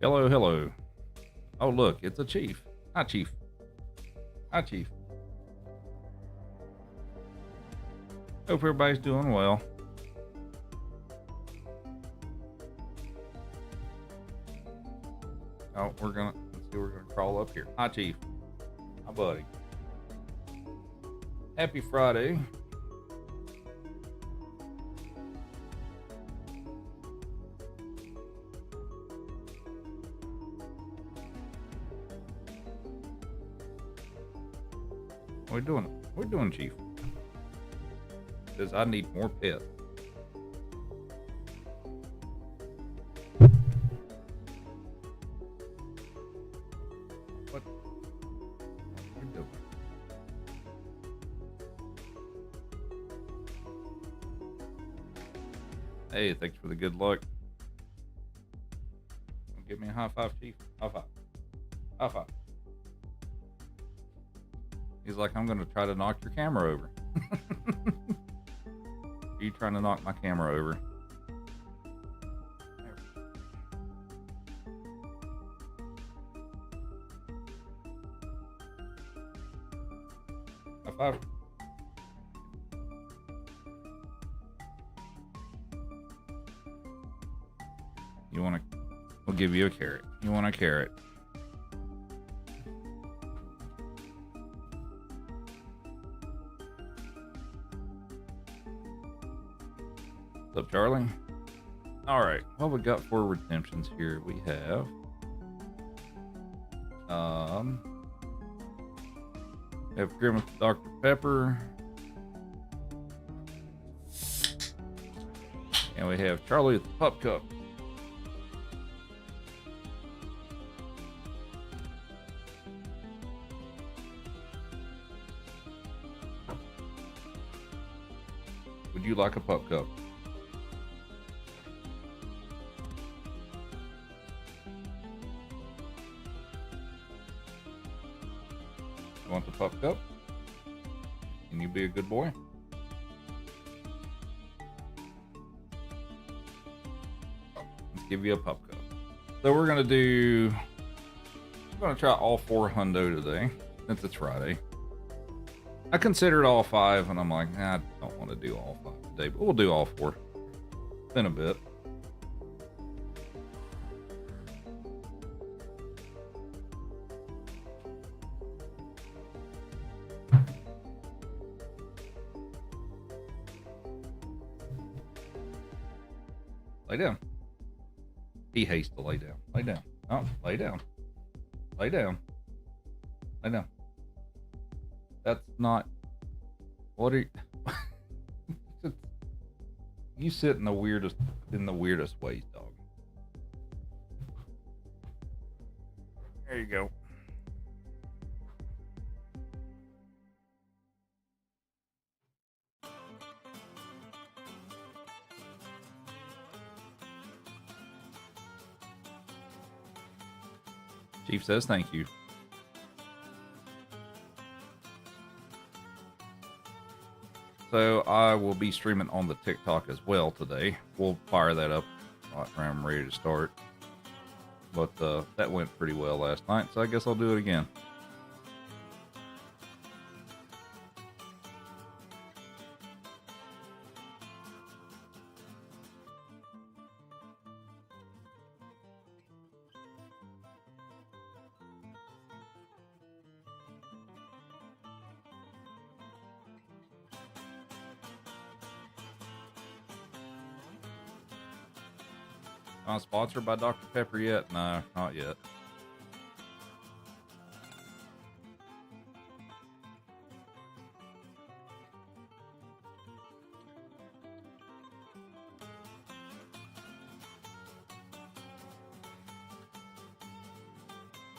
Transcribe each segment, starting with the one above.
Hello, hello. Oh, look, it's a chief. Hi, chief. Hi, chief. Hope everybody's doing well. Oh, let's see, we're gonna crawl up here. Hi, chief. Hi, buddy. Happy Friday. We're doing. We're doing, chief. Says I need more pets. What? What are you doing? Hey, thanks for the good luck. Give me a high five, chief. High five. High five. He's like, I'm gonna try to knock your camera over. Are you trying to knock my camera over? High five. You want to? We'll give you a carrot. You want a carrot? What's up, Charlie? All right. Well, we got 4 redemptions here. We have Grimace Dr. Pepper, and we have Charlie with the Pup Cup. Would you like a pup cup? You want the pup cup? Can you be a good boy? Let's give you a pup cup. So we're gonna try all 4 hundo today, since it's Friday. I considered all 5, and I'm like, nah, I don't want to do all 5 today, but we'll do all 4 in a bit. Lay down. He hates to lay down. Lay down. Oh, lay down. Lay down. Lay down. That's not. What are you? You sit in the weirdest ways, dog. There you go. Chief says thank you. So I will be streaming on the TikTok as well today. We'll fire that up right when I'm ready to start. But that went pretty well last night, so I guess I'll do it again. Not sponsored by Dr. Pepper yet? No, not yet.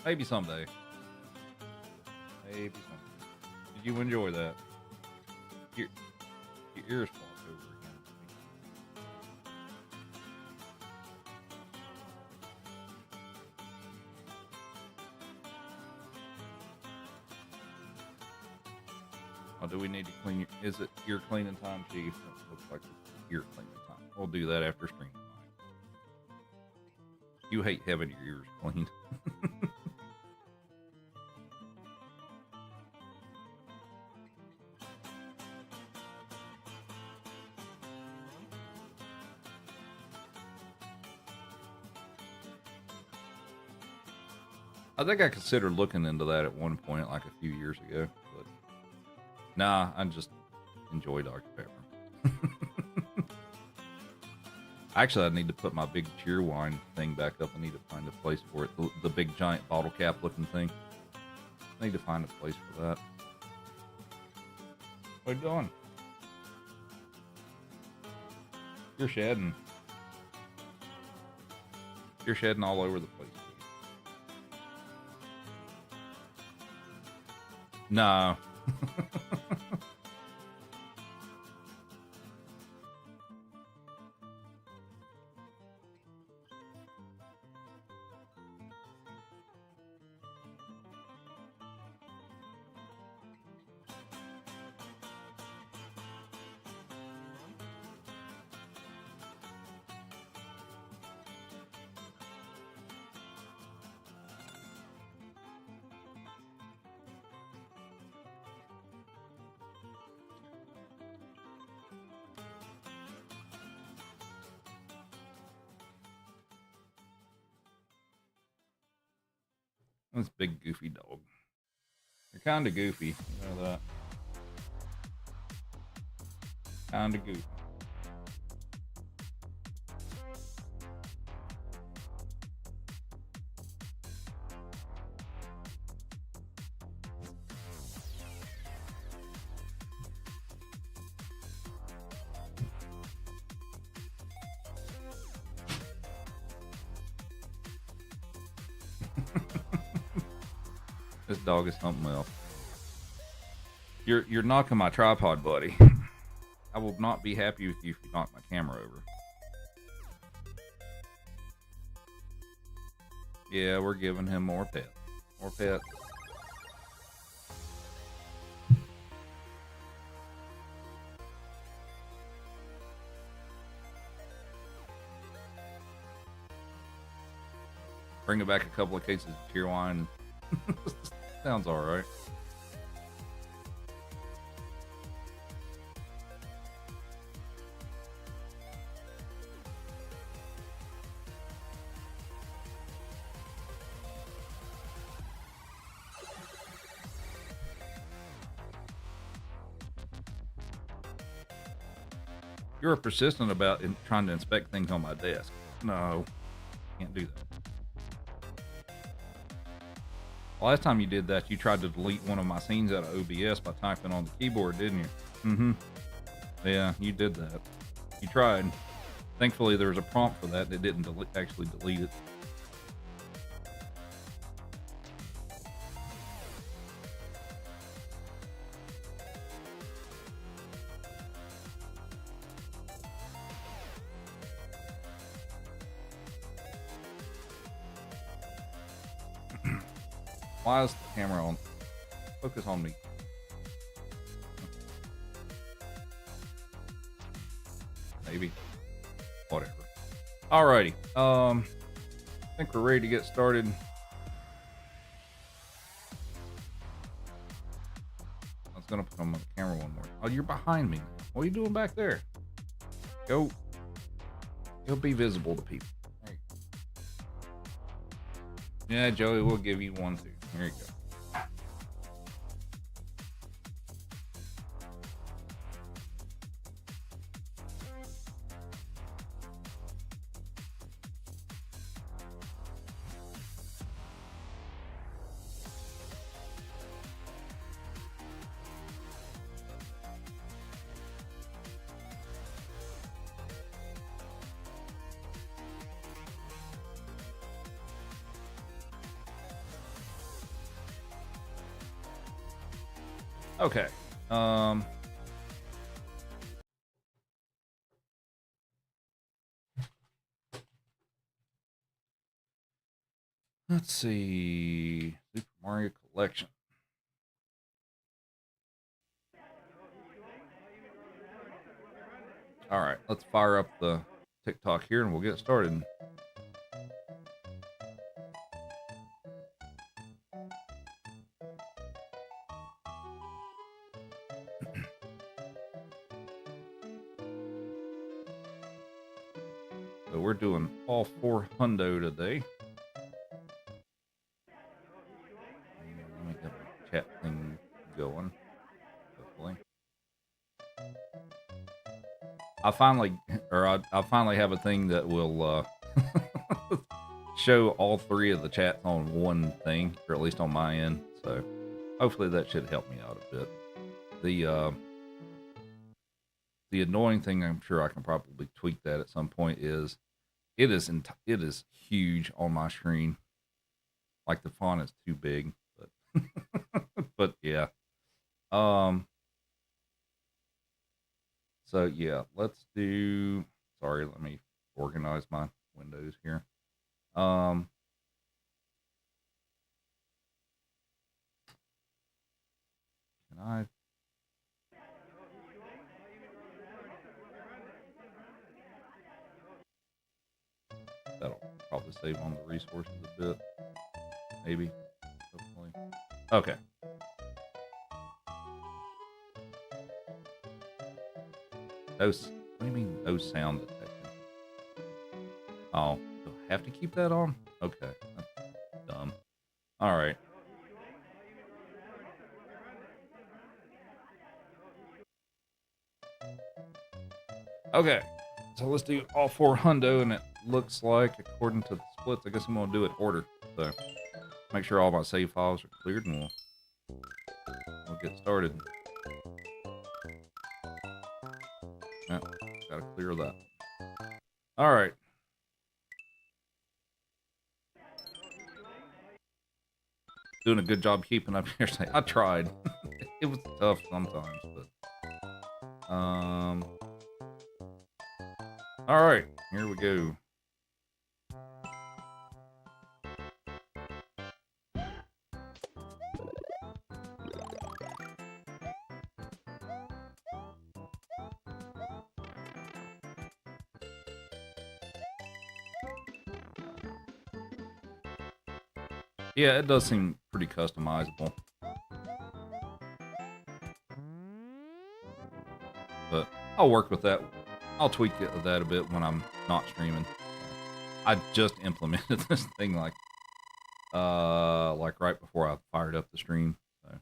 Maybe someday. Maybe someday. Did you enjoy that? Your ears flopped over again. Oh, do we need to clean? Is it ear cleaning time, Chief? It looks like it's ear cleaning time. We'll do that after stream tonight. You hate having your ears cleaned. I think I considered looking into that at one point, like a few years ago, but nah, I just enjoy Dr. Pepper. Actually, I need to put my big cheer wine thing back up. I need to find a place for it. The big giant bottle cap looking thing. I need to find a place for that. What are you doing? You're shedding. You're shedding all over the place. No. This big goofy dog. You're kind of goofy. You know that. Kind of goofy. This dog is something else. You're knocking my tripod, buddy. I will not be happy with you if you knock my camera over. Yeah, we're giving him more pets. More pets. Bring it back a couple of cases of cheer wine. Sounds all right. You were persistent about trying to inspect things on my desk. No, can't do that. Last time you did that, you tried to delete one of my scenes out of OBS by typing on the keyboard, didn't you? Mm-hmm. Yeah, you did that. You tried. Thankfully, there was a prompt for that, and it didn't actually delete it. Why is the camera on? Focus on me. Maybe. Whatever. Alrighty. I think we're ready to get started. I was gonna put on my camera one more. Oh, you're behind me. What are you doing back there? Go. You'll be visible to people. There you go. Yeah, Joey, we'll give you one too. Here you go. Okay. Let's see. Super Mario Collection. All right, let's fire up the TikTok here and we'll get started. So we're doing all 4 hundo today. Let me get my chat thing going. Hopefully. I finally have a thing that will show all 3 of the chats on one thing, or at least on my end. So hopefully that should help me out a bit. The annoying thing, I'm sure I can probably tweak that at some point, is it is huge on my screen. Like the font is too big, but but yeah. So yeah, let's do. Sorry, let me organize my windows here. Can I? That'll probably save on the resources a bit. Maybe. Hopefully. Okay. What do you mean no sound detection? Oh, do I have to keep that on? Okay. That's dumb. Alright. Okay. So let's do all 4 hundo, and it looks like, according to the splits, I guess I'm going to do it in order. So make sure all my save files are cleared, and we'll get started. Yeah, gotta clear that. Alright. Doing a good job keeping up here. I tried. It was tough sometimes, but alright, here we go. Yeah, it does seem pretty customizable. But I'll work with that. I'll tweak that a bit when I'm not streaming. I just implemented this thing like right before I fired up the stream. So.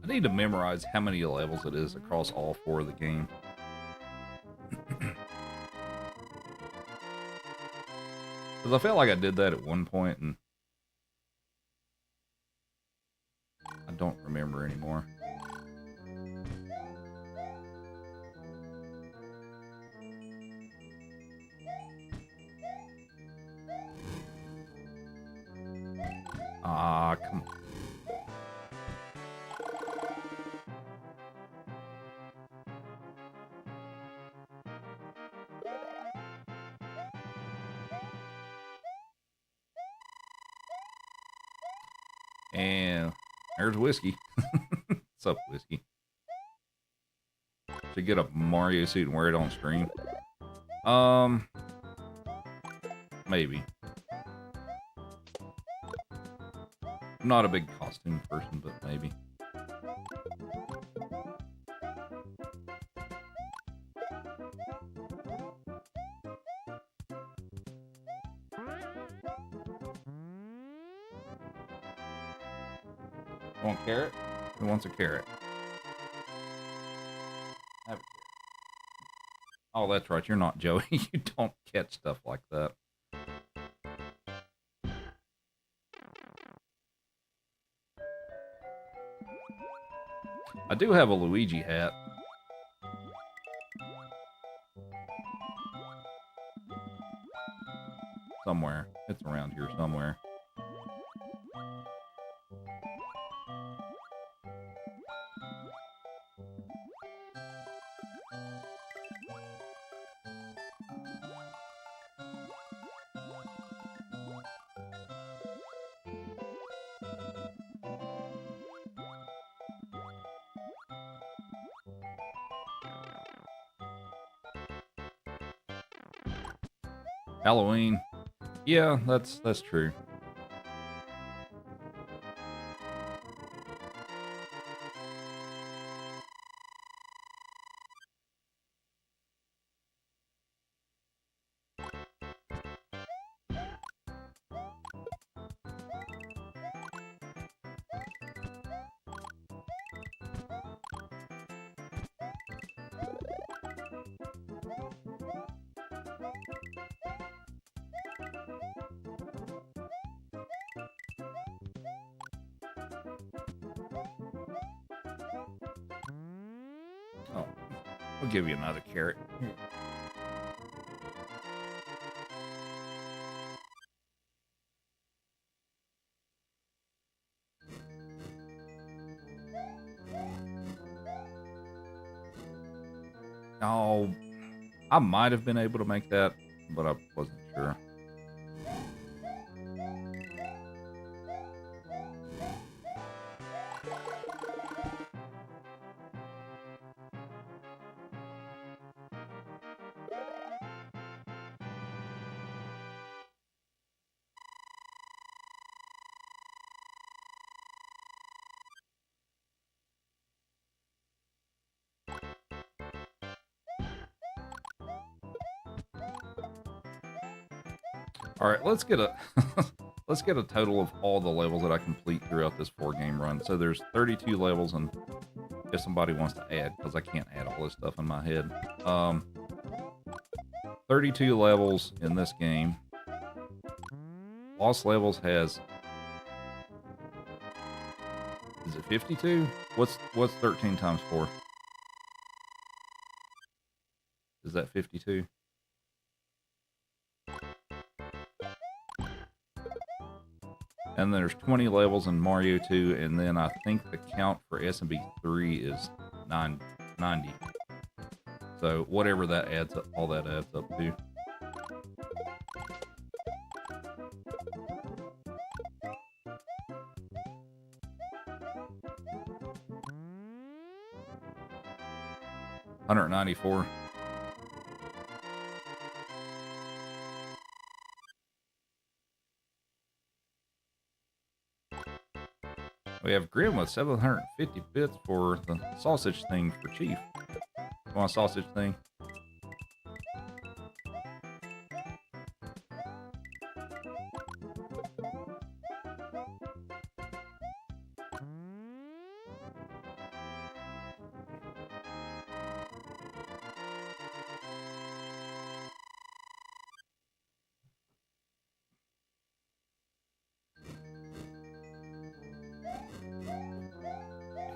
I need to memorize how many levels it is across all 4 of the game. Because I felt like I did that at one point, and I don't remember anymore. Ah, come on. And there's Whiskey. What's up, Whiskey? Should get a Mario suit and wear it on stream. Maybe. I'm not a big costume person, but maybe. Want carrot? Who wants a carrot? Have a carrot. Oh, that's right. You're not Joey. You don't catch stuff like that. I do have a Luigi hat. Somewhere. It's around here somewhere. Halloween. Yeah, that's true. Oh, we'll give you another carrot. Oh, I might have been able to make that, but I wasn't sure. All right, let's get a let's get a total of all the levels that I complete throughout this 4-game run. So there's 32 levels, and if somebody wants to add, because I can't add all this stuff in my head. 32 levels in this game. Lost Levels has, is it 52? What's 13 times 4? Is that 52? And there's 20 levels in Mario 2, and then I think the count for SMB 3 is 90. So whatever that adds up, all that adds up to. $194. We have Grim with 750 bits for the sausage thing for Chief. You want a sausage thing?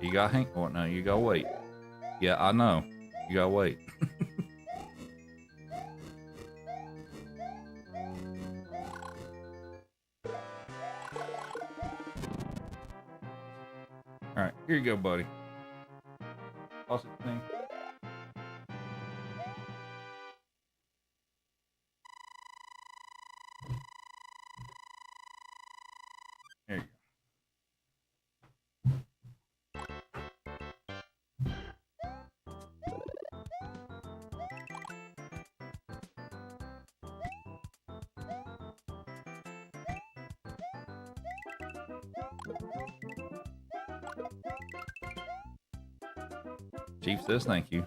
You got Hank? Oh, no, you gotta wait. Yeah, I know. You gotta wait. Alright, here you go, buddy. Sausage thing. There you go. Chief says thank you.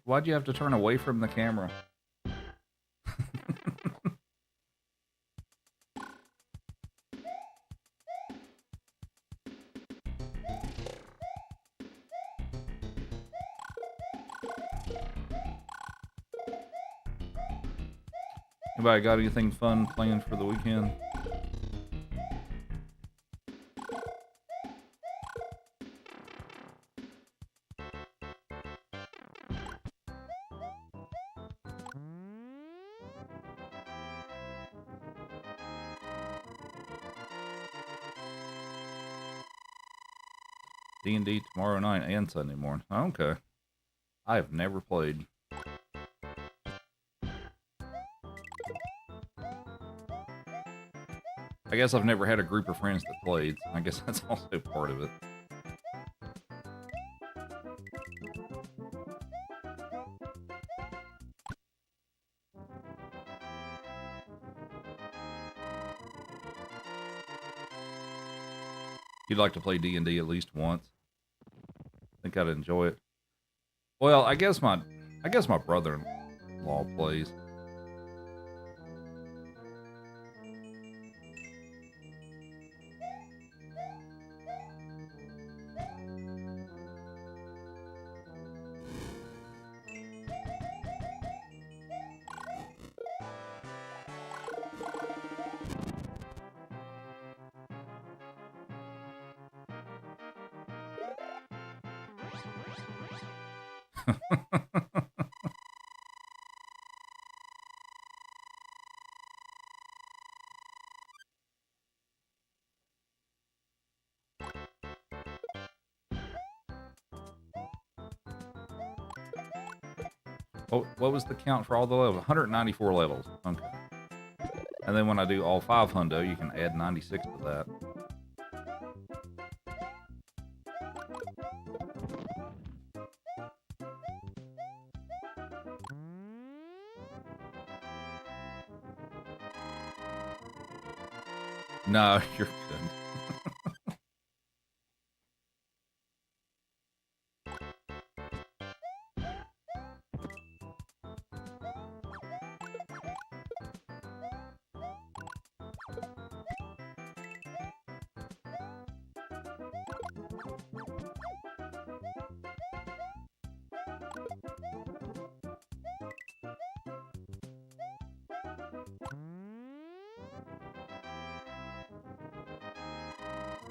Why'd you have to turn away from the camera? Anybody got anything fun planned for the weekend? D&D tomorrow night and Sunday morning. Okay. I have never played. I guess I've never had a group of friends that played. So I guess that's also part of it. You'd like to play D&D at least once? I think I'd enjoy it. Well, I guess my brother-in-law plays. What was the count for all the levels? 194 levels. Okay. And then when I do all 5 hundo, you can add 96 to that. No, you're good.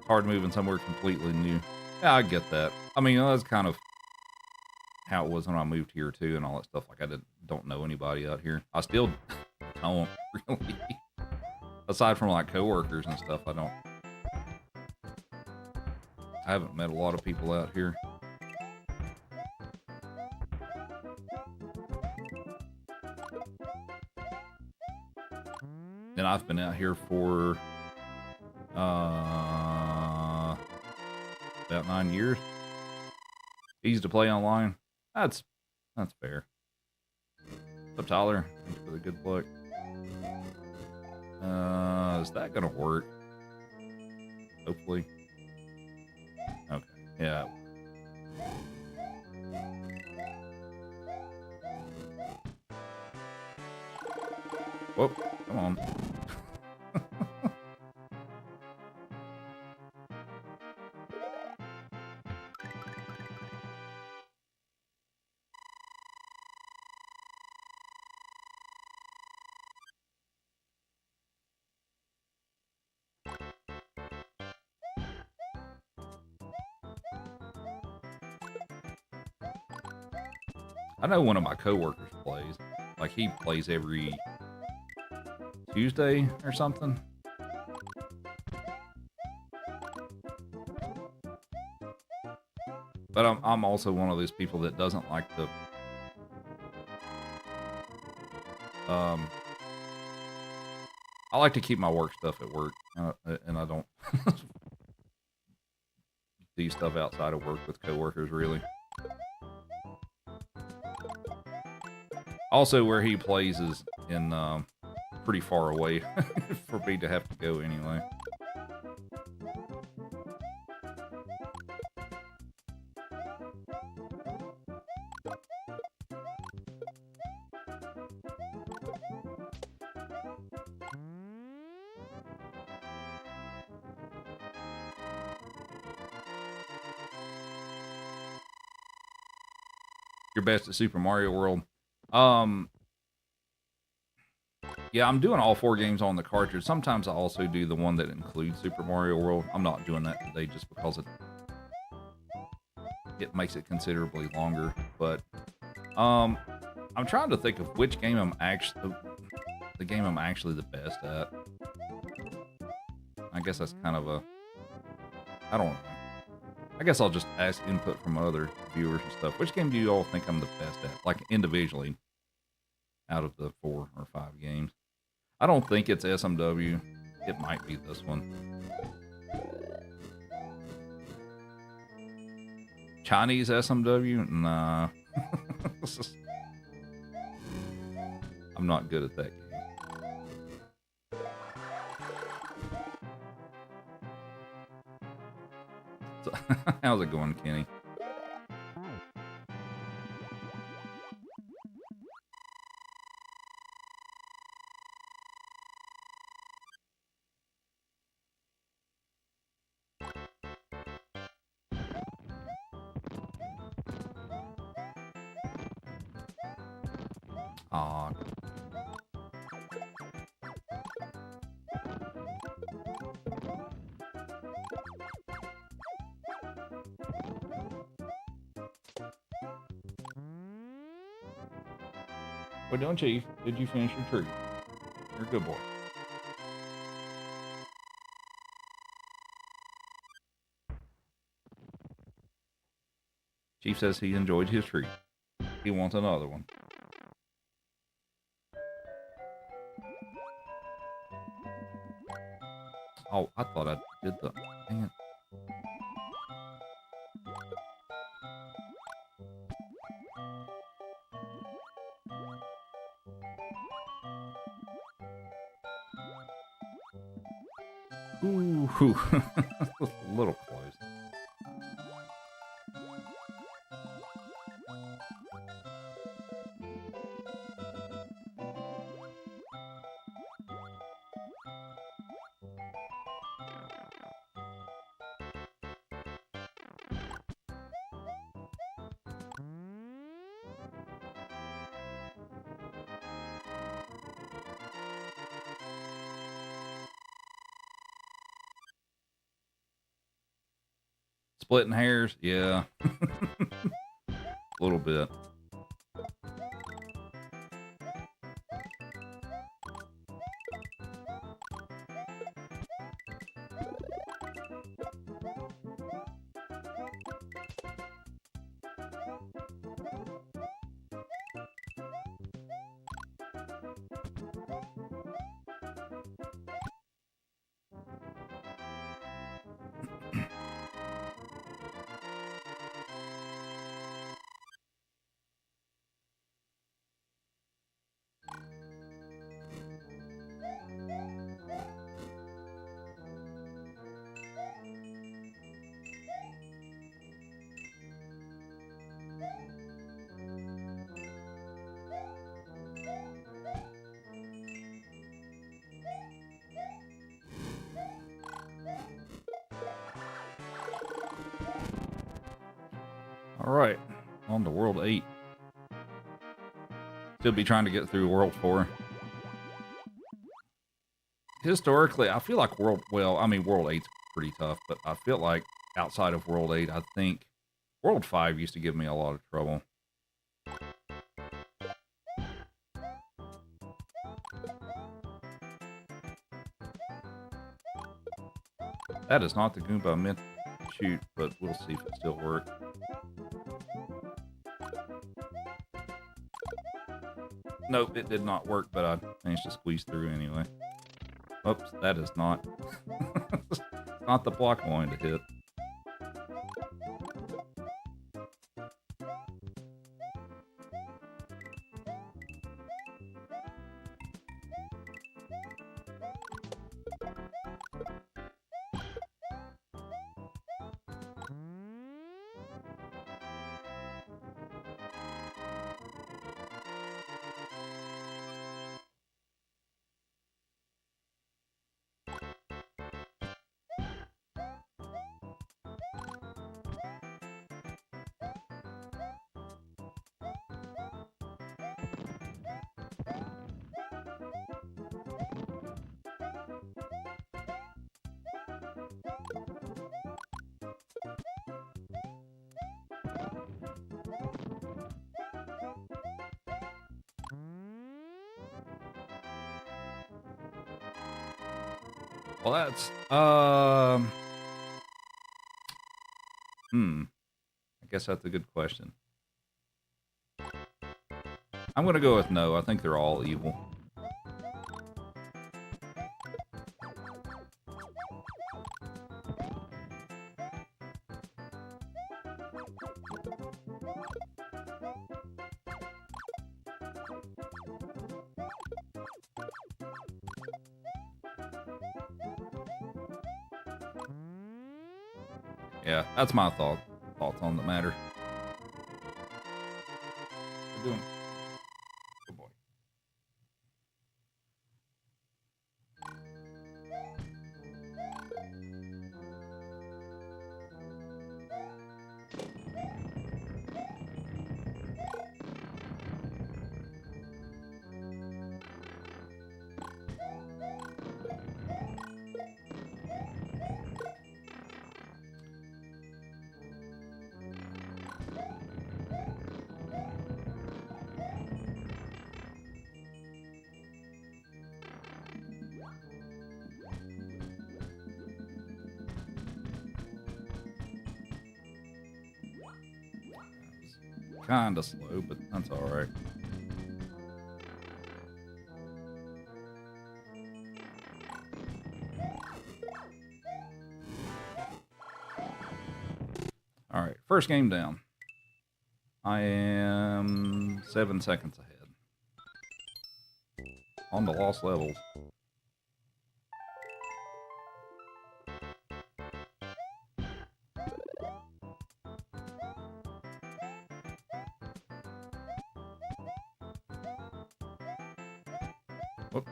Hard moving somewhere completely new. Yeah, I get that. I mean, that's kind of how it was when I moved here too, and all that stuff. Like, don't know anybody out here. I still don't really. Aside from like coworkers and stuff, I haven't met a lot of people out here. And I've been out here for about 9 years. Easy to play online. That's fair. What's up, Tyler? Thanks for the good luck. Is that gonna work? Hopefully. Okay. Yeah. Whoa, come on. I know one of my coworkers plays. Like, he plays every Tuesday or something. But I'm also one of those people that doesn't like to I like to keep my work stuff at work, and I don't do stuff outside of work with coworkers, really. Also, where he plays is in pretty far away for me to have to go anyway. Your best at Super Mario World. Um, yeah, I'm doing all 4 games on the cartridge. Sometimes I also do the one that includes Super Mario World. I'm not doing that today just because it makes it considerably longer. But I'm trying to think of which game I'm actually the best at. I guess that's kind of a, I don't know. I guess I'll just ask input from other viewers and stuff. Which game do you all think I'm the best at? Like individually, out of the 4 or 5 games. I don't think it's SMW. It might be this one. Chinese SMW? Nah. I'm not good at that game. So, how's it going, Kenny? Aw. Well done, Chief. Did you finish your tree? You're a good boy. Chief says he enjoyed his tree. He wants another one. Oh, I thought I did the... Dang it. Ooh, a little close. Splitting hairs? Yeah. A little bit. All right, on to World 8. Still be trying to get through World 4. Historically, I feel like World 8's pretty tough, but I feel like outside of World 8, I think World 5 used to give me a lot of trouble. That is not the Goomba I meant to shoot, but we'll see if it still works. Nope, it did not work, but I managed to squeeze through anyway. Oops, that is not... not the block I wanted to hit. Well, that's I guess that's a good question. I'm gonna go with no. I think they're all evil. Yeah, that's my thoughts on the matter. We're doing. Oh boy. Kinda slow, but that's all right. All right, first game down. I am 7 seconds ahead. On the lost levels. Whoop.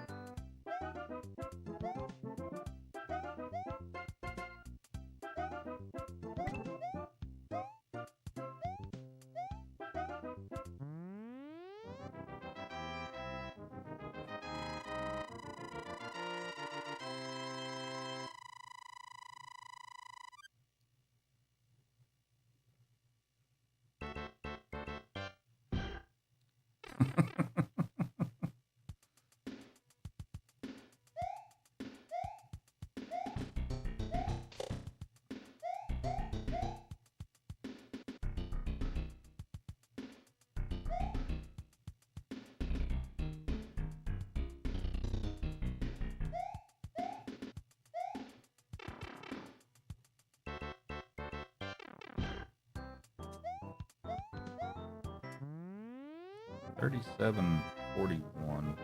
$37.41.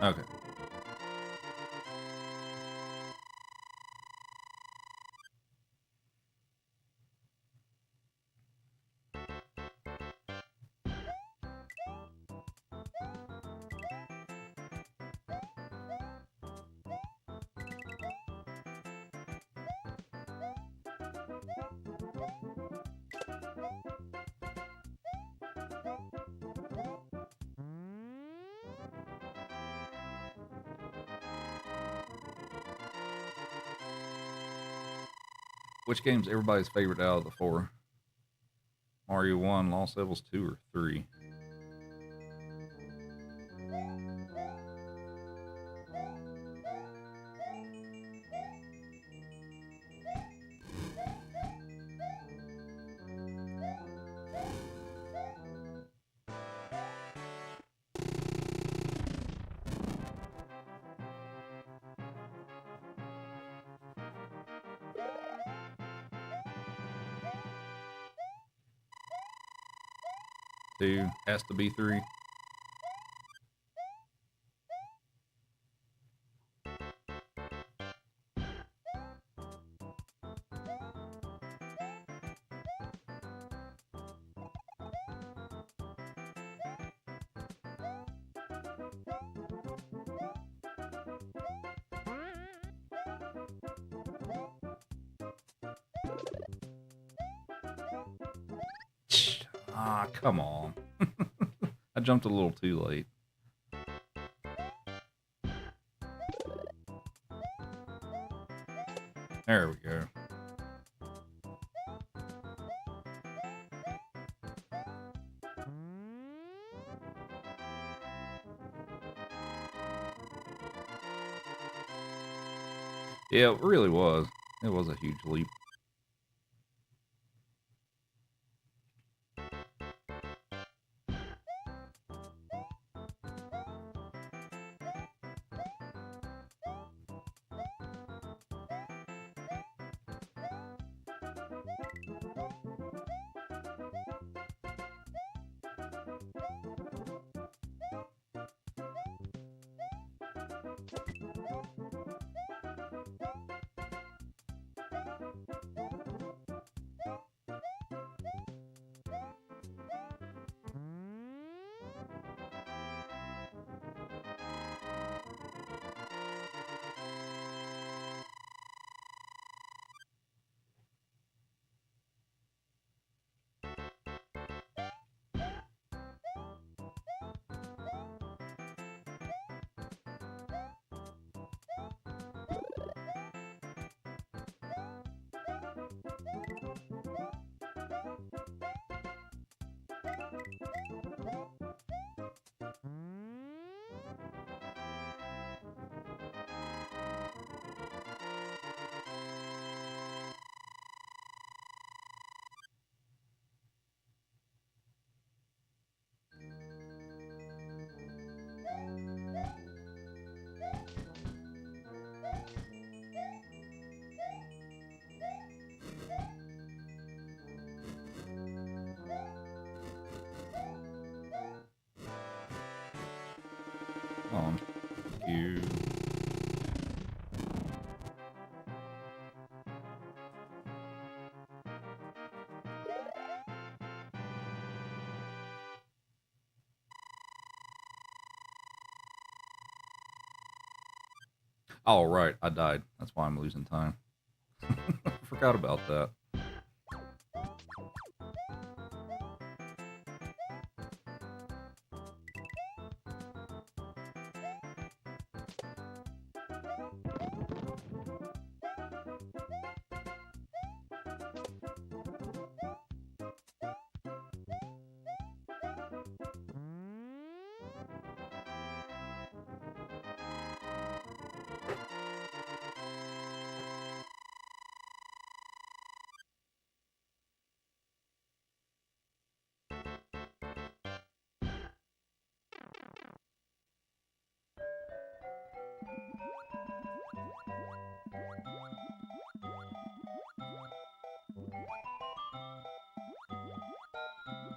Okay. Which game's everybody's favorite out of the four? Mario 1, Lost Levels 2, or 3? Two has to be 3. Ah, come on. I jumped a little too late. There we go. Yeah, it really was. It was a huge leap. On. Thank you. Oh, right. I died. That's why I'm losing time. Forgot about that.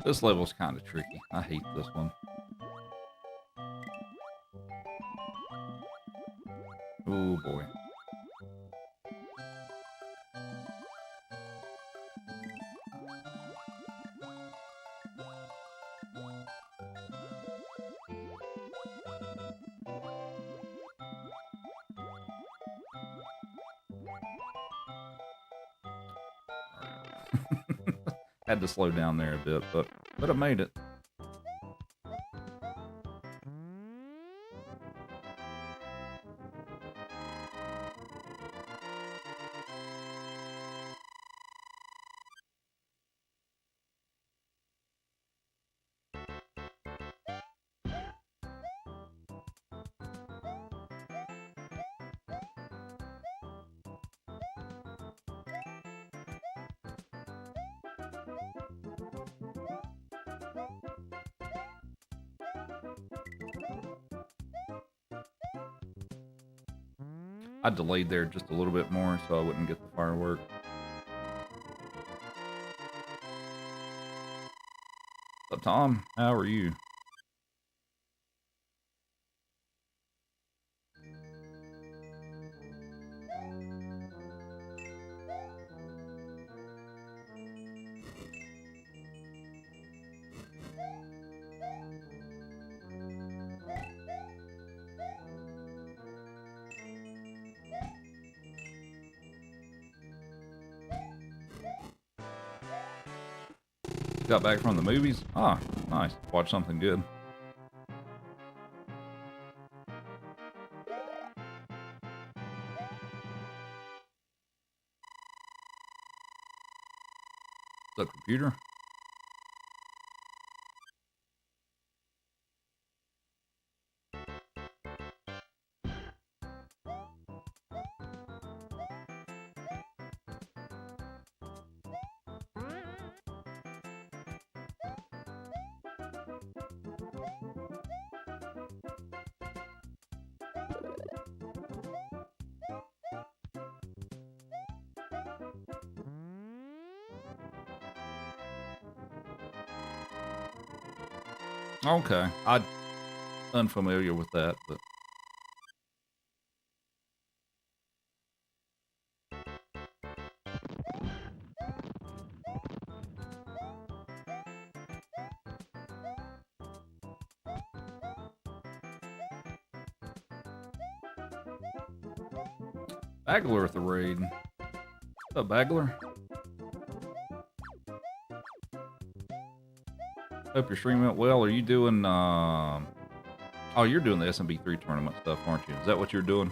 This level's kind of tricky. I hate this one. Oh boy. Had to slow down there a bit, but I made it. I delayed there just a little bit more so I wouldn't get the firework. What's up, Tom? How are you? Got back from the movies? Ah, nice. Watch something good. What's up, computer? Okay, I'm unfamiliar with that, but Bagler with the raid. What's up, Bagler? Hope your stream went well. Are you doing, oh, you're doing the SMB3 tournament stuff, aren't you? Is that what you're doing?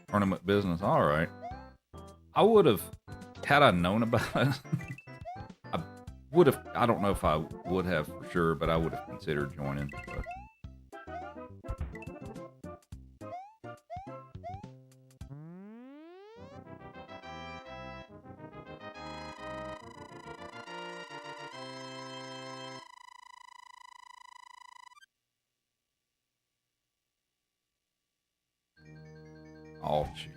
Tournament business. All right. I would have, had I known about it, I would have, I don't know if I would have for sure, but I would have considered joining. But. Oh, shoot.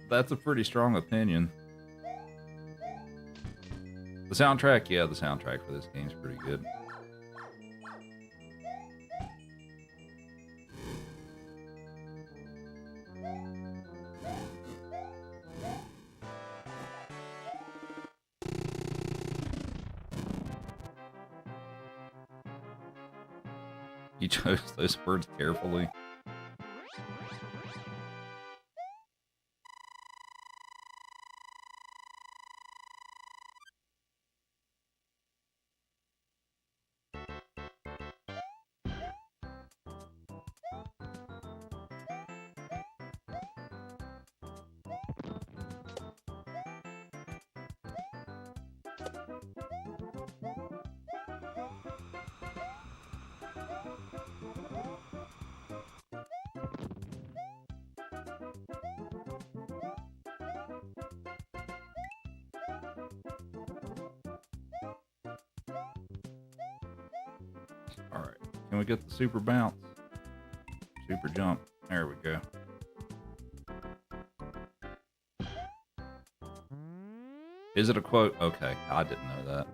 That's a pretty strong opinion. The soundtrack, yeah, the soundtrack for this game's pretty good. You chose those words carefully. Alright, can we get the super bounce? Super jump. There we go. Is it a quote? Okay, I didn't know that.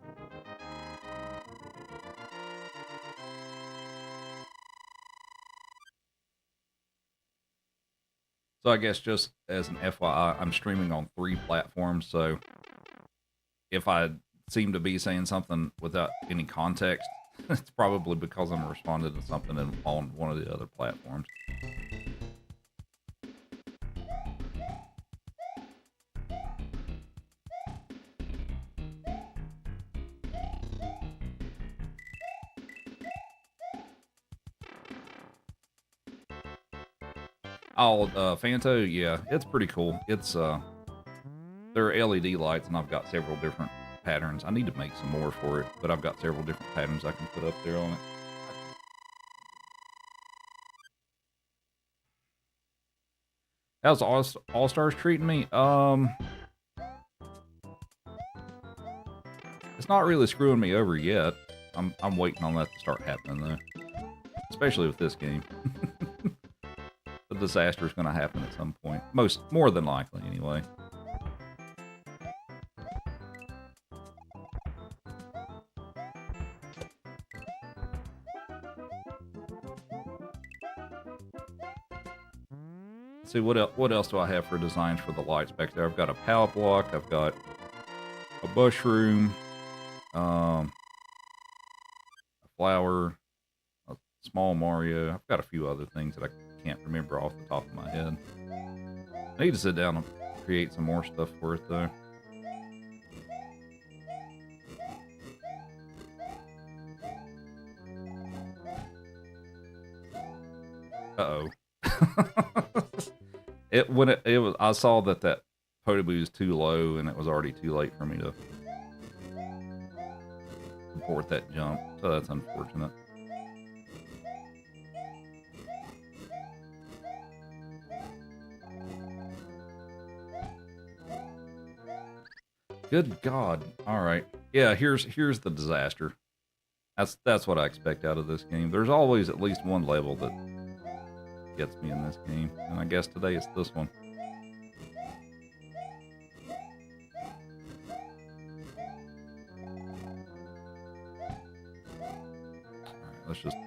So I guess just as an FYI, I'm streaming on 3 platforms, so if I seem to be saying something without any context, it's probably because I'm responding to something on one of the other platforms. Oh, Fanto, yeah, it's pretty cool. It's they're LED lights, and I've got several different patterns. I need to make some more for it, but I've got several different patterns I can put up there on it. How's All Stars treating me? It's not really screwing me over yet. I'm waiting on that to start happening though, especially with this game. The disaster is going to happen at some point, more than likely anyway. Let's see what else do I have for designs for the lights back there? I've got a power block. I've got a mushroom, a flower, a small Mario. I've got a few other things that I can't remember off the top of my head. I need to sit down and create some more stuff for it though. Uh-oh. I saw that Podoboo was too low, and it was already too late for me to support that jump, so that's unfortunate. Good God! All right, Yeah, here's the disaster. That's what I expect out of this game. There's always at least one level that gets me in this game, and I guess today it's this one. Alright, let's just...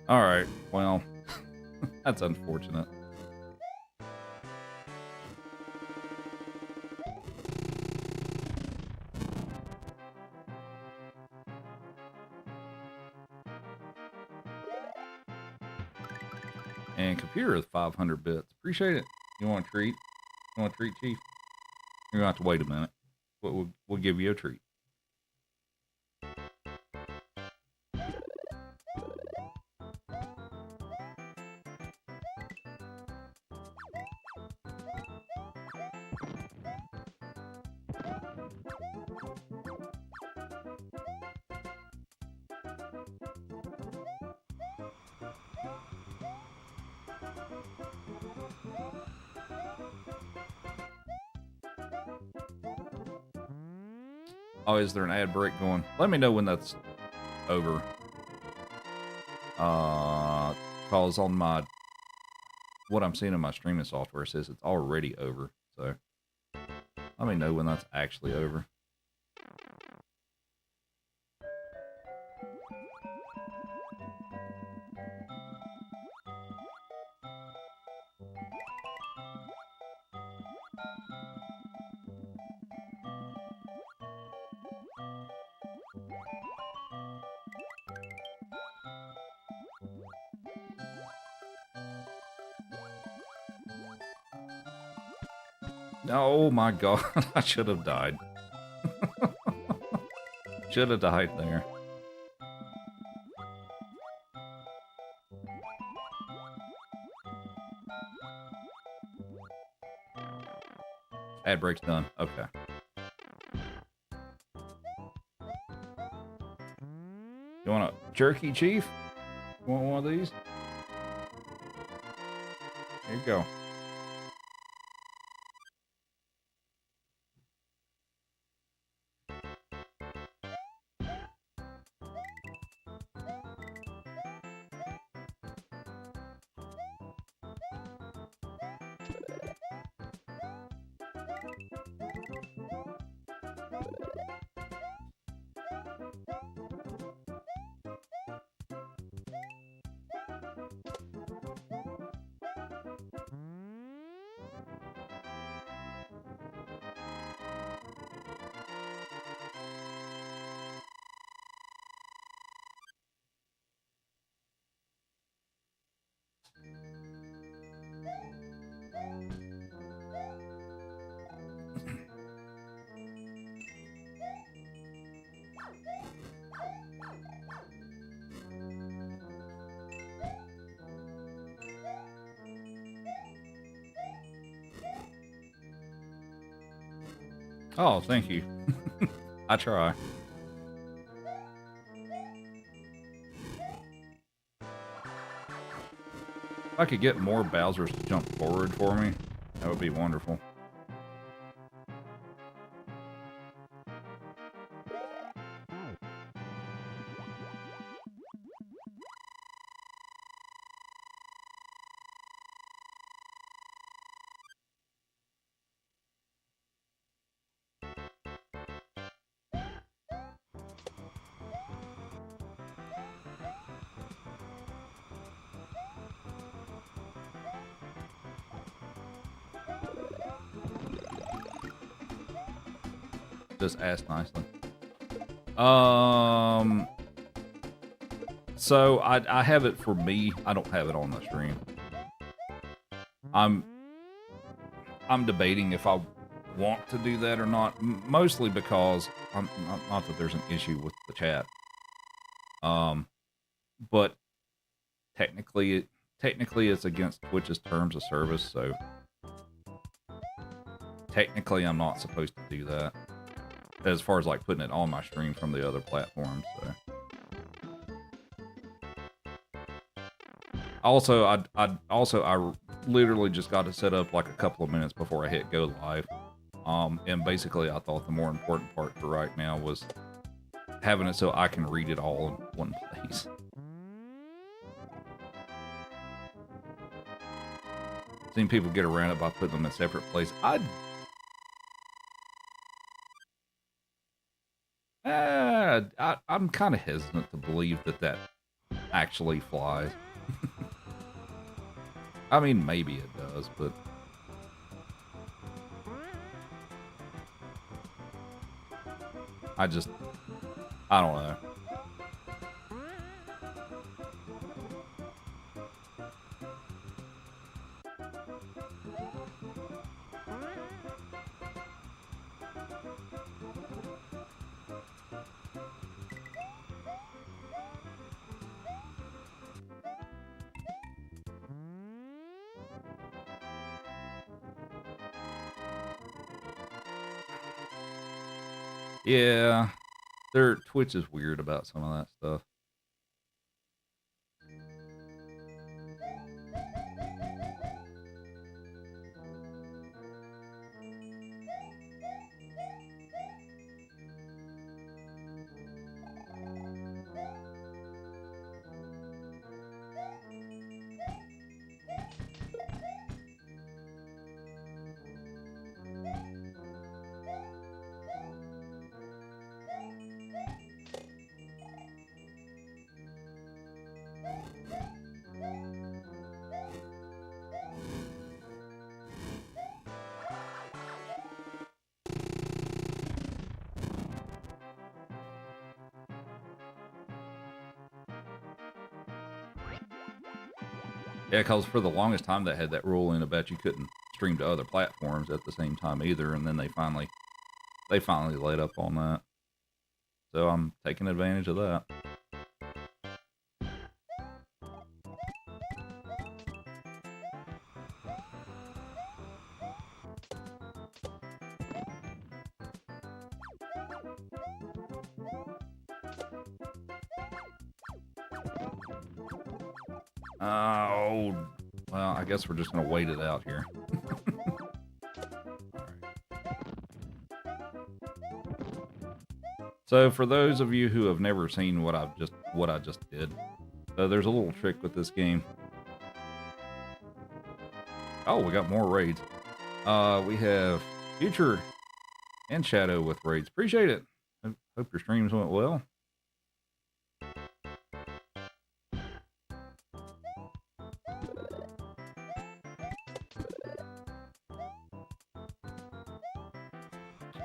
Alright, well, that's unfortunate. And computer is 500 bits. Appreciate it. You want a treat? You want a treat, Chief? You're going to have to wait a minute. We'll give you a treat. Oh, is there an ad break going? Let me know when that's over. Cause on my, what I'm seeing in my streaming software says it's already over. So let me know when that's actually over. Oh my god, I should have died. Should have died there. Ad break's done. Okay. You want a jerky, Chief? You want one of these? There you go. Oh, thank you. I try. If I could get more Bowsers to jump forward for me, that would be wonderful. Just ask nicely. So I have it for me. I don't have it on the stream. I'm debating if I want to do that or not. Mostly because not that there's an issue with the chat. But technically it's against Twitch's terms of service, so technically I'm not supposed to do that. As far as like putting it on my stream from the other platforms, so. Also, I literally just got it set up like a couple of minutes before I hit go live. And basically, I thought the more important part for right now was having it so I can read it all in one place. Seen people get around it by putting them in separate places. I'm kind of hesitant to believe that actually flies. I mean, maybe it does, but I don't know. Yeah, Twitch is weird about some of that stuff. Yeah, because for the longest time they had that rule in about you couldn't stream to other platforms at the same time either, and then they finally let up on that. So I'm taking advantage of that. Oh, well, I guess we're just gonna wait it out here. So for those of you who have never seen what I just did, there's a little trick with this game. Oh, we got more raids. We have Future and Shadow with raids. Appreciate it. Hope your streams went well.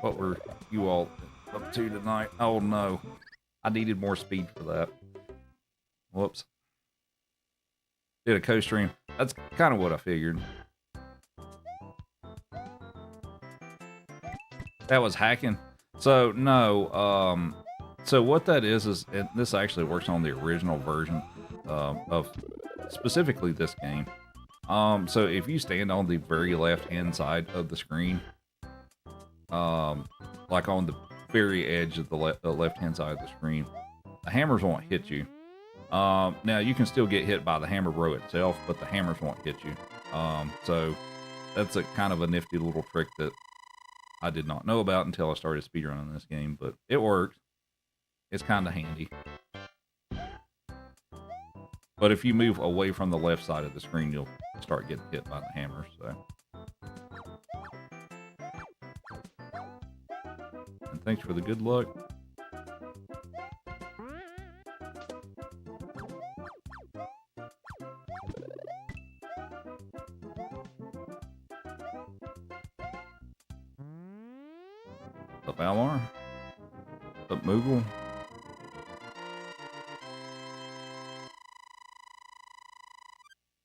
What were you all up to tonight? Oh no, I needed more speed for that. Whoops. Did a co-stream. That's kind of what I figured. That was hacking. So no, so what that is this actually works on the original version of specifically this game. So if you stand on the very left-hand side of the screen, like on the very edge of the left-hand side of the screen, the hammers won't hit you. Now you can still get hit by the hammer bro itself, but the hammers won't hit you. So that's a kind of a nifty little trick that I did not know about until I started speedrunning this game, but it works. It's kind of handy. But if you move away from the left side of the screen, you'll start getting hit by the hammers, so. And thanks for the good luck. Up Almar? Up Moogle?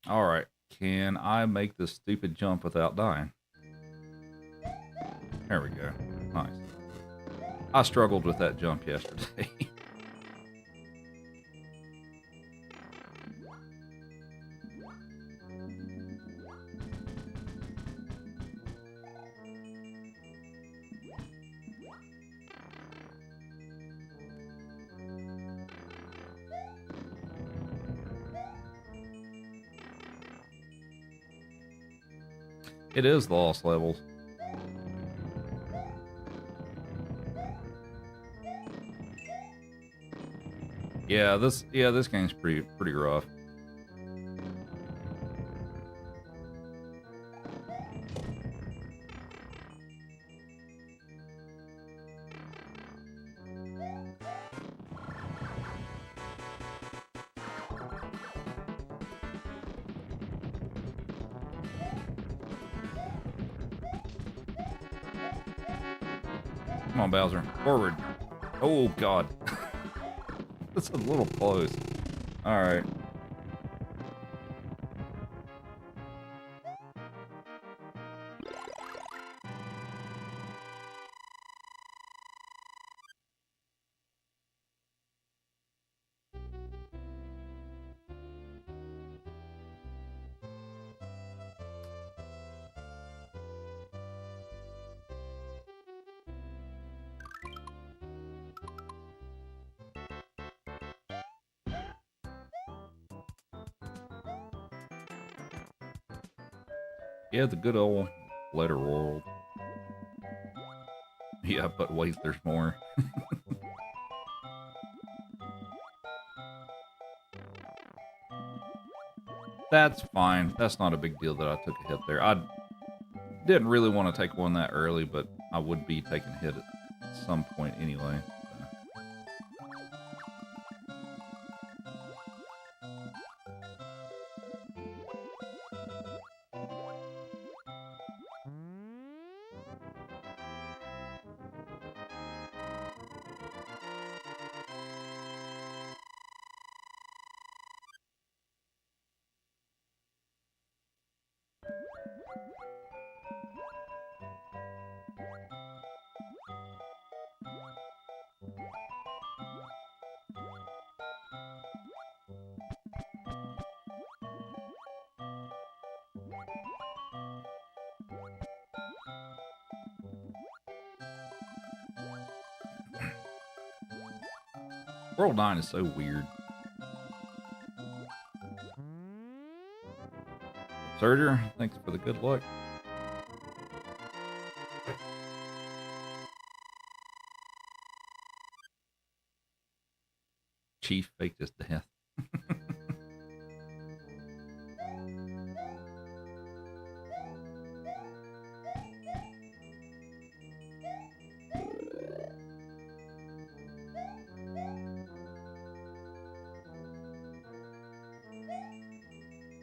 Alright, can I make this stupid jump without dying? There we go. Nice. I struggled with that jump yesterday. It is the lost levels. this game's pretty rough. Come on, Bowser. Forward. Oh, God. That's a little close. Alright. Yeah, the good old letter world. Yeah, but wait, there's more. That's fine. That's not a big deal that I took a hit there. I didn't really want to take one that early, but I would be taking a hit at some point anyway. World 9 is so weird. Surger, thanks for the good luck. Chief faked his death.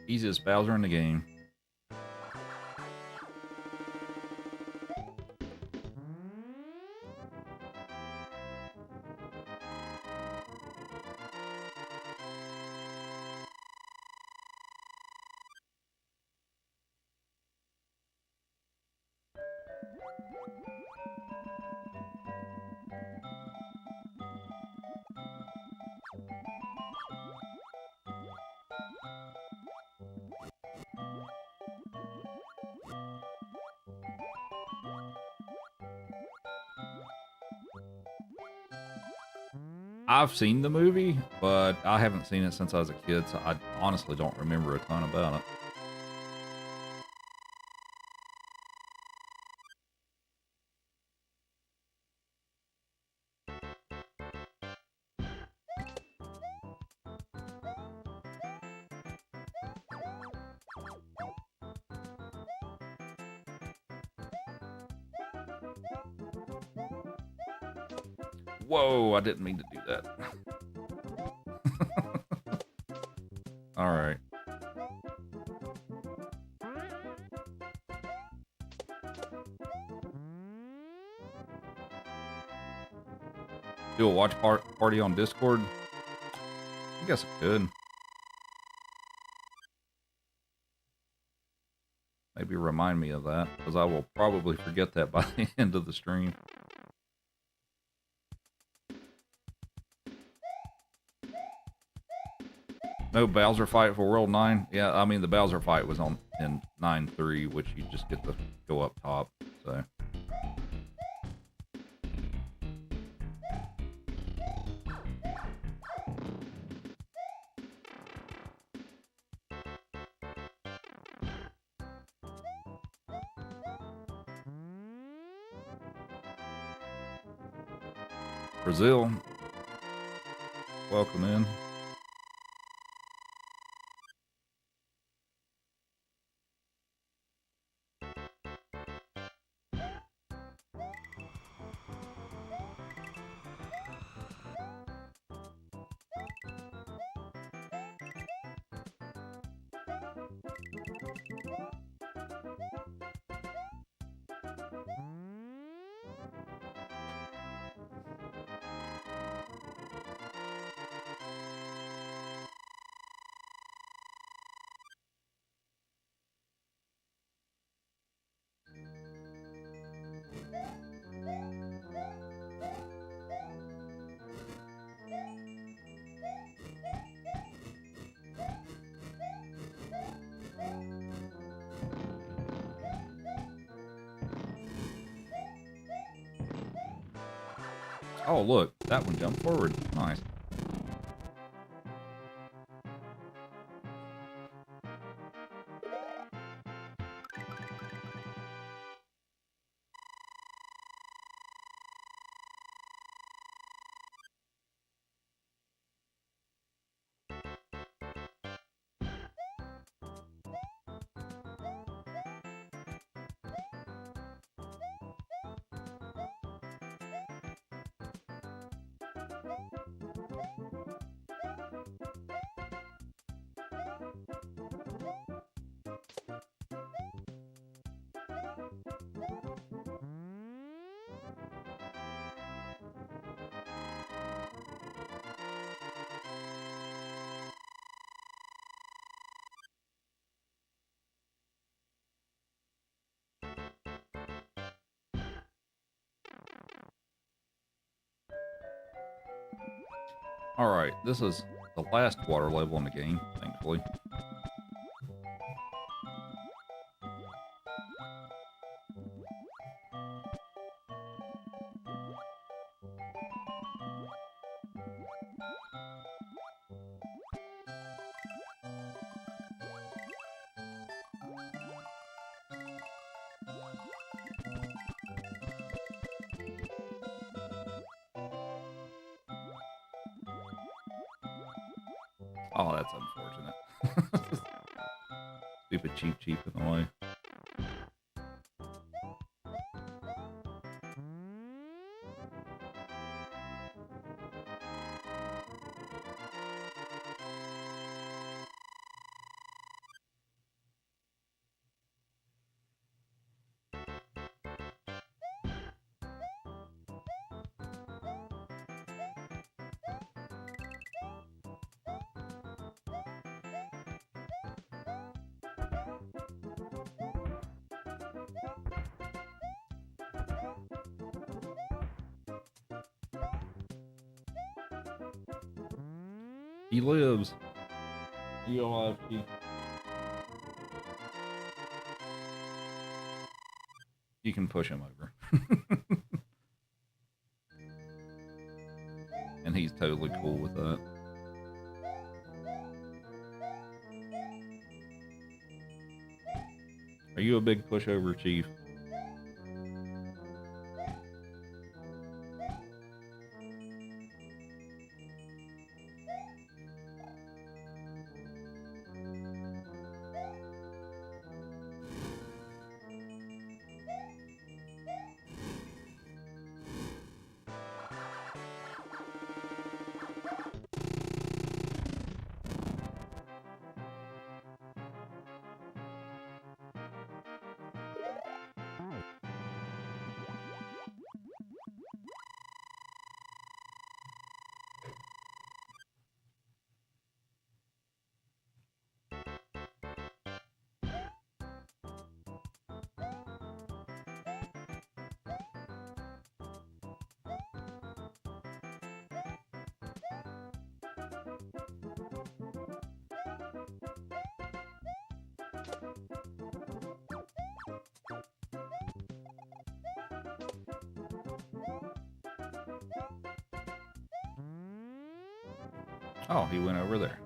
Easiest Bowser in the game. I've seen the movie, but I haven't seen it since I was a kid, so I honestly don't remember a ton about it. Whoa, I didn't mean to do that. All right. Do a watch party on Discord? I guess I could. Maybe remind me of that, because I will probably forget that by the end of the stream. No Bowser fight for World 9? Yeah, I mean, the Bowser fight was in 9-3, which you just get to go up top, so... Brazil. Welcome in. Oh, look, that one jumped forward. Nice. Alright, this is the last water level in the game, thankfully. Oh, that's unfortunate. Stupid Cheep in the way. He lives. You alive, Chief? You can push him over. And he's totally cool with that. Are you a big pushover, Chief? Oh, he went over there.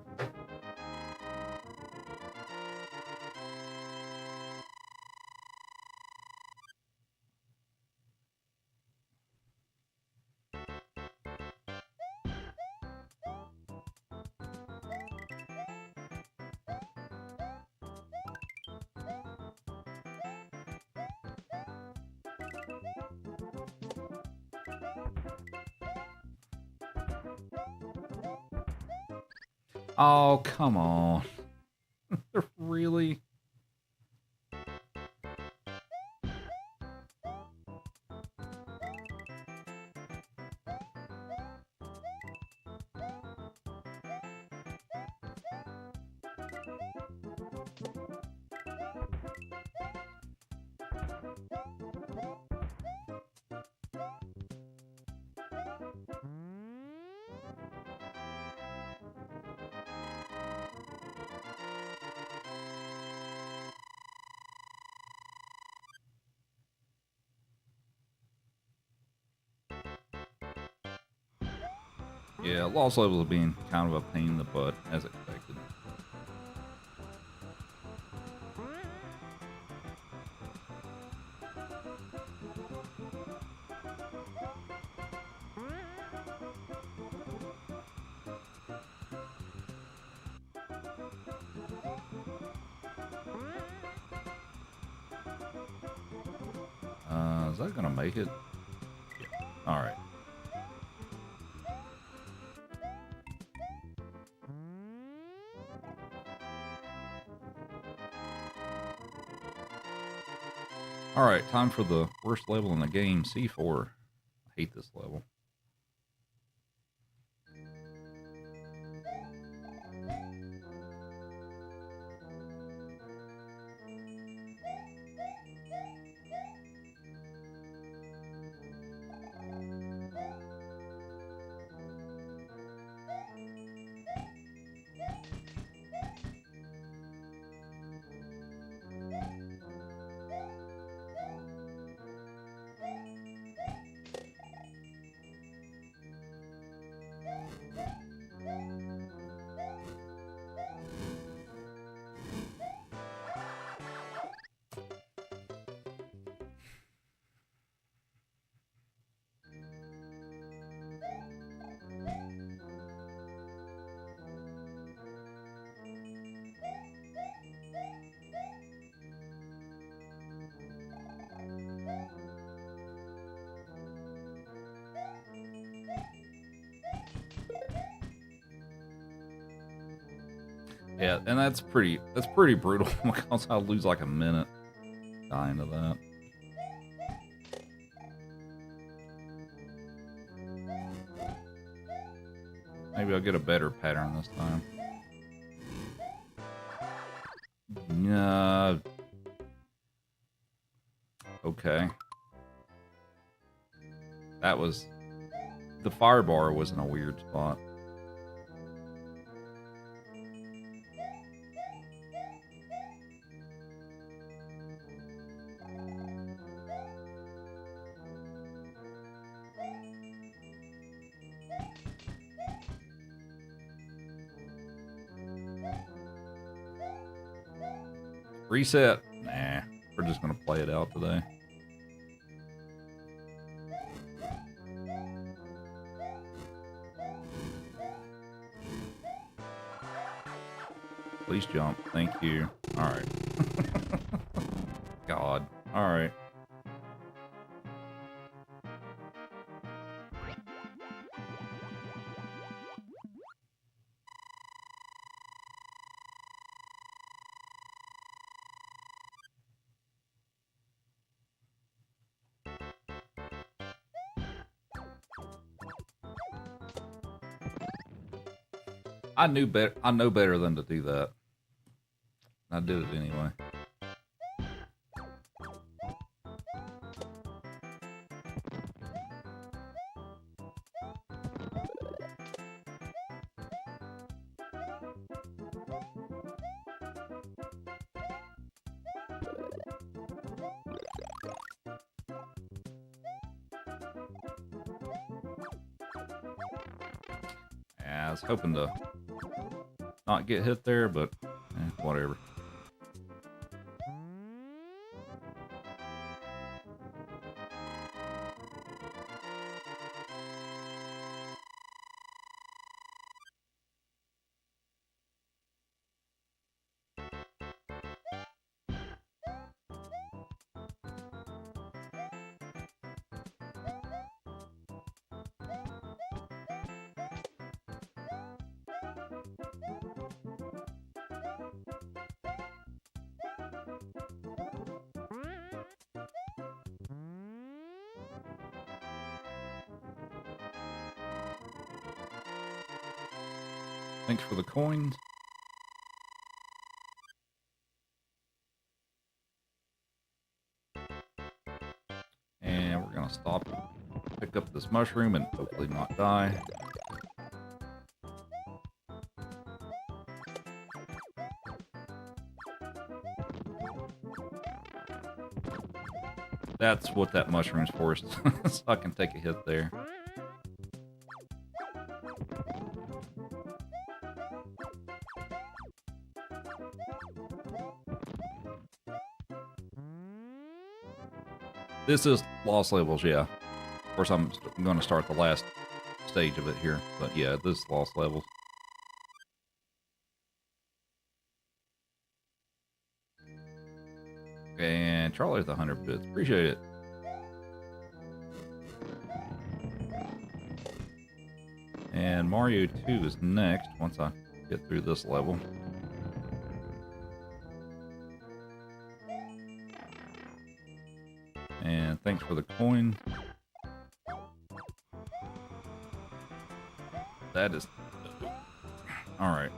Oh, come on. Really? Yeah, lost levels being kind of a pain in the butt, as expected. Is that gonna make it? Yeah. All right. All right, time for the worst level in the game, C4. I hate this level. Yeah, and that's pretty brutal because I'll lose like a minute dying to that. Maybe I'll get a better pattern this time. Okay. That was... The fire bar was in a weird spot. Reset. Nah, we're just gonna play it out today. Please jump. Thank you. Alright. God. Alright. I knew better. I know better than to do that. I did it anyway. Yeah, I was hoping to not get hit there, but whatever. Thanks for the coins. And we're gonna stop, pick up this mushroom, and hopefully not die. That's what that mushroom's for, so I can take a hit there. This is Lost Levels, yeah. Of course, I'm going to start the last stage of it here, but yeah, this is Lost Levels. And Charlie with 100 bits. Appreciate it. And Mario 2 is next once I get through this level. And thanks for the coin. That is... Alright.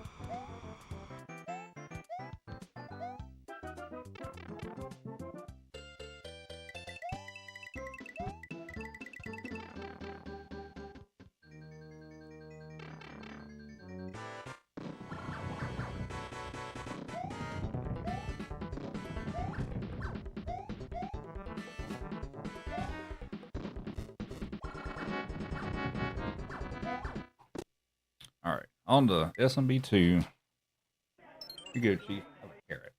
Alright, on to SMB2. You go, Chief. Have a carrot.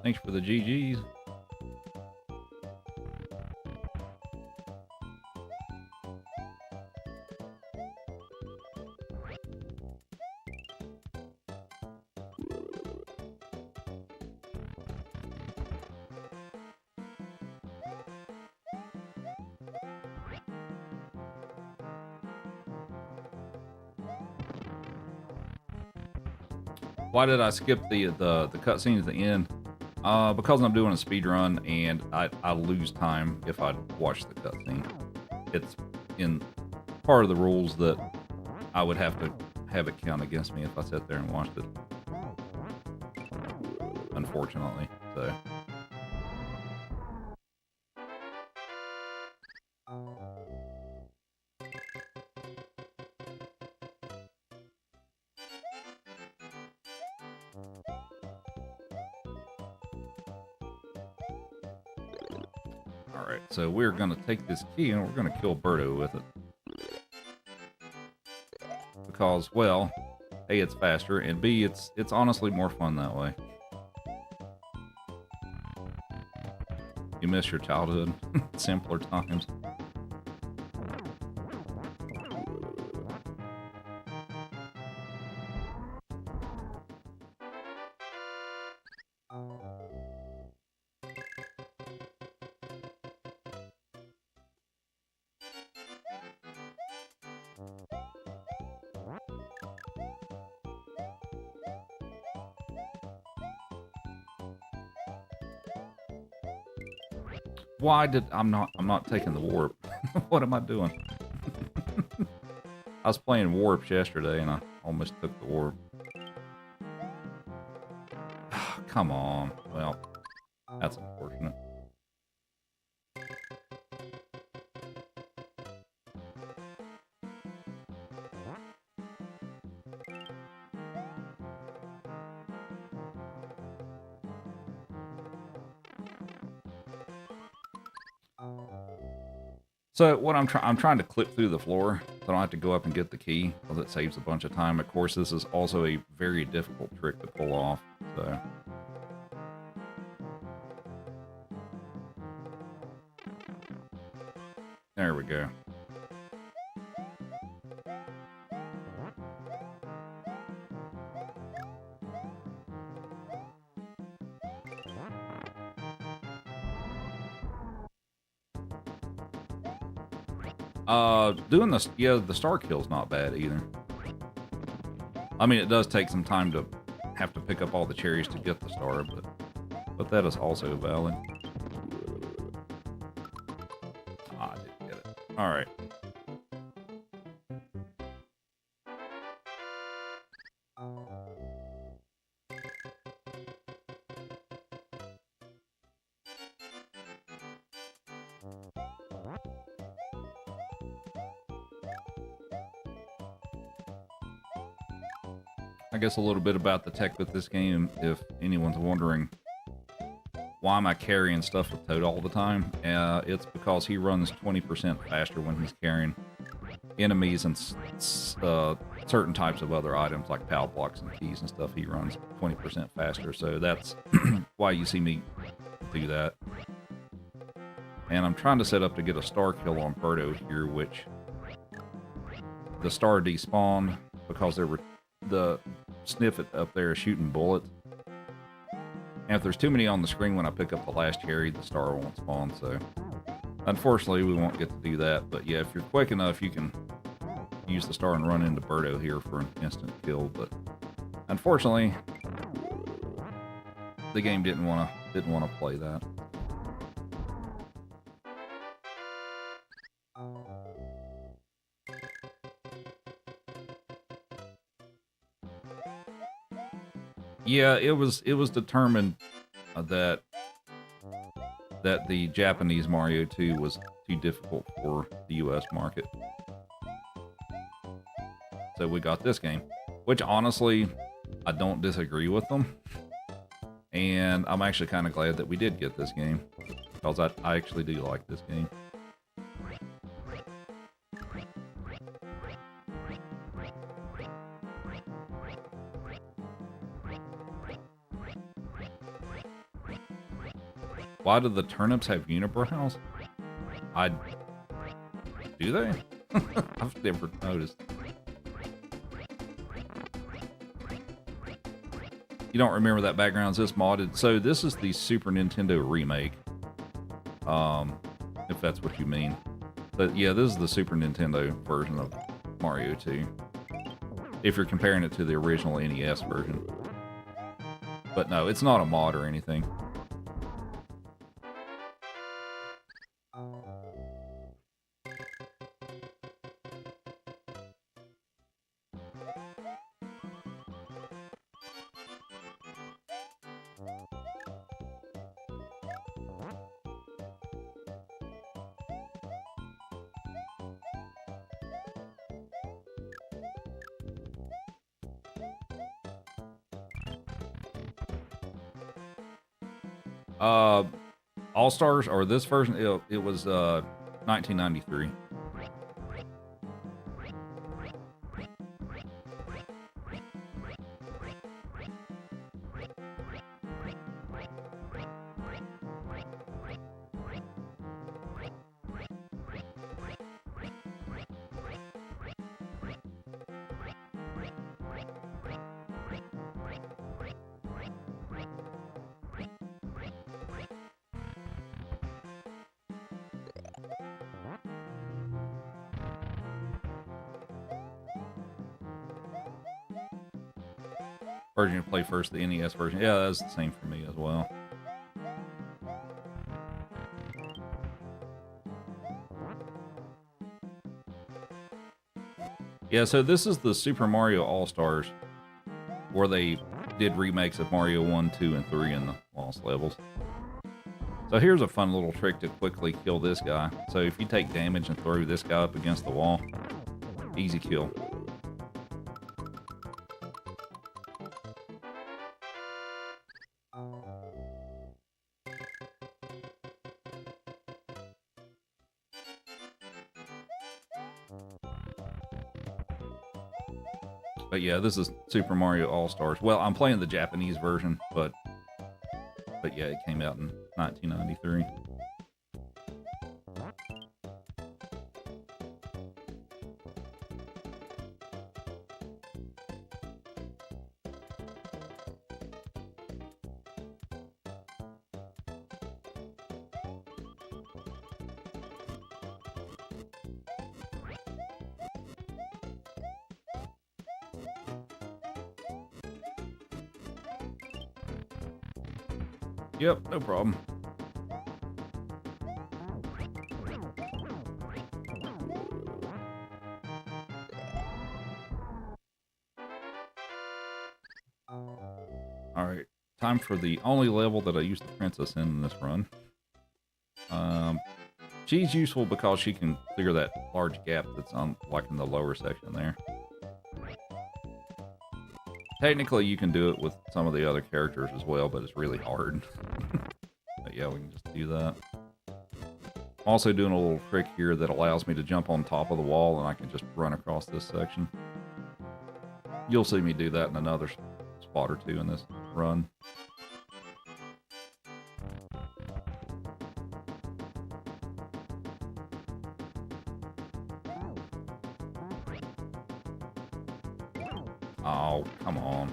Thanks for the GGs. Why did I skip the cutscene at the end? Because I'm doing a speed run and I lose time if I watch the cutscene. It's in part of the rules that I would have to have it count against me if I sat there and watched it. Unfortunately, so. Alright, so we're going to take this key and we're going to kill Birdo with it. Because, well, A, it's faster, and B, it's honestly more fun that way. You miss your childhood, simpler times. Why did I'm not taking the warp? What am I doing? I was playing warps yesterday and I almost took the warp. Come on. Well, that's unfortunate. So what I'm trying to clip through the floor, so I don't have to go up and get the key, because it saves a bunch of time. Of course, this is also a very difficult trick to pull off. So. There we go. Doing this, yeah, the star kill's not bad either. I mean, it does take some time to have to pick up all the cherries to get the star, but but that is also valid. Ah, I didn't get it. All right. I guess a little bit about the tech with this game, if anyone's wondering why am I carrying stuff with Toad all the time. It's because he runs 20% faster when he's carrying enemies and certain types of other items like power blocks and keys and stuff. He runs 20% faster, so that's why you see me do that. And I'm trying to set up to get a star kill on Birdo here, which the star despawned because there were the sniffet up there shooting bullets. And if there's too many on the screen when I pick up the last cherry, the star won't spawn, so unfortunately we won't get to do that. But yeah, if you're quick enough, you can use the star and run into Birdo here for an instant kill. But unfortunately, the game didn't want to play that. Yeah, it was determined that the Japanese Mario 2 was too difficult for the US market. So we got this game, which honestly, I don't disagree with them. And I'm actually kind of glad that we did get this game, because I actually do like this game. Why do the turnips have unibrows? Do they? I've never noticed. You don't remember that background's this modded? So this is the Super Nintendo remake. If that's what you mean. But yeah, this is the Super Nintendo version of Mario 2. If you're comparing it to the original NES version. But no, it's not a mod or anything. All-Stars, or this version, it was 1993. Version to play first, the NES version. Yeah, that's the same for me as well. Yeah, so this is the Super Mario All-Stars, where they did remakes of Mario 1, 2, and 3 in the Lost levels. So here's a fun little trick to quickly kill this guy. So if you take damage and throw this guy up against the wall, easy kill. But yeah, this is Super Mario All-Stars. Well, I'm playing the Japanese version, but yeah, it came out in 1993. Yep, no problem. Alright, time for the only level that I use the princess in this run. She's useful because she can clear that large gap that's on, like, in the lower section there. Technically, you can do it with some of the other characters as well, but it's really hard. But yeah, we can just do that. I'm also doing a little trick here that allows me to jump on top of the wall, and I can just run across this section. You'll see me do that in another spot or two in this run. Oh, come on.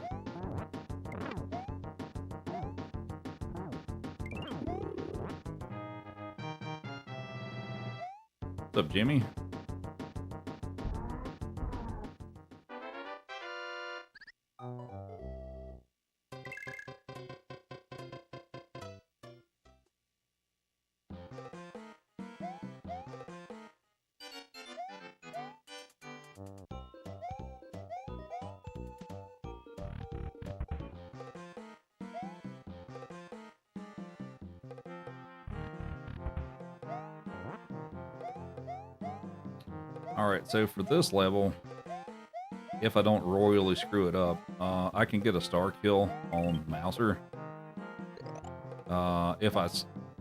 What's up, Jimmy? Alright, so for this level, if I don't royally screw it up, I can get a star kill on Mouser. If I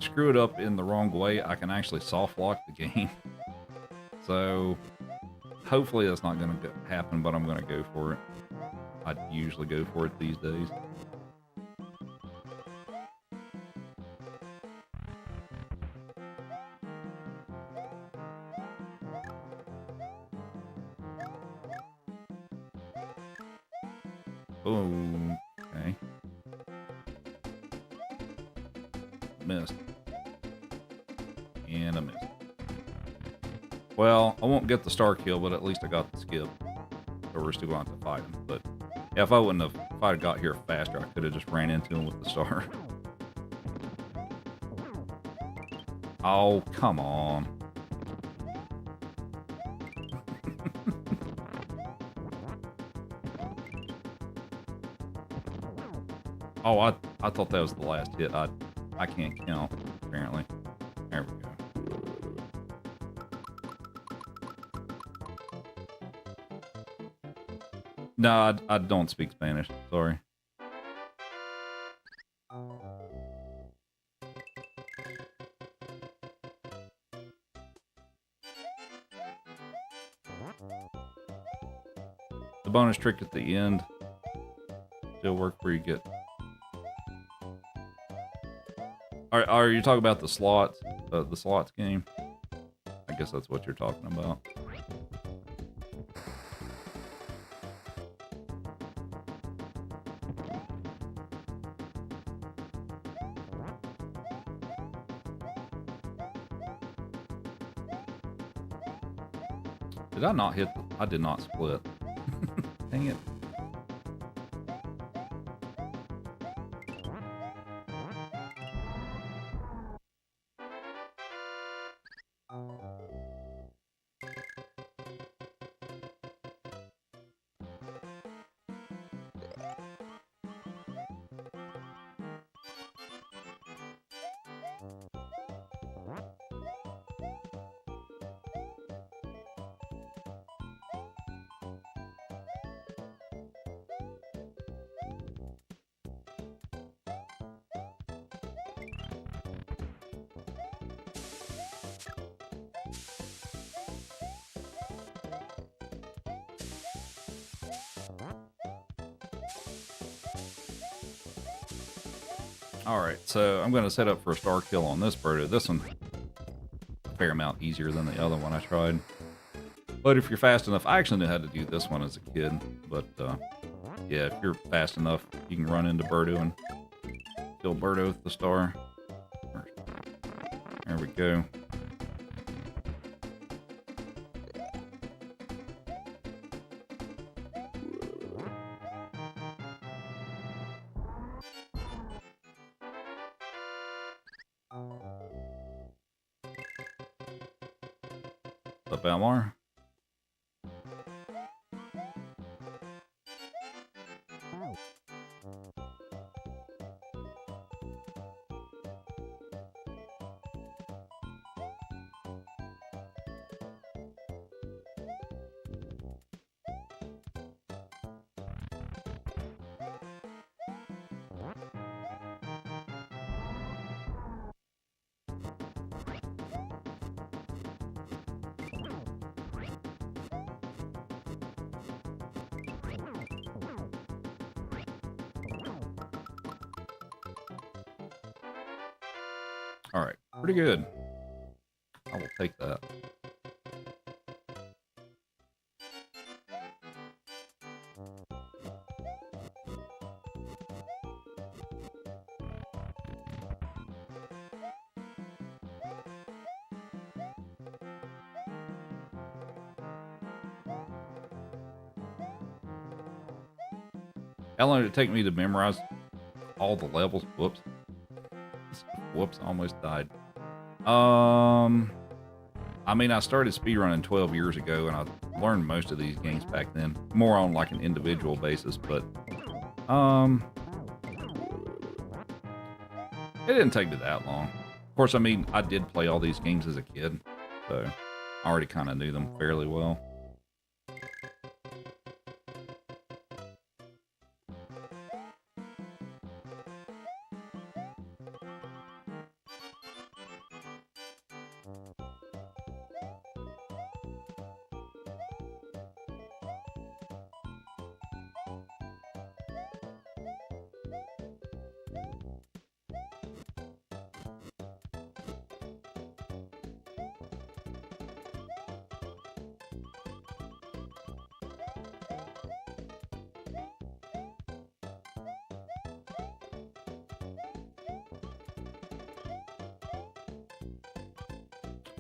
screw it up in the wrong way, I can actually soft lock the game. So, hopefully that's not going to happen, but I'm going to go for it. I usually go for it these days. Oh, okay. Missed. And I missed. Well, I won't get the star kill, but at least I got the skip. So we're still going to have to fight him. But yeah, if I had got here faster, I could have just ran into him with the star. Oh, come on. Oh, I thought that was the last hit. I can't count, apparently. There we go. No, I don't speak Spanish. Sorry. The bonus trick at the end still work where you get... Are you talking about the slots game? I guess that's what you're talking about. Did I not hit I did not split. Dang it. Alright, so I'm going to set up for a star kill on this bird. This one, a fair amount easier than the other one I tried. But if you're fast enough, I actually knew how to do this one as a kid. But, yeah, if you're fast enough, you can run into Birdo and kill Birdo with the star. There we go. What's up, Almar? All right, pretty good. I will take that. How long did it take me to memorize all the levels? Whoops. Whoops, almost died. I mean, I started speedrunning 12 years ago, and I learned most of these games back then, more on like an individual basis, but it didn't take me that long. Of course, I mean, I did play all these games as a kid, so I already kind of knew them fairly well.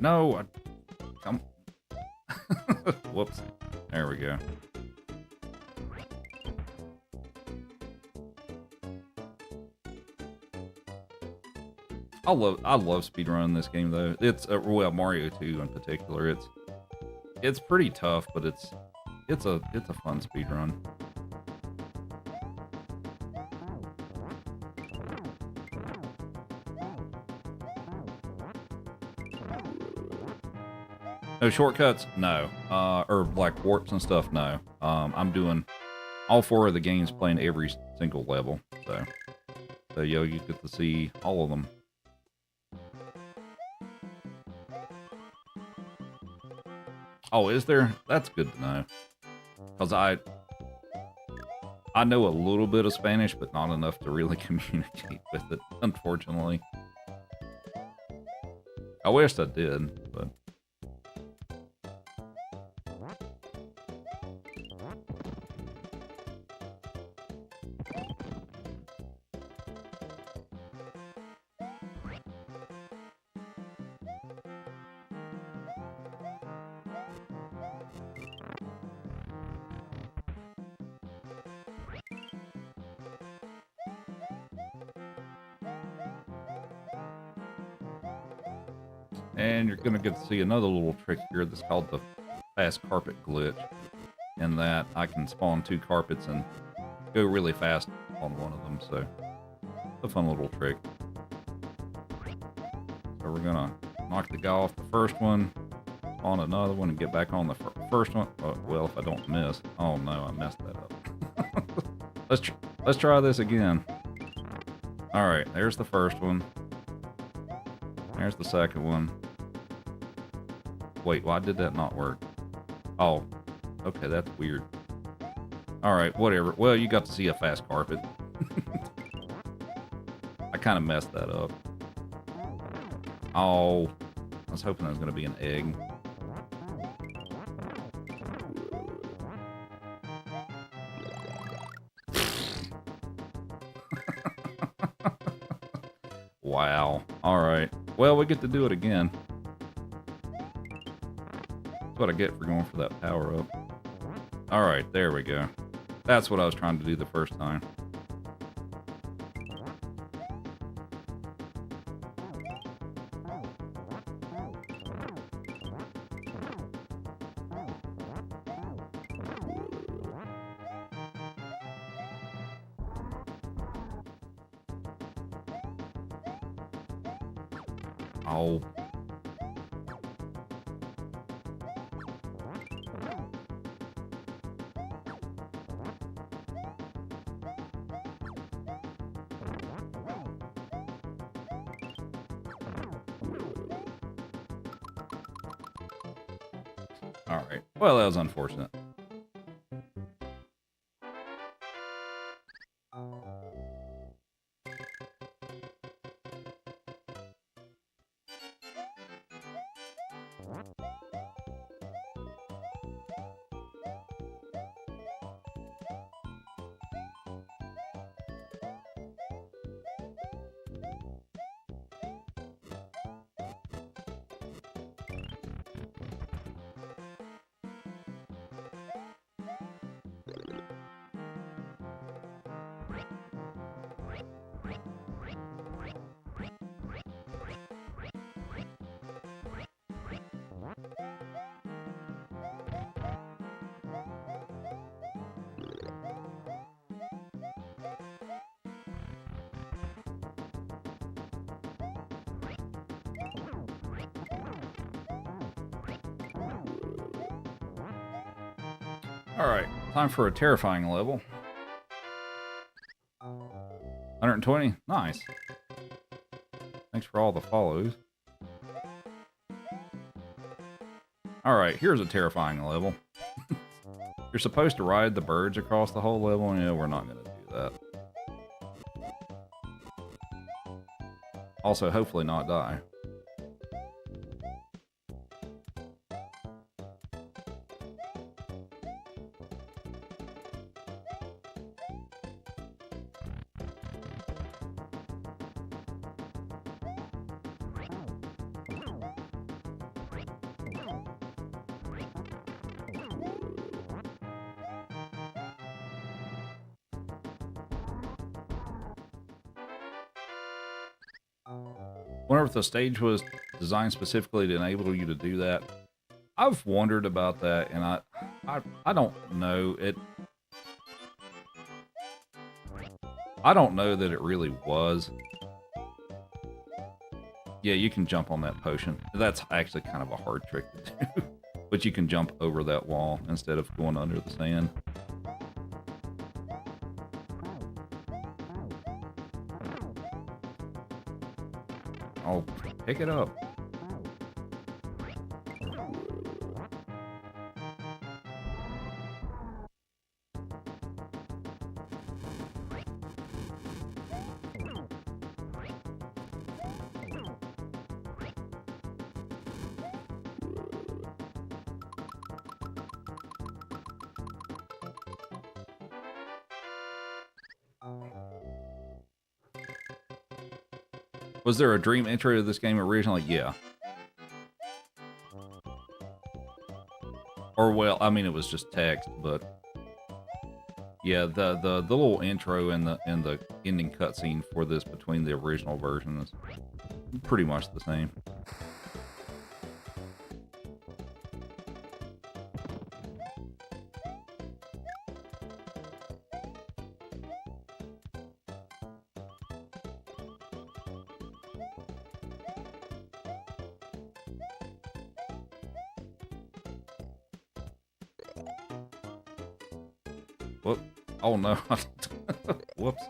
No, come. Whoops. There we go. I love speedrunning this game though. It's well, Mario 2 in particular. It's pretty tough, but it's a fun speedrun. No shortcuts? No. Or like warps and stuff? No. I'm doing all 4 of the games, playing every single level. So yo, you get to see all of them. Oh, is there? That's good to know. Because I know a little bit of Spanish, but not enough to really communicate with it, unfortunately. I wished I did, but... And you're going to get to see another little trick here that's called the fast carpet glitch. In that I can spawn 2 carpets and go really fast on one of them. So it's a fun little trick. So we're going to knock the guy off the first one, spawn another one, and get back on the first one. Oh, well, if I don't miss. Oh no, I messed that up. Let's try this again. All right, there's the first one. There's the second one. Wait, why did that not work? Oh, okay, that's weird. All right, whatever. Well, you got to see a fast carpet. I kind of messed that up. Oh, I was hoping it was going to be an egg. Wow. All right. Well, we get to do it again. That's what I get for going for that power up. All right, there we go. That's what I was trying to do the first time. Oh. All right. Well, that was unfortunate. Alright, time for a terrifying level. 120? Nice. Thanks for all the follows. Alright, here's a terrifying level. You're supposed to ride the birds across the whole level, and yeah, we're not going to do that. Also, hopefully not die. Wonder if the stage was designed specifically to enable you to do that. I've wondered about that, and I don't know it. I don't know that it really was. Yeah, you can jump on that potion. That's actually kind of a hard trick to do. But you can jump over that wall instead of going under the sand. I'll pick it up. Was there a dream intro to this game originally? Yeah. Or, well, I mean, it was just text, but yeah, the little intro and the ending cutscene for this between the original version is pretty much the same. Whoop. Oh no. Whoops.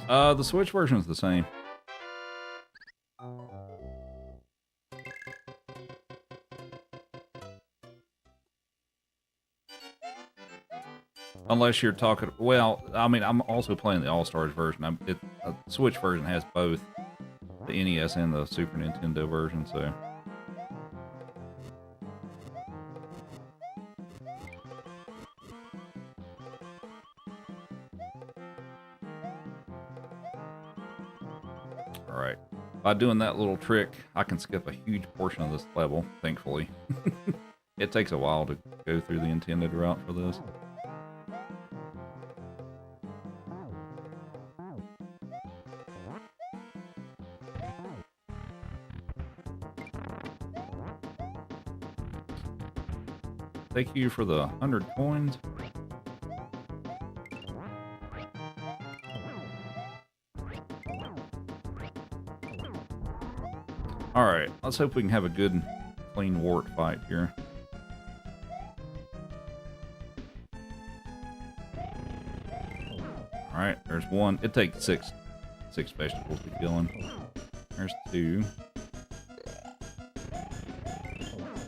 The Switch version is the same. Unless you're talking, well, I mean, I'm also playing the All-Stars version. The Switch version has both the NES and the Super Nintendo version, so. Alright. By doing that little trick, I can skip a huge portion of this level, thankfully. It takes a while to go through the intended route for this. Thank you for the 100 coins. Alright, let's hope we can have a good, clean wart fight here. Alright, there's one. It takes six vegetables to kill him. There's 2.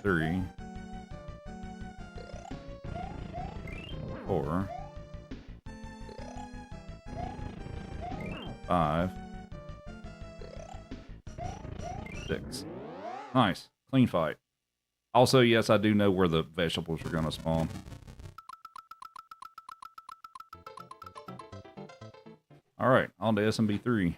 3. 4. 5. 6. Nice. Clean fight. Also, yes, I do know where the vegetables are going to spawn. Alright, on to SMB3.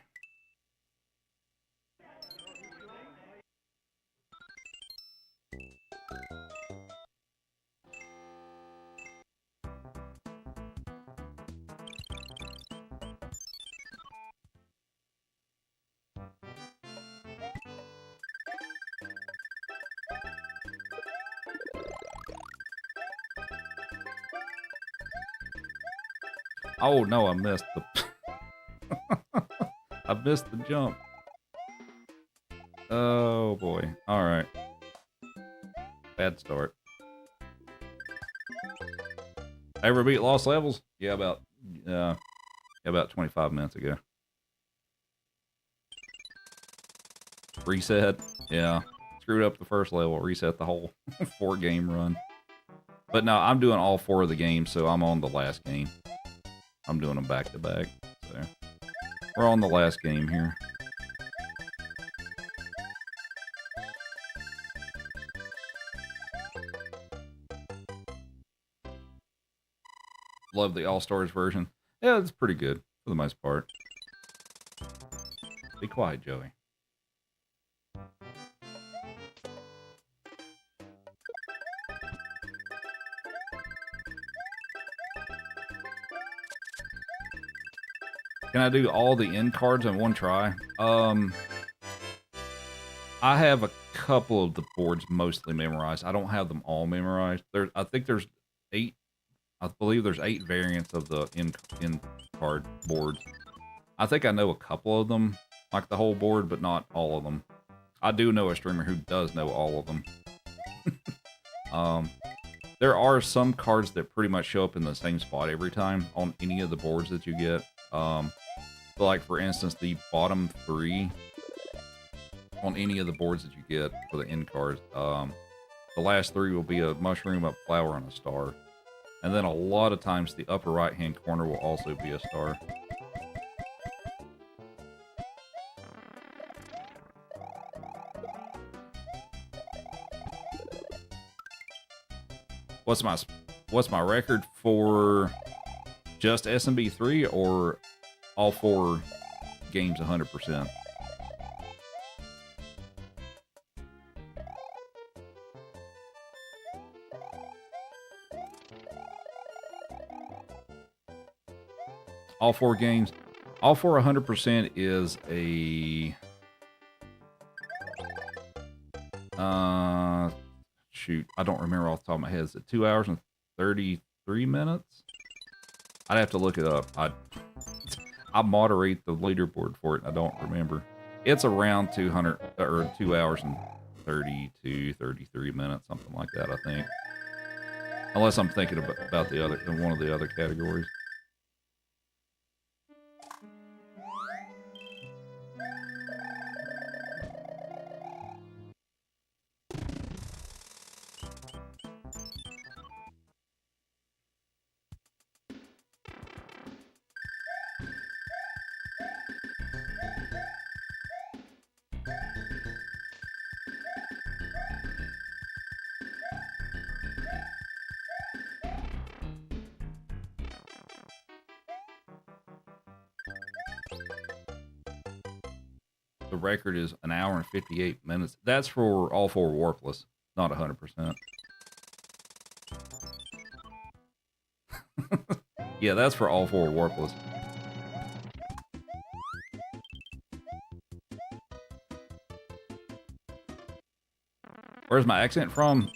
Oh no, I missed the... I missed the jump. Oh boy. Alright. Bad start. Ever beat Lost Levels? Yeah, about 25 minutes ago. Reset. Yeah. Screwed up the first level, reset the whole 4-game run. But no, I'm doing all 4 of the games, so I'm on the last game. I'm doing them back to back. So we're on the last game here. Love the All-Stars version. Yeah, it's pretty good for the most part. Be quiet, Joey. Can I do all the end cards in one try? I have a couple of the boards mostly memorized. I don't have them all memorized. I think there's 8. I believe there's 8 variants of the end card boards. I think I know a couple of them, like the whole board, but not all of them. I do know a streamer who does know all of them. There are some cards that pretty much show up in the same spot every time on any of the boards that you get. So like, for instance, the bottom 3 on any of the boards that you get for the end cards, the last 3 will be a mushroom, a flower, and a star. And then a lot of times the upper right-hand corner will also be a star. What's my record for just SMB3 or all 4 games 100%? All 4 games. All 4 100% is a... shoot, I don't remember off the top of my head. Is it 2 hours and 33 minutes? I'd have to look it up. I moderate the leaderboard for it. I don't remember. It's around 200 or 2 hours and 32, 33 minutes, something like that, I think. Unless I'm thinking about the other, one of the other categories. The record is 1 hour and 58 minutes. That's for all 4 warpless, not 100%. Yeah, that's for all 4 warpless. Where's my accent from?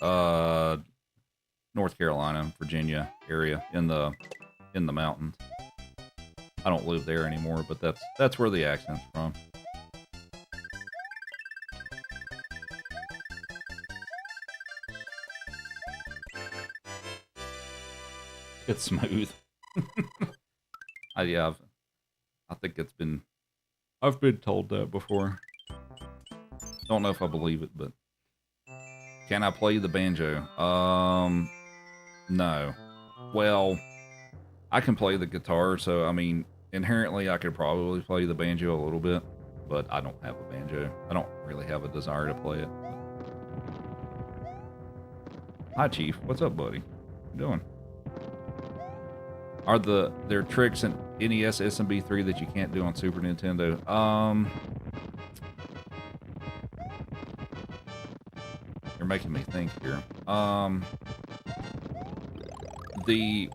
North Carolina, Virginia area in the mountains. I don't live there anymore, but that's where the accent's from. It's smooth. Yeah, I think I've been told that before. Don't know if I believe it, but can I play the banjo? No. Well, I can play the guitar, so I mean, inherently I could probably play the banjo a little bit, but I don't have a banjo. I don't really have a desire to play it. Hi, Chief. What's up, buddy? What you doing? Are there tricks in NES SMB3 that you can't do on Super Nintendo? You're making me think here. The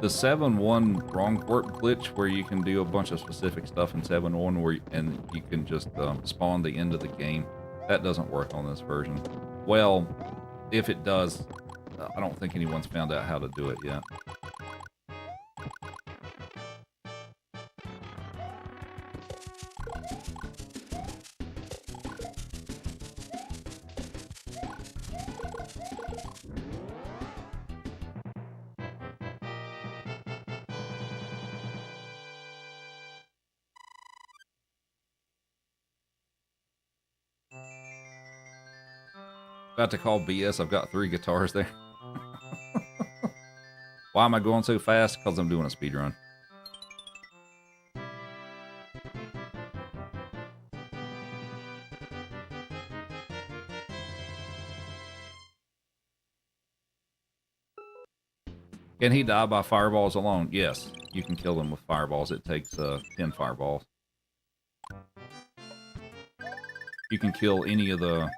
7-1 wrong warp glitch where you can do a bunch of specific stuff in 7-1 and you can just spawn the end of the game. That doesn't work on this version. Well, if it does, I don't think anyone's found out how to do it yet. About to call BS. I've got 3 guitars there. Why am I going so fast? Because I'm doing a speed run. Can he die by fireballs alone? Yes, you can kill them with fireballs. It takes 10 fireballs. You can kill any of the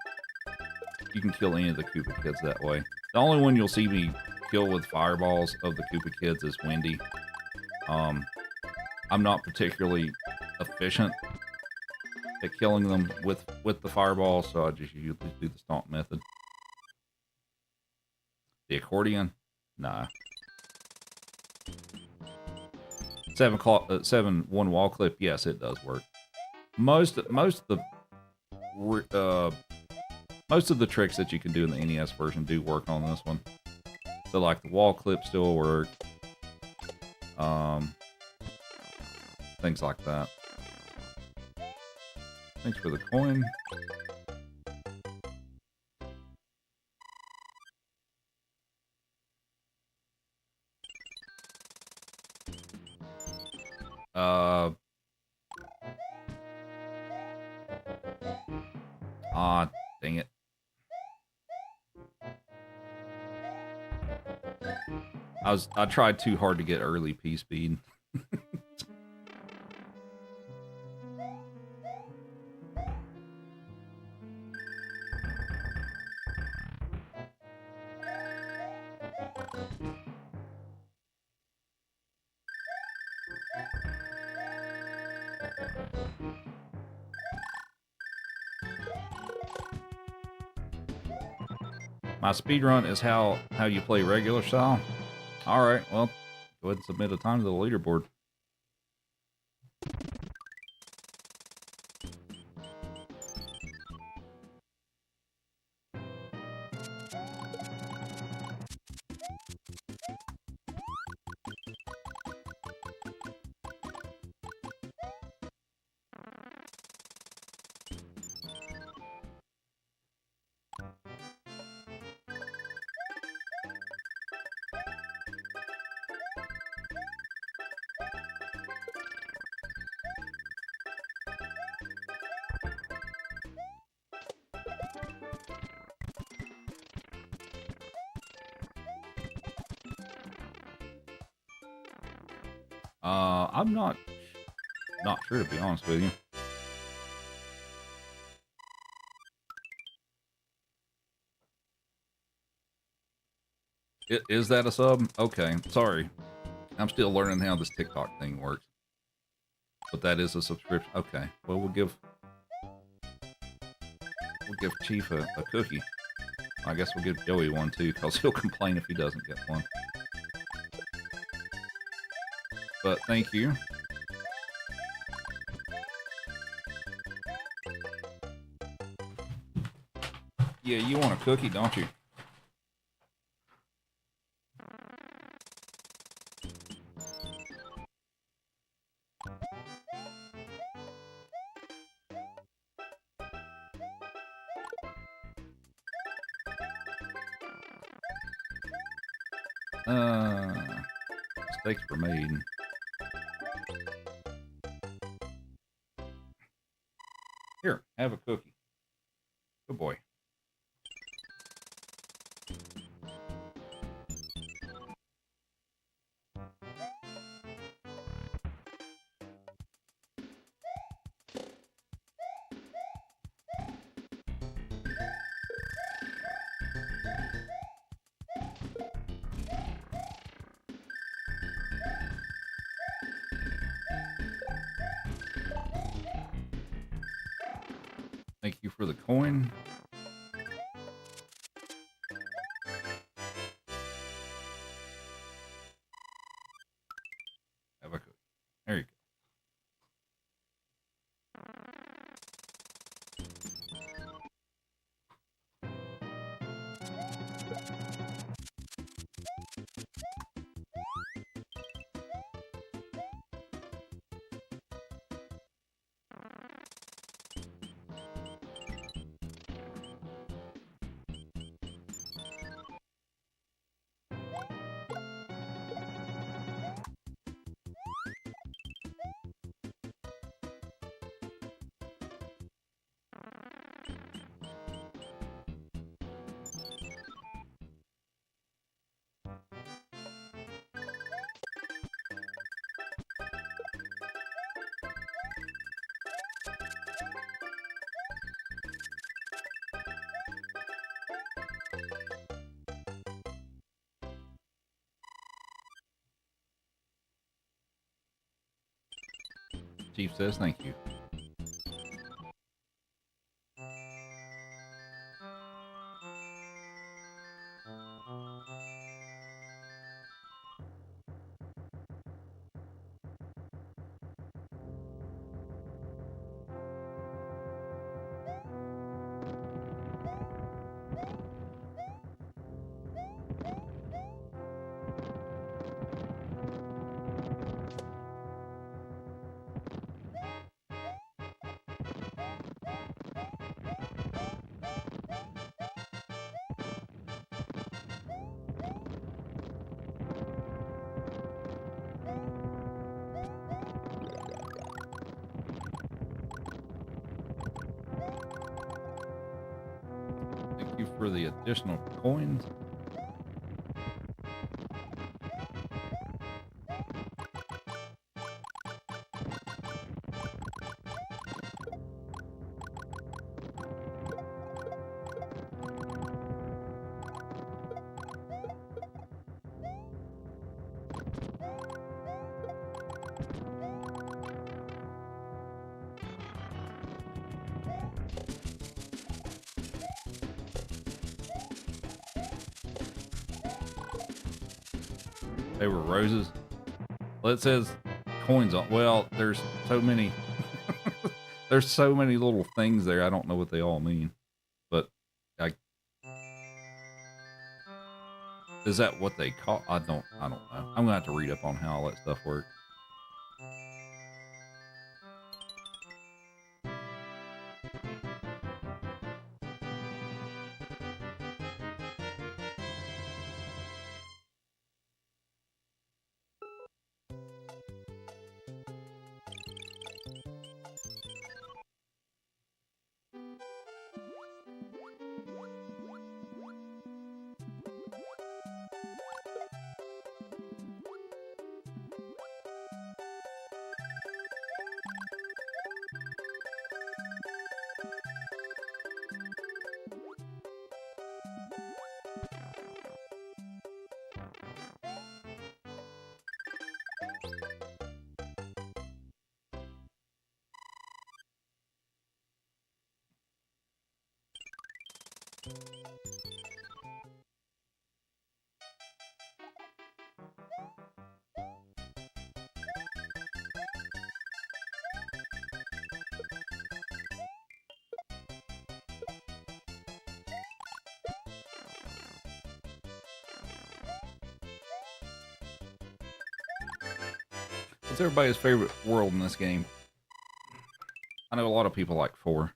Koopa Kids that way. The only one you'll see me kill with fireballs of the Koopa Kids is Wendy. I'm not particularly efficient at killing them with the fireballs, so I just usually do the stomp method. The accordion? Nah. 7-1 wall clip? Yes, it does work. Most of the tricks that you can do in the NES version do work on this one. So like the wall clip still work. Things like that. Thanks for the coin. Dang it. I tried too hard to get early P speed. My speedrun is how you play regular style. Alright, well, go ahead and submit a time to the leaderboard. I'm not sure, to be honest with you. Is that a sub? Okay, sorry. I'm still learning how this TikTok thing works. But that is a subscription. Okay, well, we'll give Chief a cookie. I guess we'll give Joey one too, because he'll complain if he doesn't get one. But thank you. Yeah, you want a cookie, don't you? Mistakes were made. Here, have a cookie. Good boy. Thank you for the coin. Have a cookie. There you go. Chief says thank you. Thank you for the additional coins. They were roses. Well, it says coins on. Well, there's so many. There's so many little things there. I don't know what they all mean. But is that what they call? I don't know. I'm gonna have to read up on how all that stuff works. What's everybody's favorite world in this game? I know a lot of people like 4.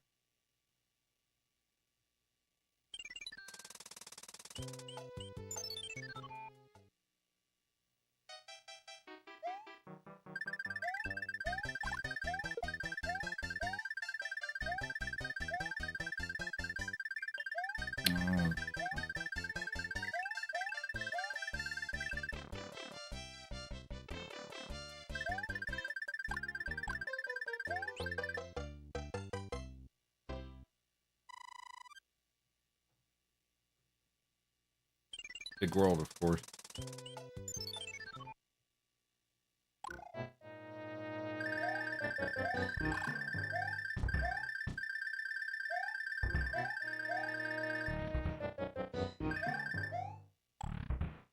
Oh. Big world, of course.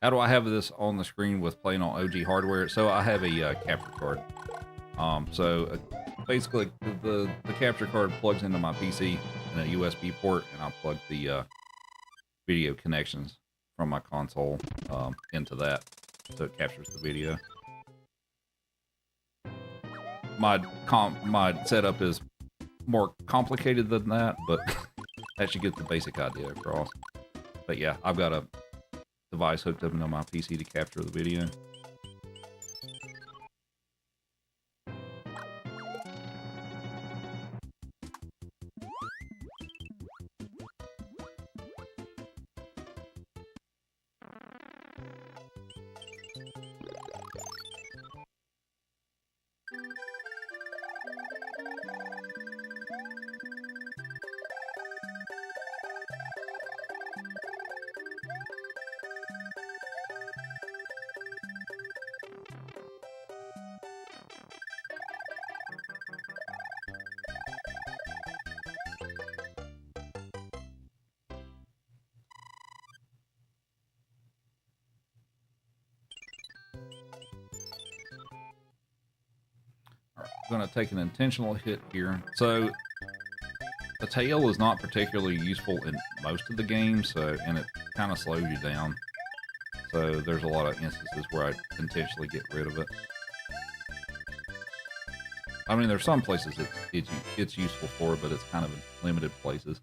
How do I have this on the screen with playing on OG hardware? So I have a capture card. Basically the capture card plugs into my PC in a USB port, and I plug the video connections from my console into that, so it captures the video. My setup is more complicated than that, but that should get the basic idea across. But yeah, I've got a device hooked up into my PC to capture the video. I'm going to take an intentional hit here. So the tail is not particularly useful in most of the games, and it kind of slows you down. So there's a lot of instances where I intentionally get rid of it. I mean, there's some places it's useful for, but it's kind of in limited places.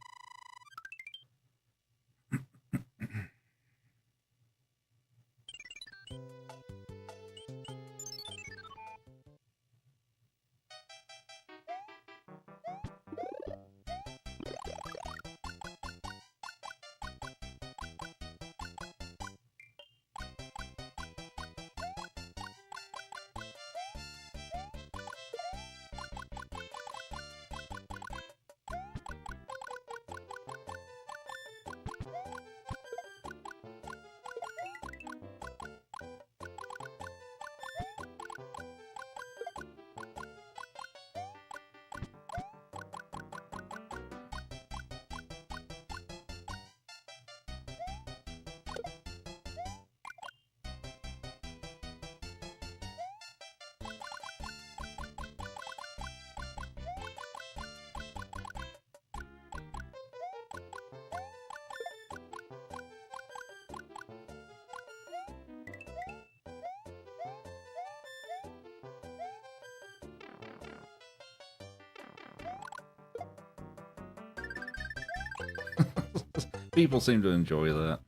People seem to enjoy that.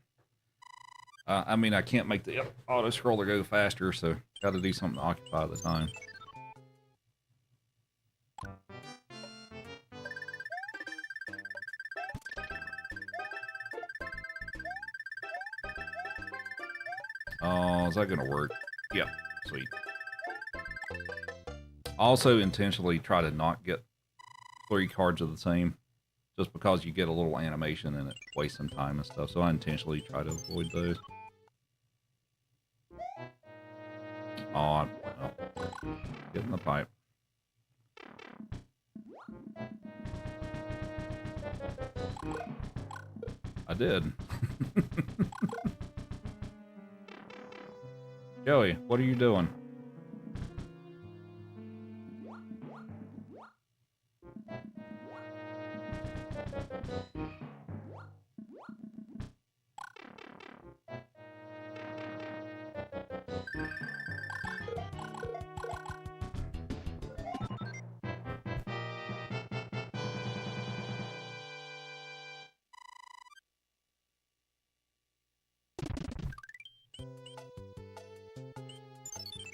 I mean, I can't make the auto scroller go faster, so got to do something to occupy the time. Oh, is that gonna work? Yeah, sweet. Also, intentionally try to not get 3 cards of the same, just because you get a little animation and it wastes some time and stuff. So I intentionally try to avoid those. Oh, well, get in the pipe. I did. Joey, what are you doing?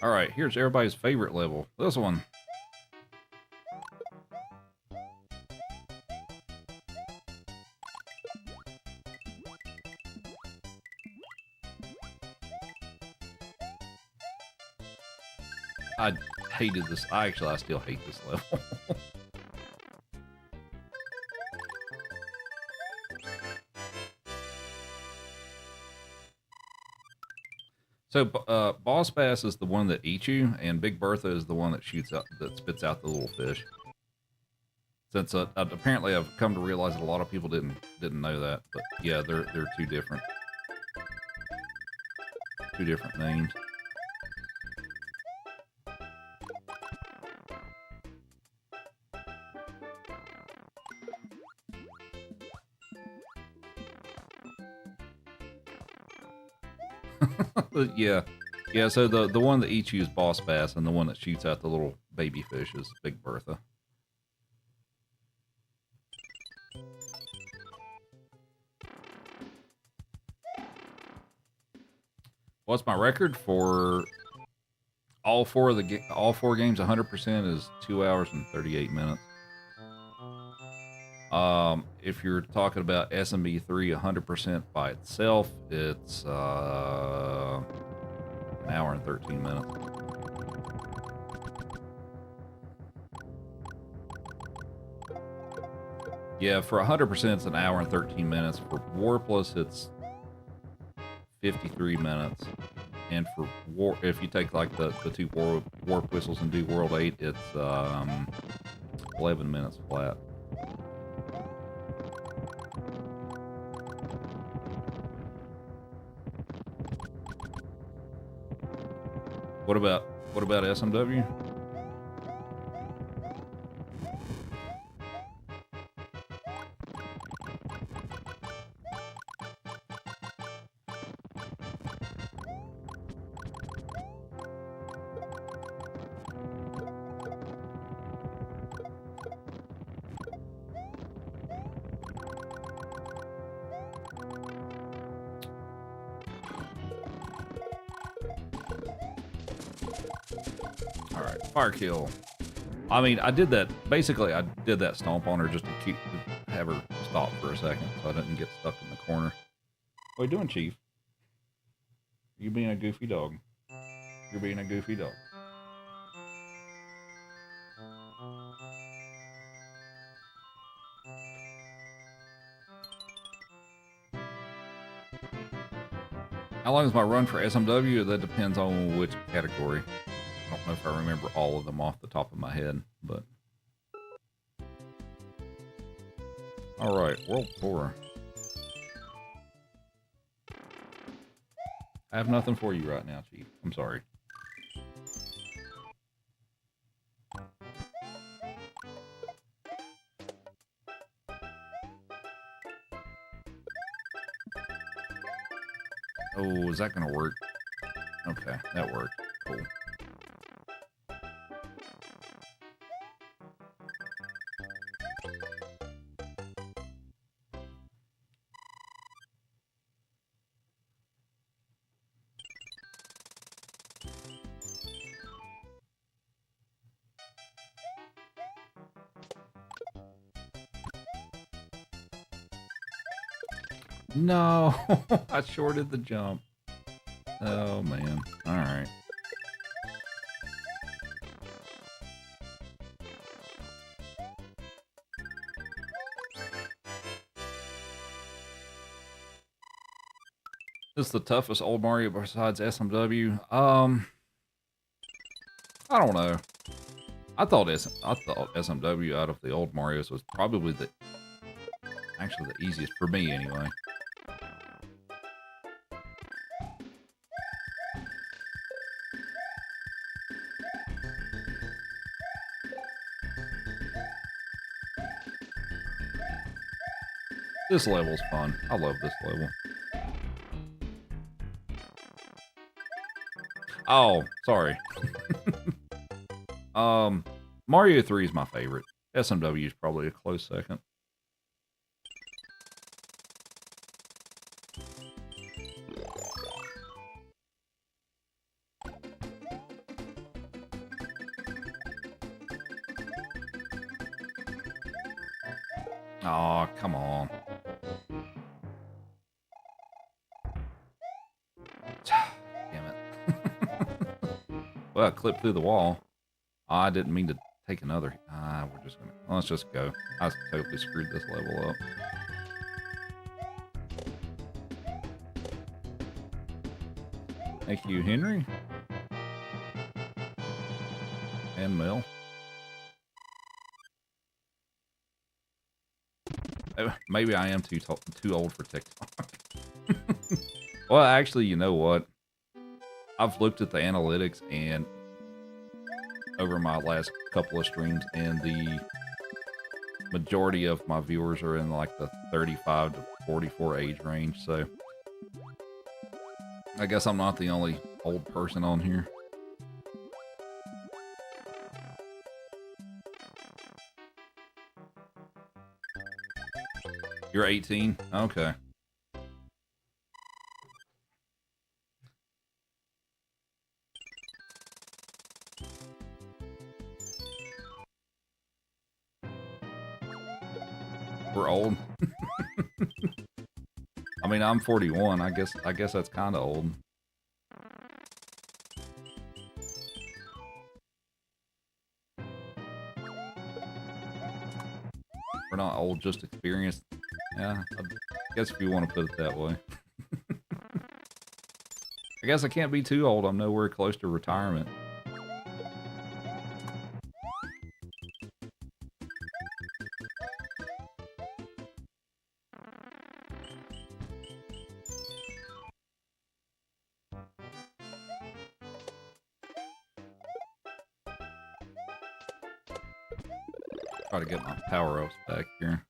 All right, here's everybody's favorite level. This one. I hated this. I still hate this level. So, Boss Bass is the one that eats you, and Big Bertha is the one that spits out the little fish. Since apparently I've come to realize that a lot of people didn't know that, but yeah, they're two different names. Yeah. Yeah, so the one that eats you is Boss Bass, and the one that shoots out the little baby fish is Big Bertha. What's my record for all four games? 100% is 2 hours and 38 minutes. If you're talking about SMB3 100% by itself, it's an hour and 13 minutes. Yeah, for 100% it's an hour and 13 minutes. For Warpless, it's 53 minutes. And for if you take like the two warp whistles and do World 8, it's 11 minutes flat. What about SMW? Fire kill. I mean, I did that. Basically, I did that stomp on her just to have her stop for a second so I didn't get stuck in the corner. What are you doing, Chief? You being a goofy dog. You're being a goofy dog. How long is my run for SMW? That depends on which category. I don't know if I remember all of them off the top of my head, but... Alright, World Tour. I have nothing for you right now, Chief. I'm sorry. Oh, is that gonna work? Okay, that worked. Cool. No, I shorted the jump. Oh, man. All right. This is the toughest old Mario besides SMW. I don't know. I thought SMW out of the old Marios was probably actually the easiest for me anyway. This level's fun. I love this level. Oh, sorry. Mario 3 is my favorite. SMW is probably a close second. Oh, come on. Damn it. Well, I clipped through the wall. Oh, I didn't mean to take another. We're just gonna... Let's just go. I totally screwed this level up. Thank you, Henry. And Mel. Maybe I am too old for TikTok. Well, actually, you know what? I've looked at the analytics and over my last couple of streams, and the majority of my viewers are in like the 35 to 44 age range, so I guess I'm not the only old person on here. You're 18? Okay. We're old. I mean, I'm 41. I guess that's kind of old. We're not old, just experienced. Yeah, I guess if you want to put it that way. I guess I can't be too old. I'm nowhere close to retirement. Try to get my power-ups back here.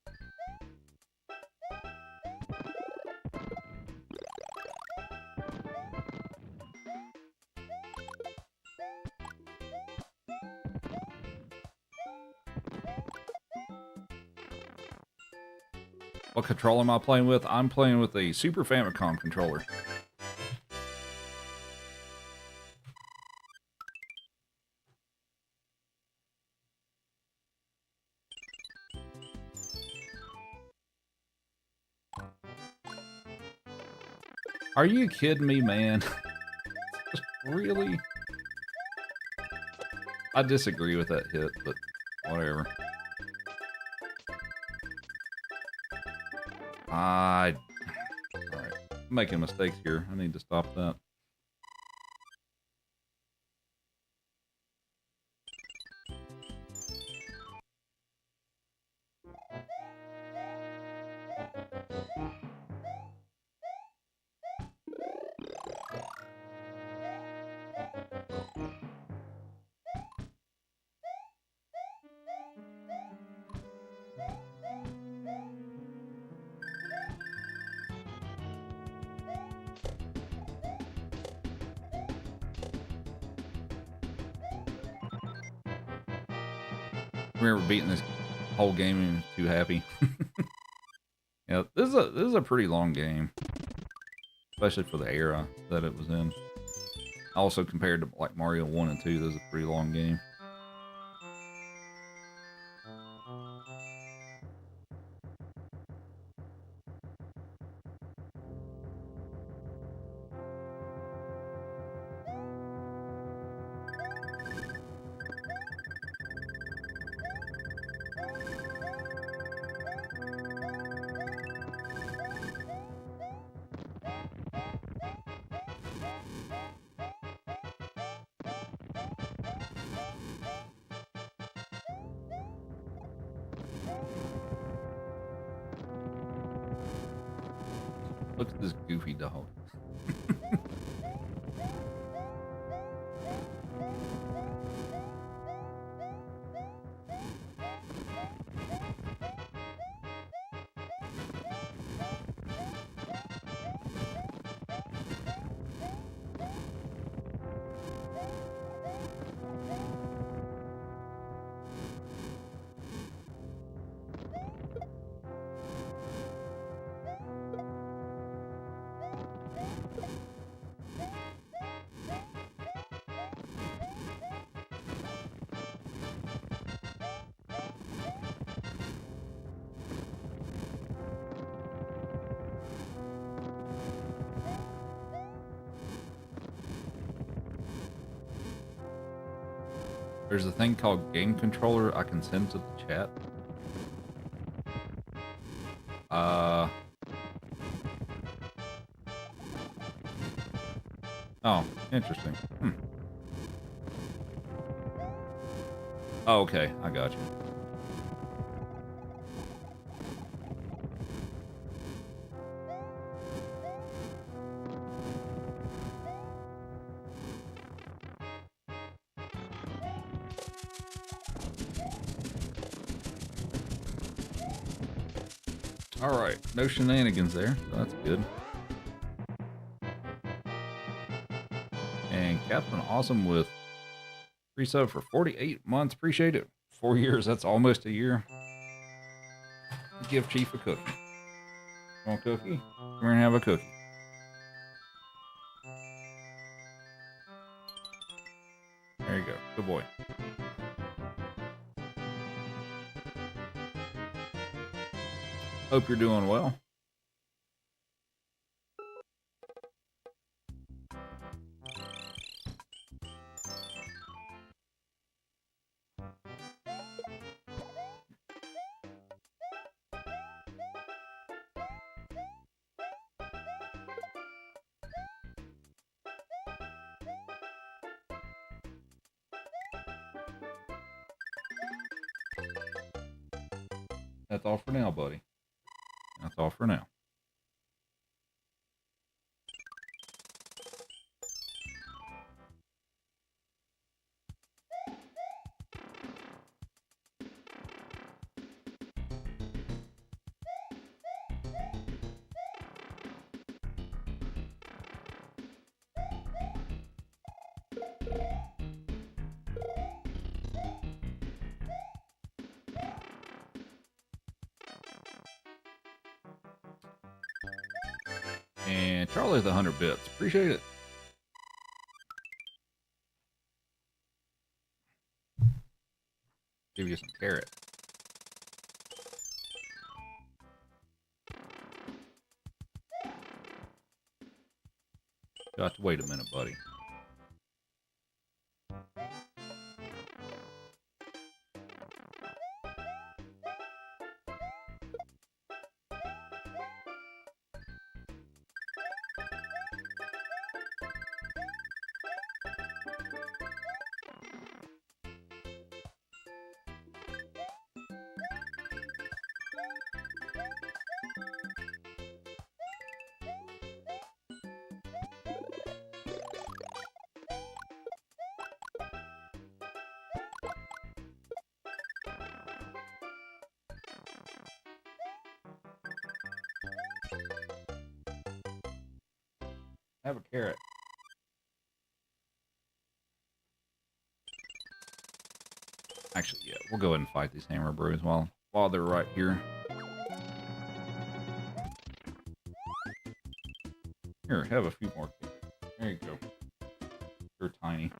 What controller am I playing with? I'm playing with a Super Famicom controller. Are you kidding me, man? Really? I disagree with that hit, but whatever. Alright. I'm making mistakes here. I need to stop that. I remember beating this whole game and too happy. Yeah, this is a pretty long game, especially for the era that it was in. Also compared to like Mario 1 and 2, this is a pretty long game. Look at this goofy dog. There's a thing called game controller I can send to the chat. Oh, interesting. Oh, okay, I got you. Alright, no shenanigans there, so that's good. And Captain Awesome with free sub for 48 months. Appreciate it. 4 years, that's almost a year. Give Chief a cookie. Want a cookie? Come here and have a cookie. There you go. Good boy. Hope you're doing well. That's all for now, buddy. That's all for now. And Charlie the 100 bits. Appreciate it. Give you some carrot. Got to wait a minute, buddy. Have a carrot. Actually, yeah, we'll go ahead and fight these hammer bros while they're right here. Here, have a few more carrots. There you go. They're tiny.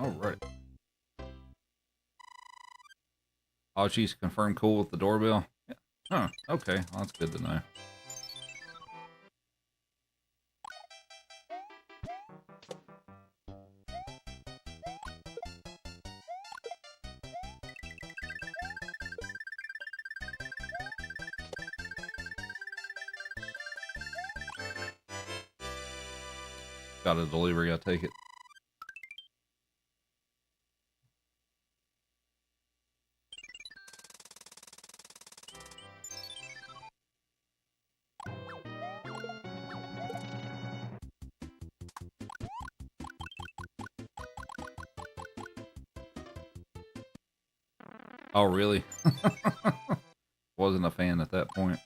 All right. Oh, she's confirmed cool with the doorbell. Yeah. Huh. Okay. Well, that's good to know. Got a delivery. I take it. Oh, really? Wasn't a fan at that point.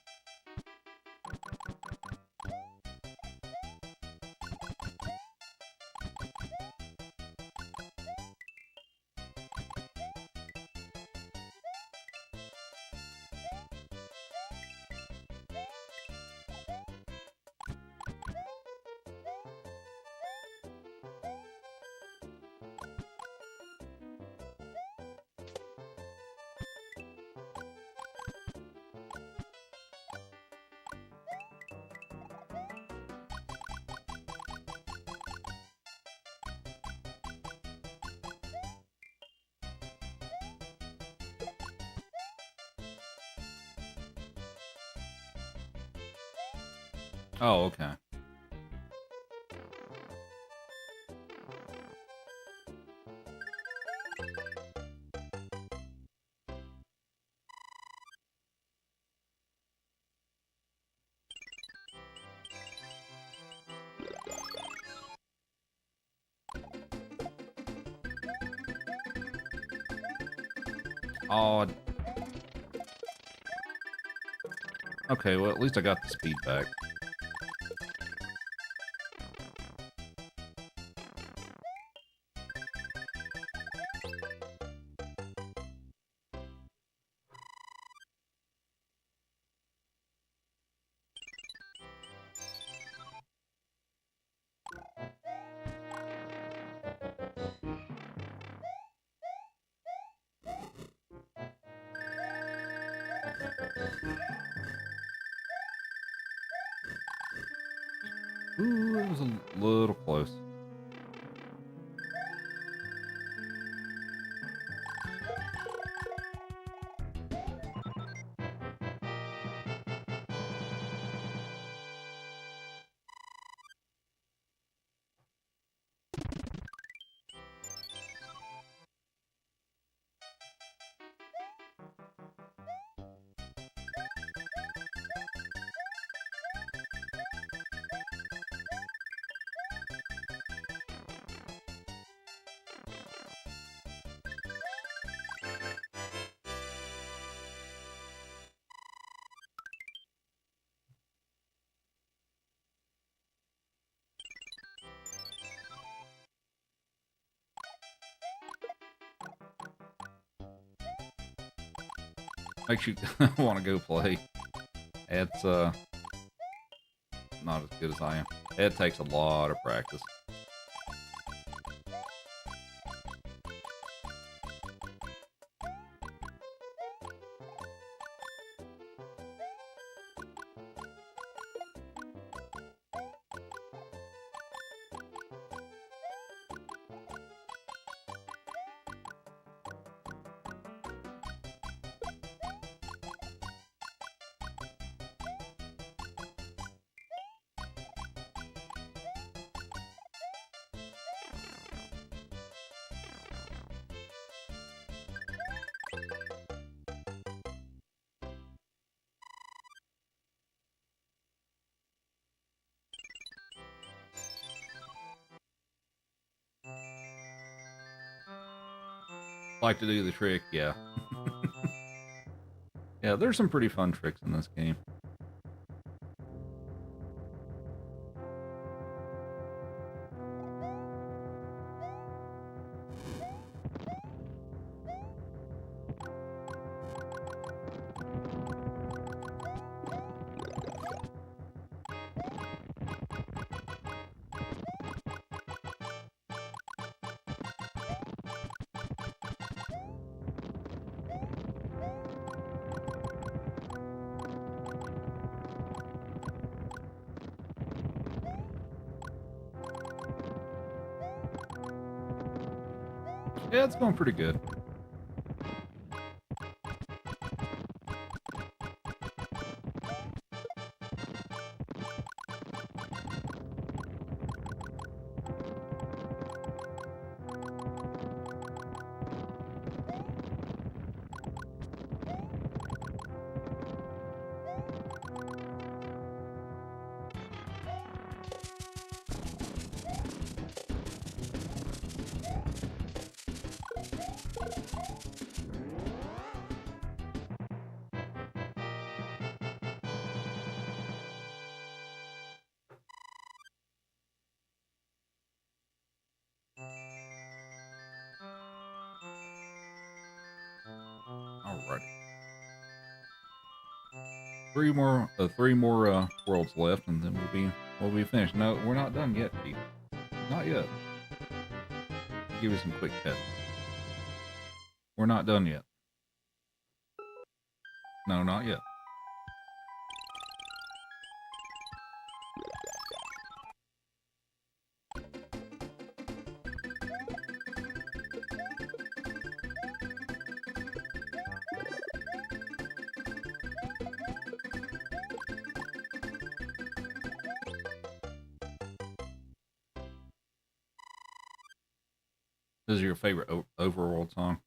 Oh, okay. Oh, okay. Well, at least I got the speed back. Ooh, it was a little close. Makes you want to go play. It's not as good as I am. It takes a lot of practice. Like to do the trick, yeah. Yeah, there's some pretty fun tricks in this game. Yeah, it's going pretty good. Alrighty. Three more worlds left, and then we'll be finished. No, we're not done yet, Chief. Not yet. I'll give you some quick pets. We're not done yet. No, not yet. This is your favorite overworld song?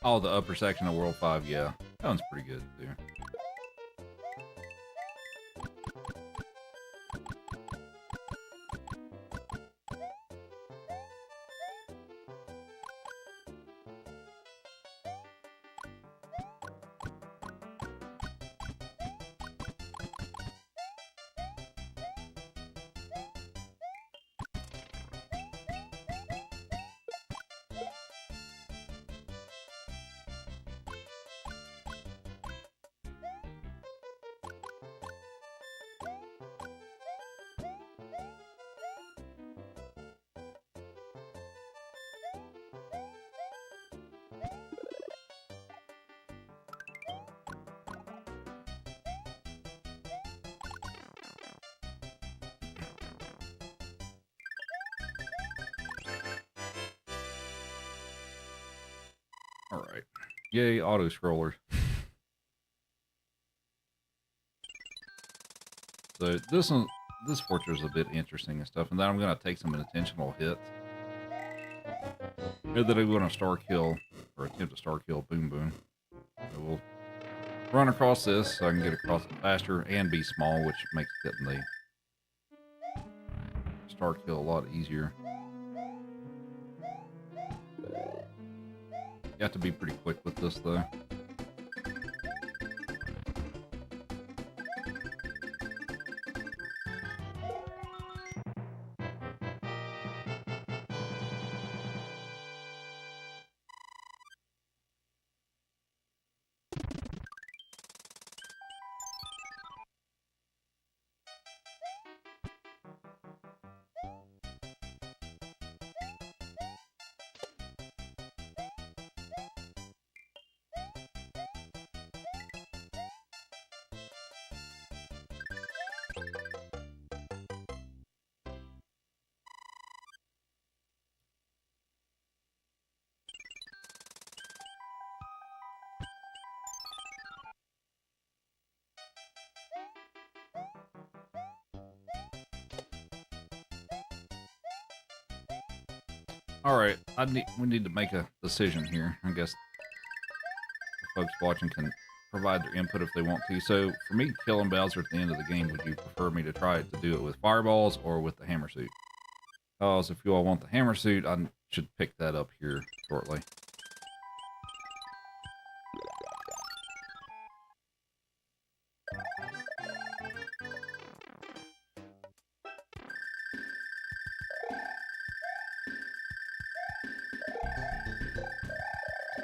Oh, the upper section of World 5, yeah. That one's pretty good, too. Alright. Yay, auto-scrollers. So this fortress is a bit interesting and stuff, and then I'm going to take some intentional hits. And then I'm going to star kill, or attempt to star kill Boom Boom. So we'll run across this so I can get across it faster and be small, which makes getting the star kill a lot easier. You have to be pretty quick with this, though. Alright, we need to make a decision here. I guess the folks watching can provide their input if they want to. So, for me, killing Bowser at the end of the game, would you prefer me to try to do it with fireballs or with the hammer suit? Because if you all want the hammer suit, I should pick that up here shortly.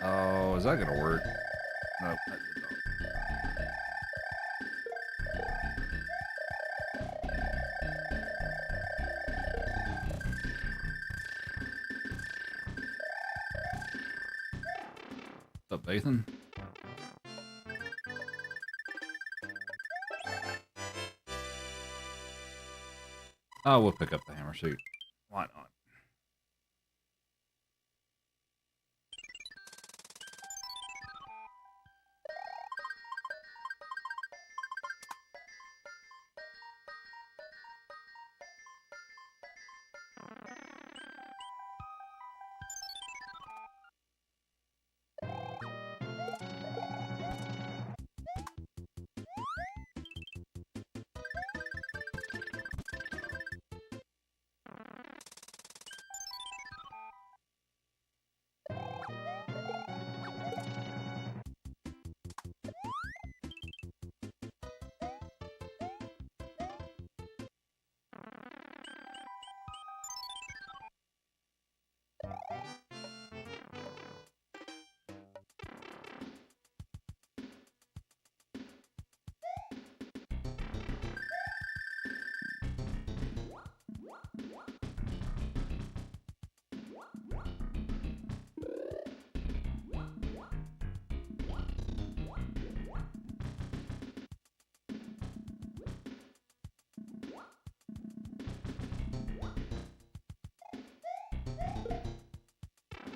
Oh, is that gonna work? Nope, that did not. What's up, Nathan? Oh, we'll pick up the hammer suit. Why not?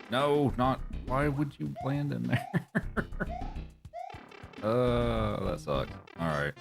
No, not. Why would you land in there? That sucks. All right.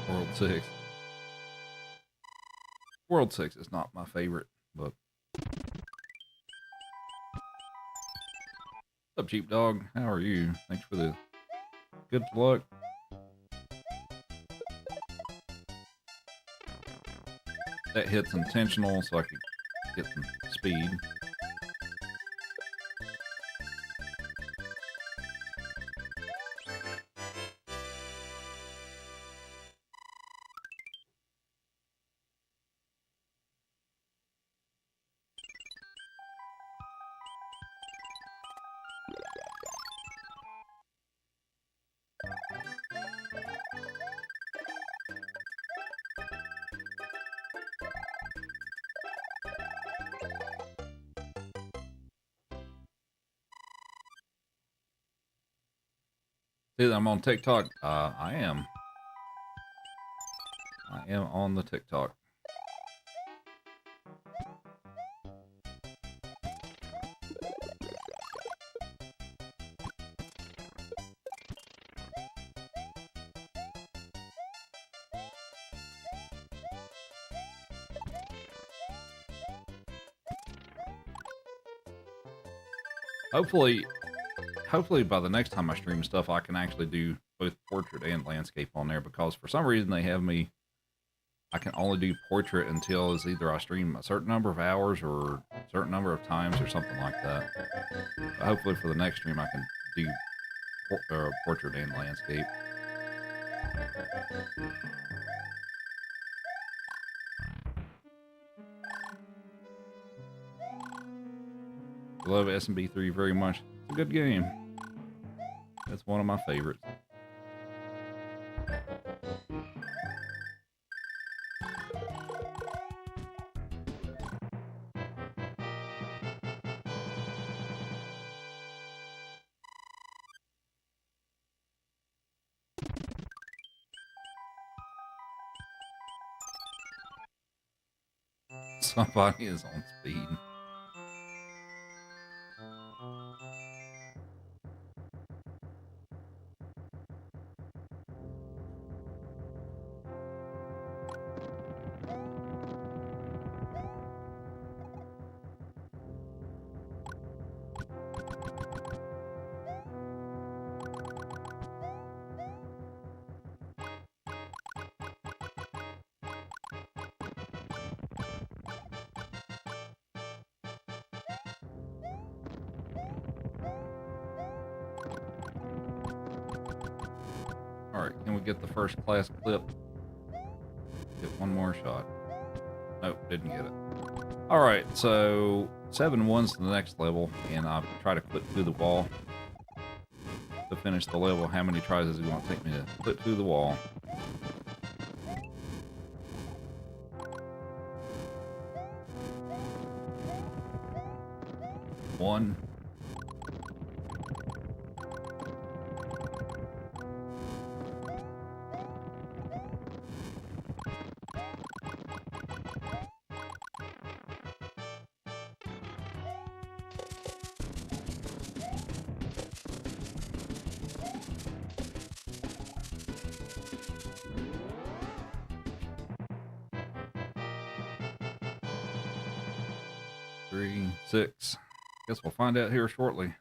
World 6. World 6 is not my favorite, but... What's up, Sheepdog? How are you? Thanks for the good luck. That hit's intentional, so I can get some speed. See, I'm on TikTok. I am. I am on the TikTok. Hopefully, hopefully by the next time I stream stuff, I can actually do both portrait and landscape on there, because for some reason they have me, I can only do portrait until is either I stream a certain number of hours or a certain number of times or something like that. But hopefully for the next stream I can do portrait and landscape. I love SMB3 very much. It's a good game. It's one of my favorites. Somebody is on speed. Alright, can we get the first class clip? Get one more shot. Nope, didn't get it. Alright, so 7-1's to the next level, and I'll try to clip through the wall to finish the level. How many tries is it going to take me to clip through the wall? One. Three, 6. Guess we'll find out here shortly.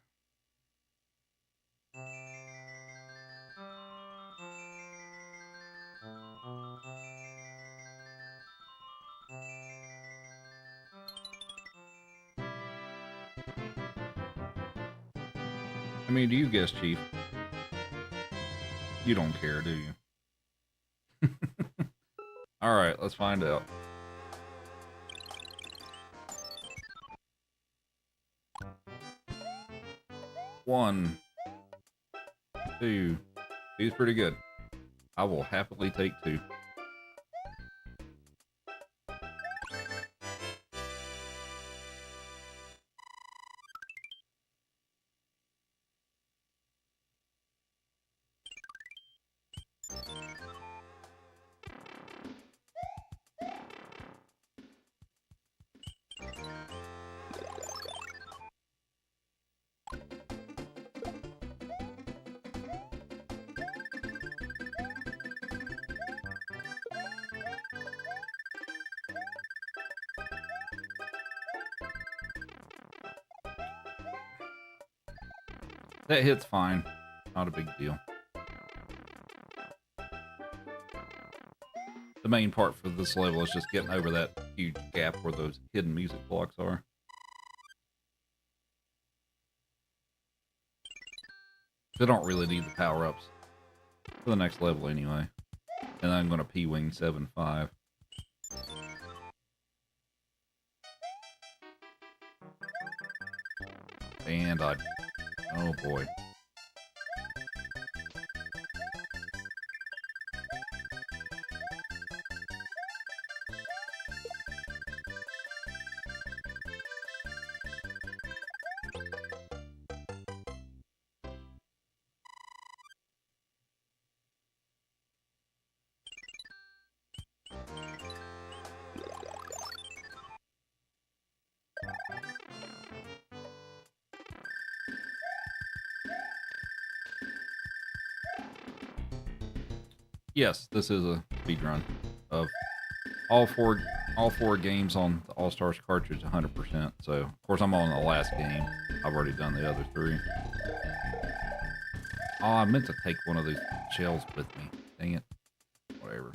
I mean, do you guess, Chief? You don't care, do you? Alright, let's find out. One. 2. He's pretty good. I will happily take 2. That hit's fine. Not a big deal. The main part for this level is just getting over that huge gap where those hidden music blocks are. They don't really need the power-ups for the next level anyway. And I'm going to P-Wing 7-5. And oh boy. Yes, this is a speedrun of all four games on the All Stars cartridge 100%. So, of course, I'm on the last game. I've already done the other 3. Oh, I meant to take one of these shells with me. Dang it. Whatever.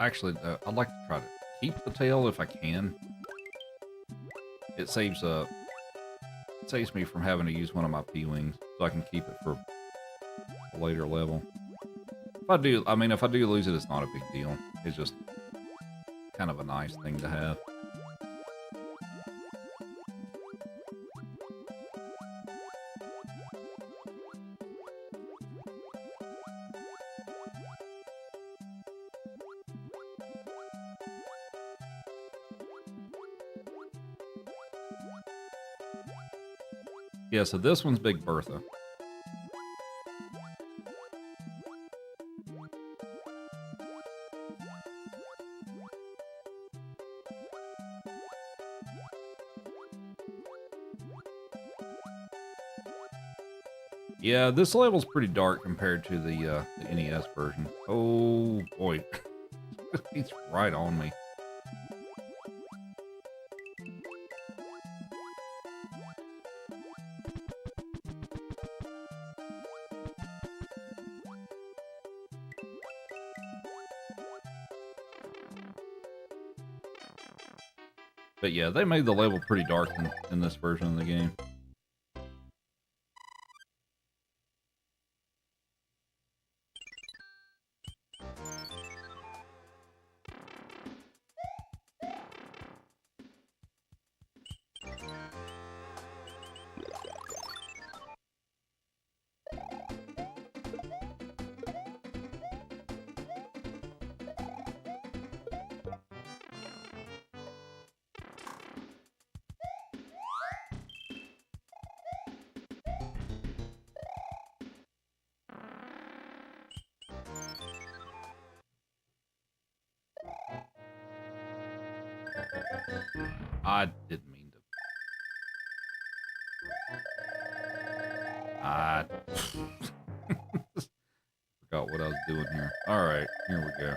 Actually, I'd like to try to keep the tail if I can. It saves me from having to use one of my P-Wings, so I can keep it for a later level. If I do lose it, it's not a big deal. It's just kind of a nice thing to have. Yeah, so this one's Big Bertha. Yeah, this level's pretty dark compared to the NES version. Oh boy, he's right on me. But yeah, they made the level pretty dark in this version of the game. I didn't mean to. I forgot what I was doing here. Alright, here we go.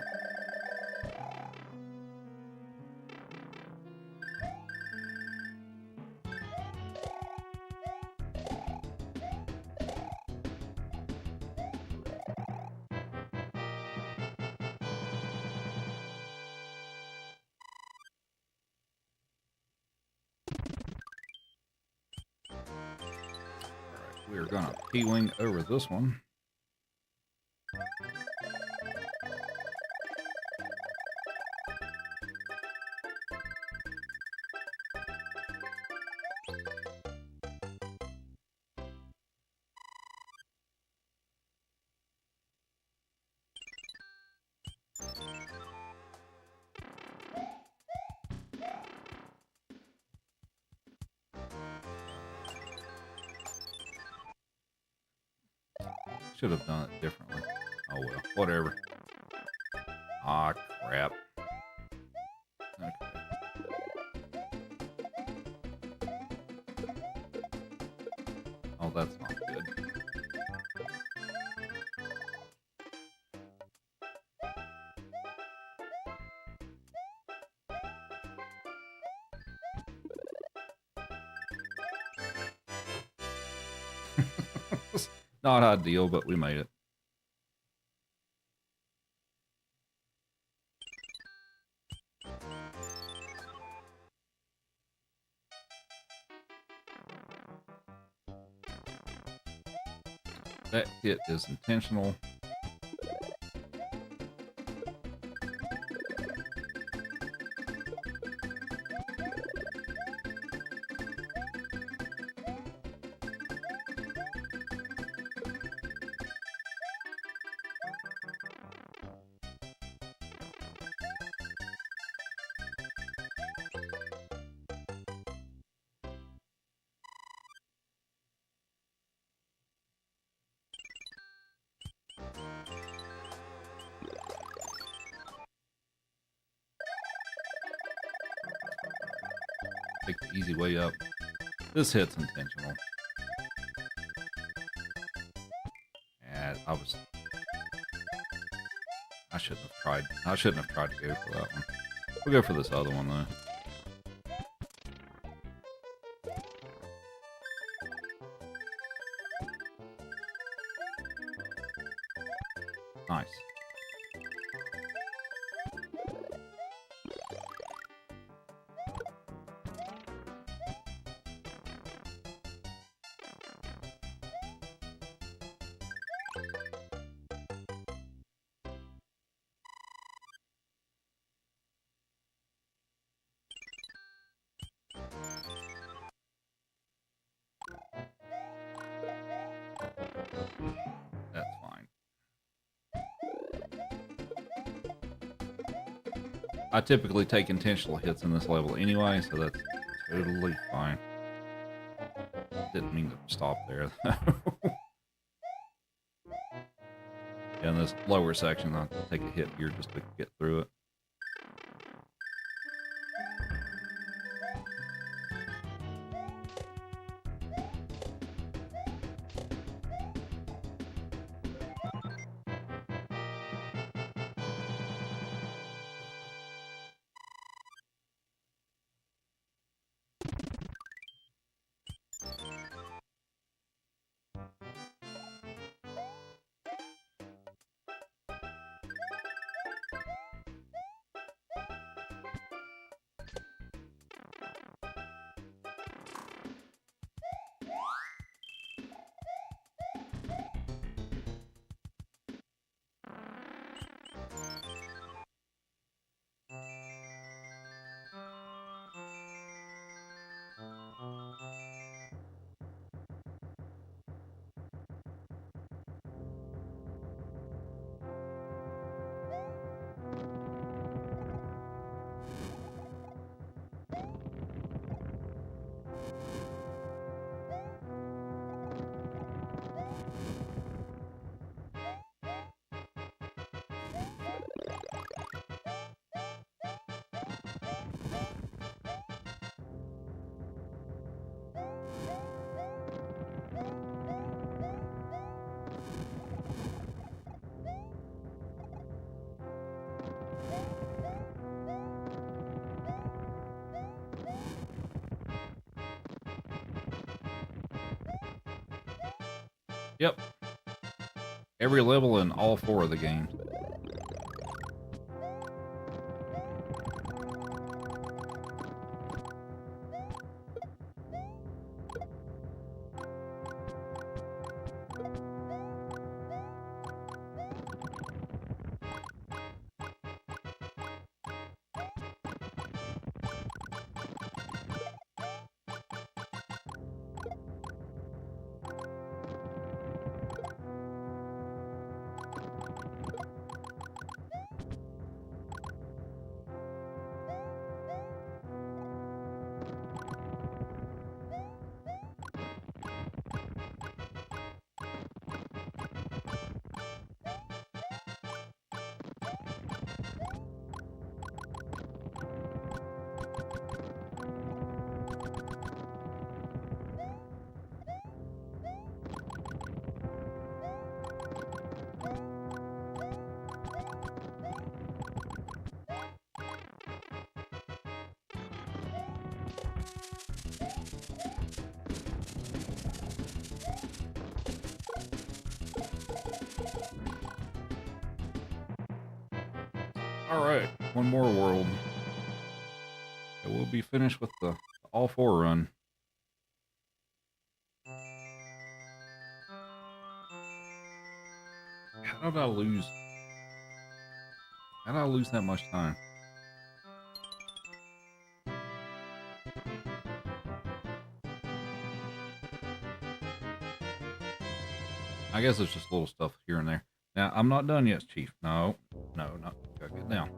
We're gonna P-Wing over this one. Should have done it differently. Oh well, whatever. Ah, crap. Okay. Oh, that's not good. Not ideal, but we made it. That hit is intentional. take the easy way up. This hit's intentional. And I shouldn't have tried. I shouldn't have tried to go for that one. We'll go for this other one though. Nice. That's fine. I typically take intentional hits in this level anyway, so that's totally fine. Didn't mean to stop there, though. Yeah, in this lower section, I'll take a hit here just to get through it. Yep. Every level in all 4 of the games. Alright, one more world. And we'll be finished with the all 4 run. How did I lose? How did I lose that much time? I guess it's just little stuff here and there. Now, I'm not done yet, Chief. No, not. Gotta get down.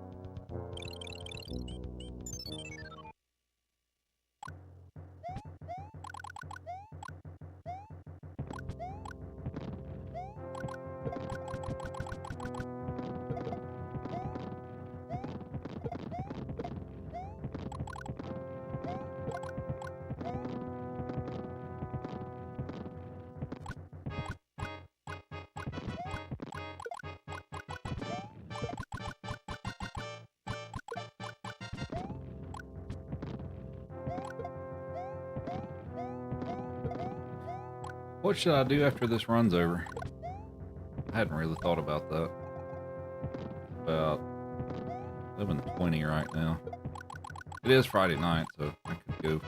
What should I do after this run's over? I hadn't really thought about that. About 11:20 right now. It is Friday night, so I could go.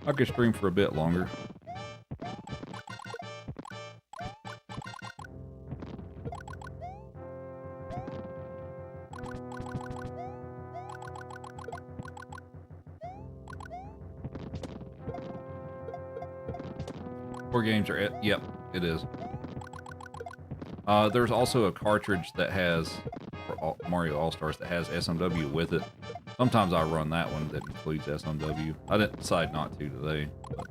I could stream for a bit longer. Four games are at, yep, it is. There's also a cartridge that has for Mario All-Stars that has SMW with it. Sometimes I run that one that includes SMW. I didn't decide not to today. But.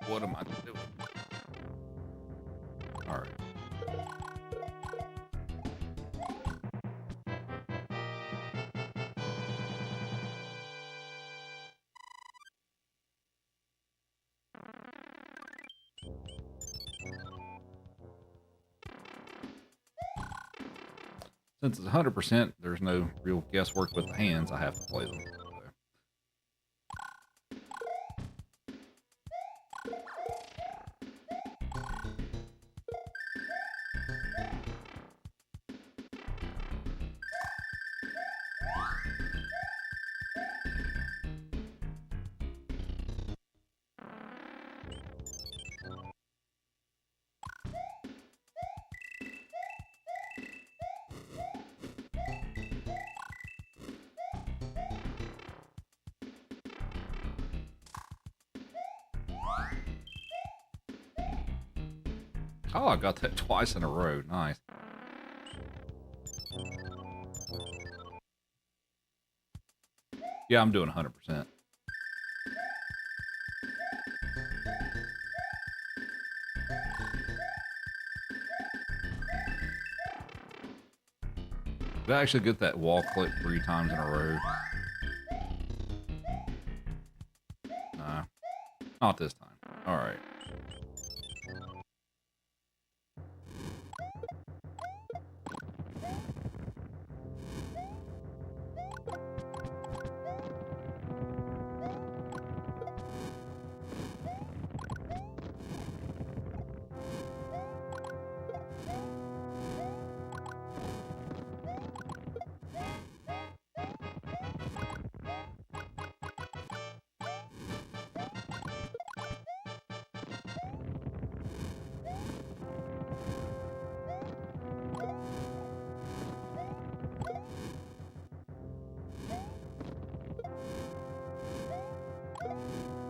What am I doing? All right. Since it's 100%, there's no real guesswork with the hands. I have to play them. Oh, I got that twice in a row. Nice. Yeah, I'm doing 100%. Did I actually get that wall clip 3 times in a row? Nah, not this time. All right.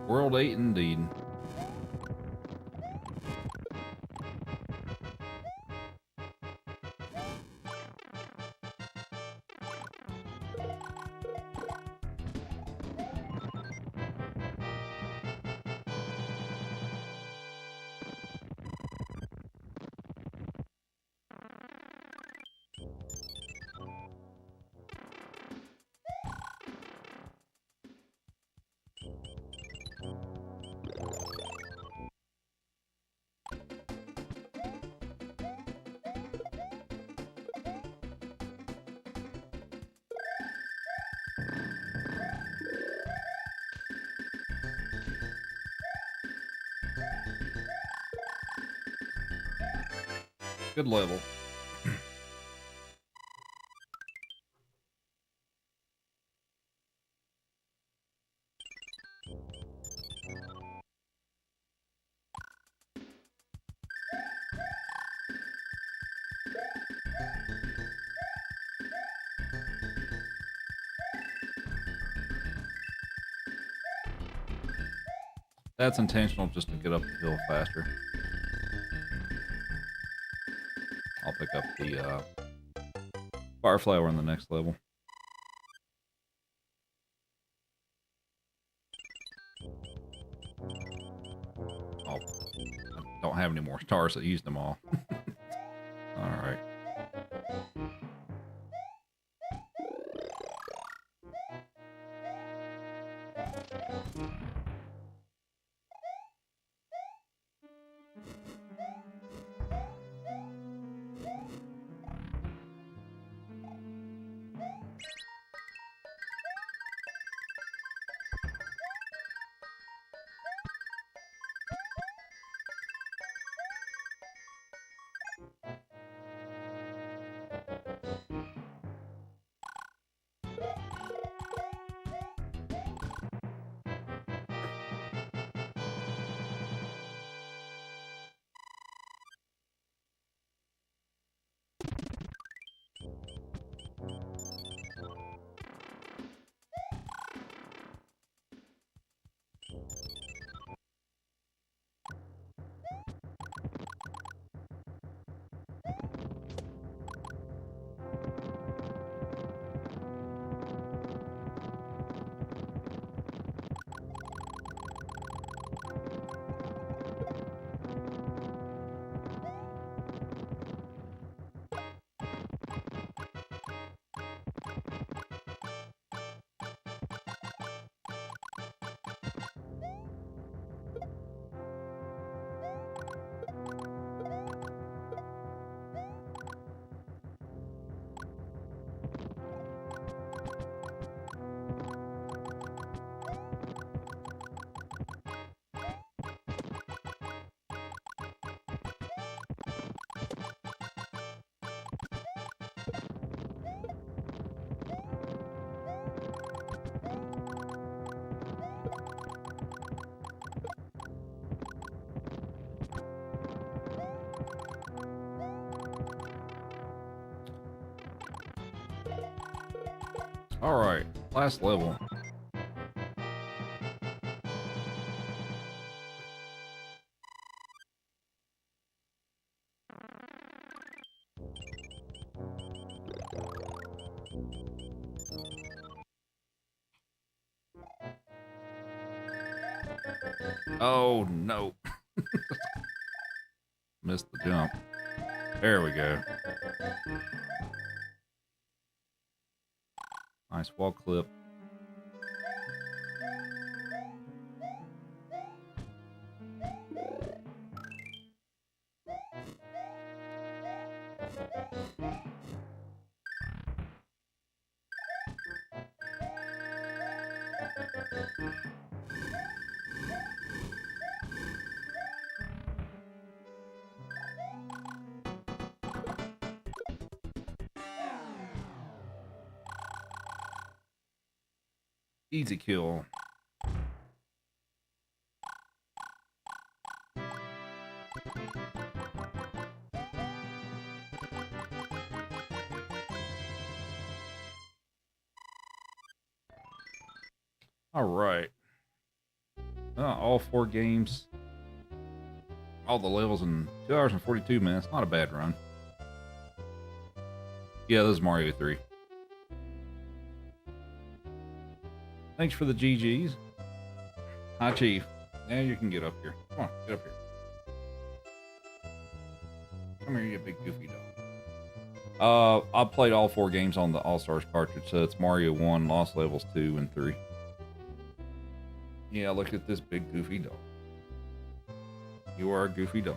World 8 indeed. Good level. That's intentional just to get up the hill faster. I'll pick up the fire flower in the next level. Oh, I don't have any more stars. I used them all. All right. All right, last level. Oh no. Missed the jump. There we go. Nice wall clip. Easy kill. All right. All 4 games, all the levels in 2 hours and 42 minutes. Not a bad run. Yeah, this is Mario 3. Thanks for the GGs. Hi, Chief. Now you can get up here. Come on, get up here. Come here, you big goofy dog. I played all 4 games on the All-Stars cartridge, so it's Mario 1, Lost Levels 2, and 3. Yeah, look at this big goofy dog. You are a goofy dog.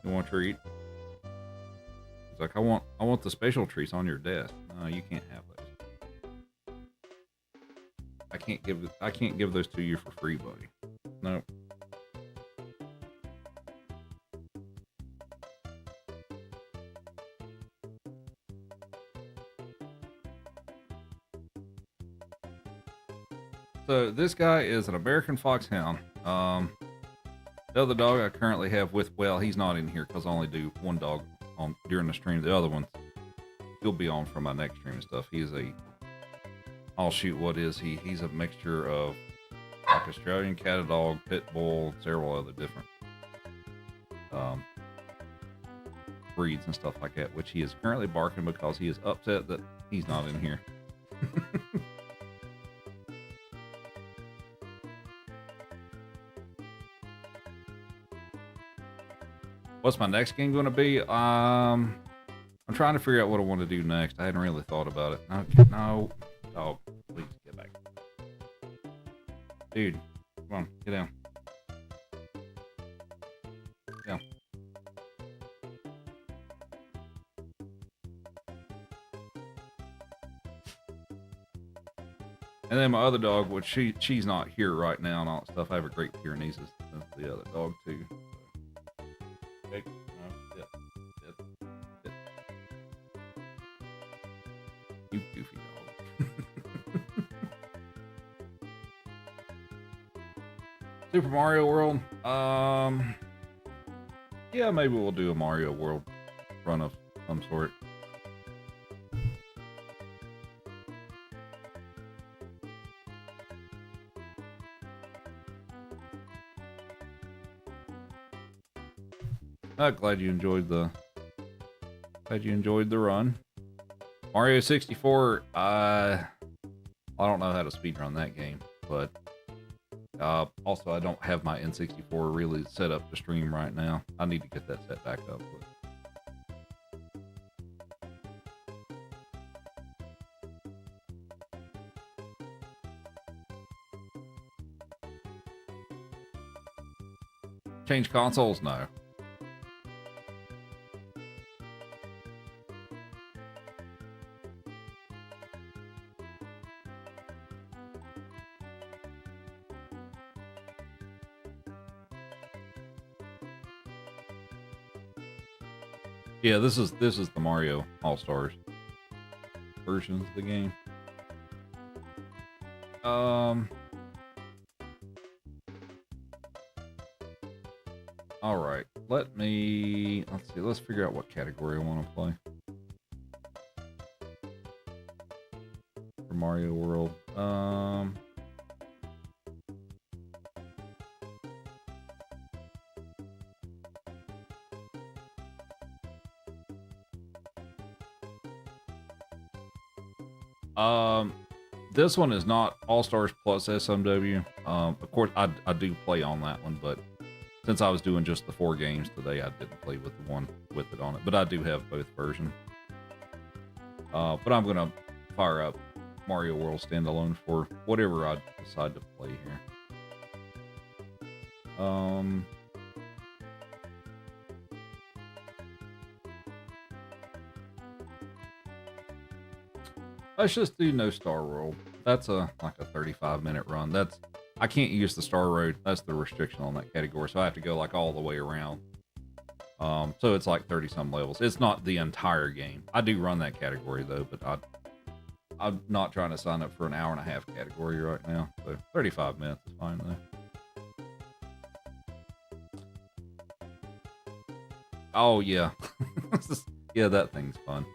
You want a treat? It's like, I want the special treats on your desk. No, you can't have those. I can't give those to you for free, buddy. Nope. So this guy is an American Foxhound. The other dog I currently have with, well, he's not in here because I only do one dog on during the stream. The other one, he'll be on for my next stream and stuff. He's a, I'll shoot, what is he? He's a mixture of like Australian Cat Dog, Pit Bull, several other different breeds and stuff like that, which he is currently barking because he is upset that he's not in here. What's my next game going to be? I'm trying to figure out what I want to do next. I hadn't really thought about it. No, dog, please get back. Dude, come on, get down. Yeah. And then my other dog, which she's not here right now and all that stuff. I have a Great Pyrenees as the other dog too. Okay. No, sit. You goofy dog. Super Mario World. Yeah, maybe we'll do a Mario World run of some sort. Glad you enjoyed the run. Mario 64, I don't know how to speedrun that game, but also I don't have my N64 really set up to stream right now. I need to get that set back up. Change consoles? No. Yeah, this is the Mario All-Stars versions of the game. All right, let's see, let's figure out what category I want to play for Mario World. This one is not All-Stars plus SMW. Of course, I do play on that one, but since I was doing just the 4 games today, I didn't play with the one with it on it. But I do have both versions. But I'm gonna fire up Mario World standalone for whatever I decide to play here. Let's just do no Star World. That's like a 35-minute run. I can't use the Star Road. That's the restriction on that category. So I have to go like all the way around. So it's like 30-some levels. It's not the entire game. I do run that category though, but I'm not trying to sign up for an hour-and-a-half category right now. So 35 minutes is fine though. Oh yeah. Yeah, that thing's fun.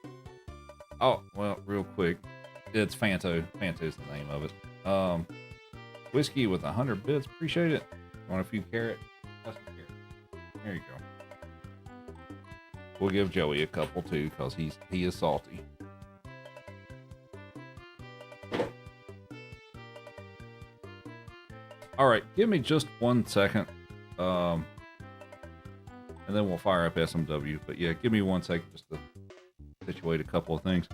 Oh, well, real quick. It's Fanto. Fanto's the name of it. Whiskey with 100 bits. Appreciate it. Want a few carrot? That's a carrot. There you go. We'll give Joey a couple too, because he is salty. All right, give me just 1 second. And then we'll fire up SMW. But yeah, give me 1 second just to situate a couple of things.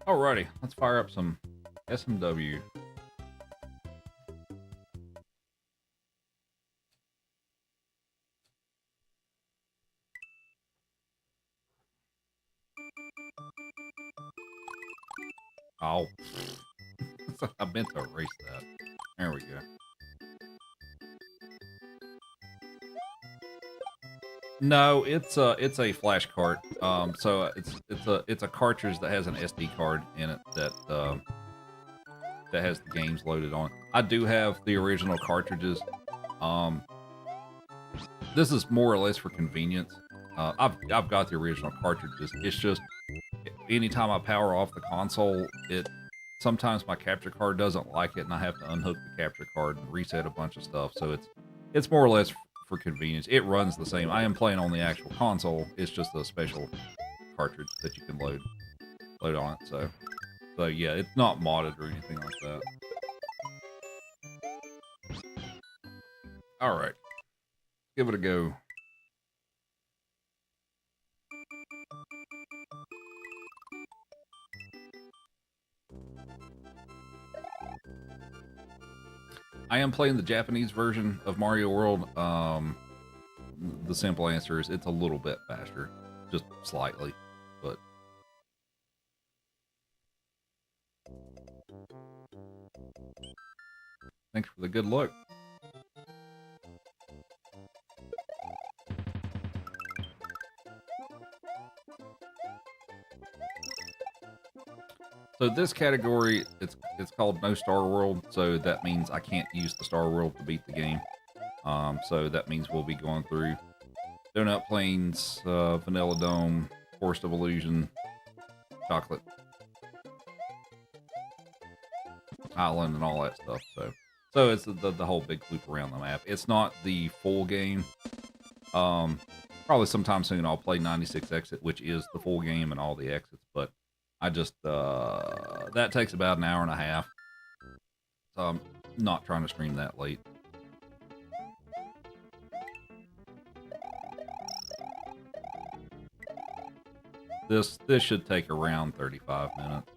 Alrighty, let's fire up some SMW. Oh, I meant to erase that. There we go. No, it's a flash cart. So it's a cartridge that has an SD card in it that has the games loaded on. I do have the original cartridges. Um, this is more or less for convenience. I've got the original cartridges. It's just anytime I power off the console, sometimes my capture card doesn't like it, and I have to unhook the capture card and reset a bunch of stuff. So it's more or less for convenience. It runs the same. I am playing on the actual console. It's just a special cartridge that you can load on it. So yeah, it's not modded or anything like that. All right, give it a go. I am playing the Japanese version of Mario World. The simple answer is it's a little bit faster, just slightly, but thanks for the good luck. So this category, it's called No Star World, so that means I can't use the Star World to beat the game. So that means we'll be going through Donut Plains, Vanilla Dome, Forest of Illusion, Chocolate Island, and all that stuff. So it's the whole big loop around the map. It's not the full game. Probably sometime soon I'll play 96 Exit, which is the full game and all the exits, but I just, that takes about an hour and a half. So I'm not trying to stream that late. This should take around 35 minutes.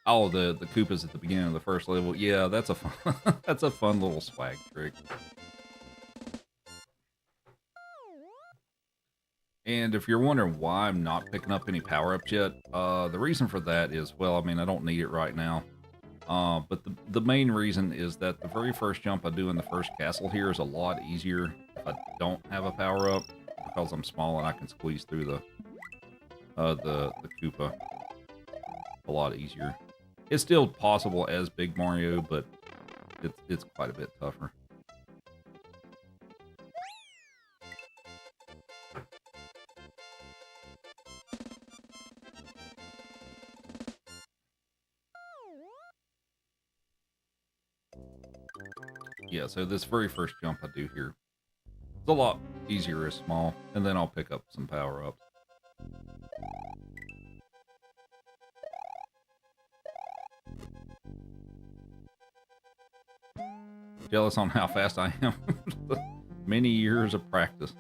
Oh, the Koopas at the beginning of the first level. Yeah, that's a fun, that's a fun little swag trick. And if you're wondering why I'm not picking up any power-ups yet, the reason for that is, well, I mean, I don't need it right now. But the main reason is that the very first jump I do in the first castle here is a lot easier if I don't have a power-up, because I'm small and I can squeeze through the Koopa a lot easier. It's still possible as Big Mario, but it's quite a bit tougher. Yeah, so this very first jump I do here, it's a lot easier as small, and then I'll pick up some power-ups. Jealous on how fast I am. Many years of practice.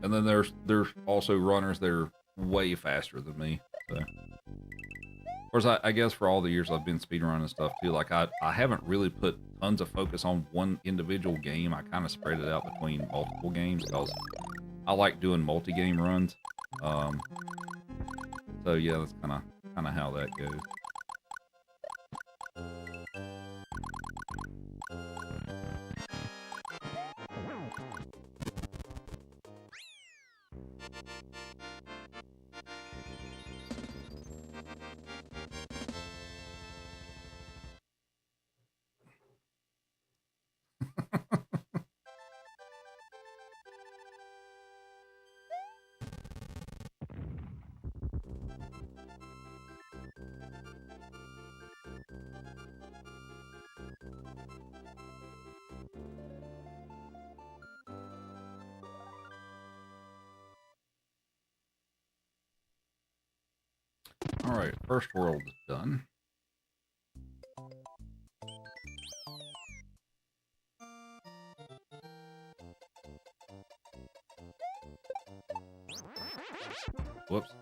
And then there's also runners that are way faster than me. So. Of course, I guess for all the years I've been speedrunning stuff too, like I haven't really put tons of focus on one individual game. I kind of spread it out between multiple games because I like doing multi-game runs. So yeah, that's kind of how that goes. Alright, first world is done. Whoops.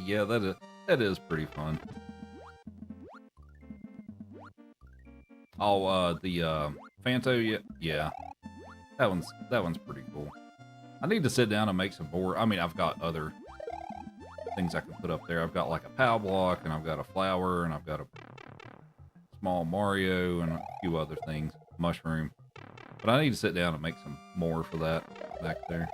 Yeah, that is pretty fun. Oh, the Phanto, yeah, that one's pretty cool. I need to sit down and make some more. I mean, I've got other things I can put up there. I've got like a POW block, and I've got a flower, and I've got a small Mario, and a few other things, mushroom. But I need to sit down and make some more for that back there.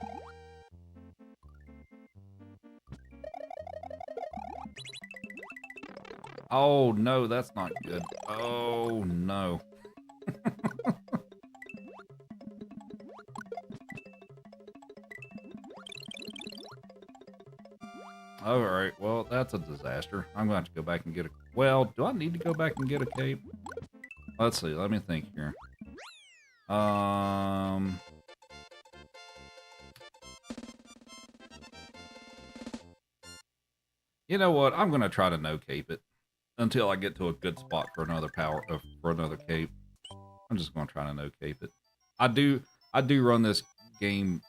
Oh, no, that's not good. Oh, no. Alright, well, that's a disaster. I'm going to have to go back and get a... Well, do I need to go back and get a cape? Let's see, let me think here. You know what? I'm going to try to no-cape it until I get to a good spot for another for another cape. I'm just going to try to no-cape it. I do run this game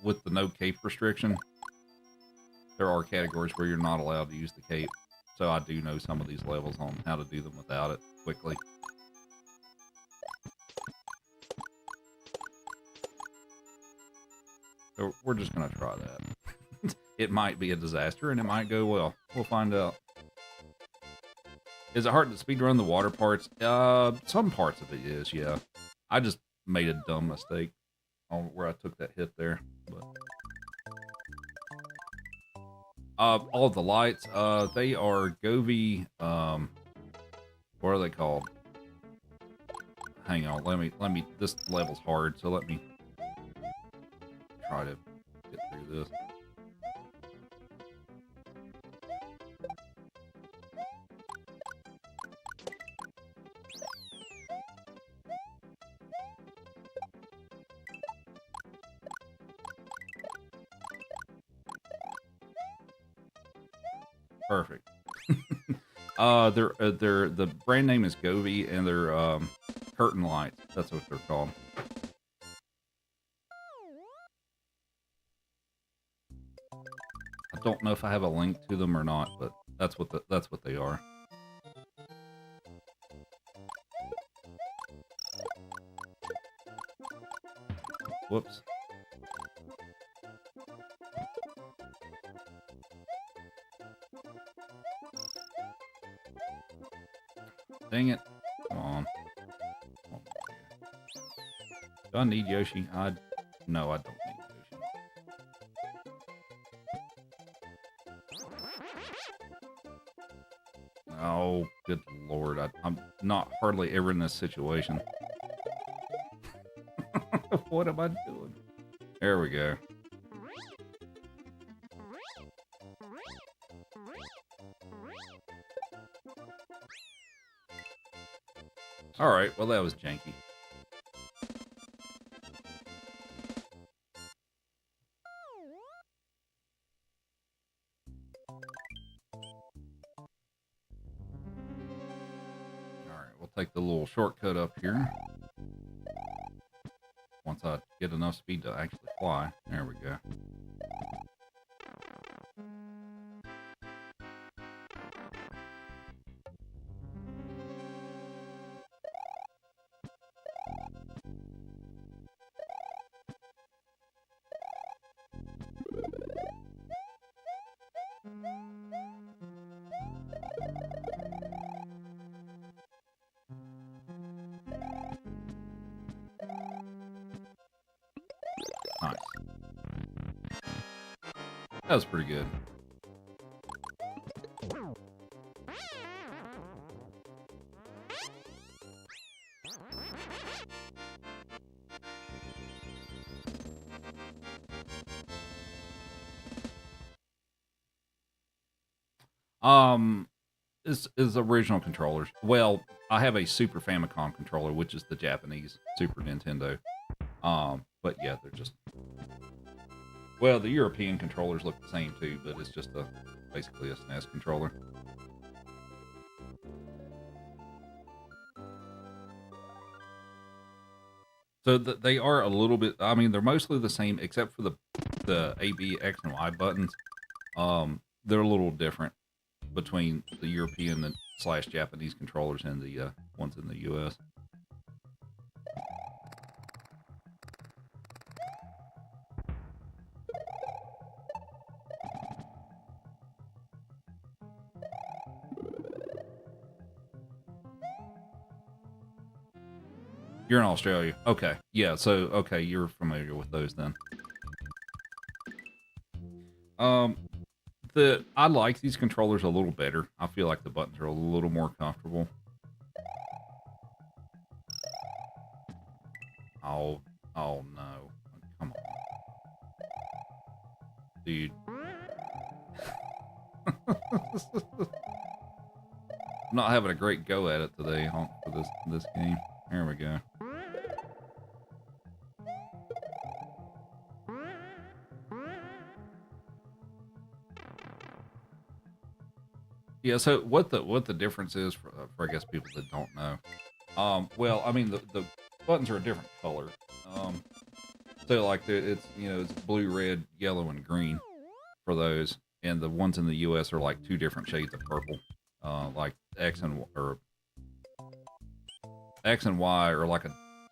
with the no-cape restriction. There are categories where you're not allowed to use the cape, so I do know some of these levels on how to do them without it quickly. So we're just going to try that. It might be a disaster, and it might go well. We'll find out. Is it hard to speedrun the water parts? Some parts of it is, yeah. I just made a dumb mistake on where I took that hit there, but... all the lights, they are Govee, what are they called? Hang on, let me, this level's hard, so let me try to get through this. Perfect. The brand name is Govee, and they're curtain lights. That's what they're called. I don't know if I have a link to them or not, but that's what they are. Whoops. Dang it. Come on. Do I need Yoshi? No, I don't need Yoshi. Oh, good lord. I'm not hardly ever in this situation. What am I doing? There we go. Alright, well that was janky. Alright, we'll take the little shortcut up here. Once I get enough speed to actually fly. There we go. Nice. That was pretty good. Is original controllers. Well, I have a Super Famicom controller, which is the Japanese Super Nintendo. But yeah, they're just, well, the European controllers look the same too, but it's just basically a SNES controller. So they are a little bit. I mean, they're mostly the same, except for the A, B, X, and Y buttons. They're a little different between the European and / Japanese controllers and the ones in the U.S. You're in Australia. Okay. Yeah, so okay, you're familiar with those then. I like these controllers a little better. I feel like the buttons are a little more comfortable. Oh no. Come on. Dude. I'm not having a great go at it today for this game. There we go. Yeah, so what the difference is for I guess people that don't know. Well, I mean the buttons are a different color. So like it's it's blue, red, yellow, and green for those, and the ones in the U.S. are like 2 different shades of purple. Like X and Y are like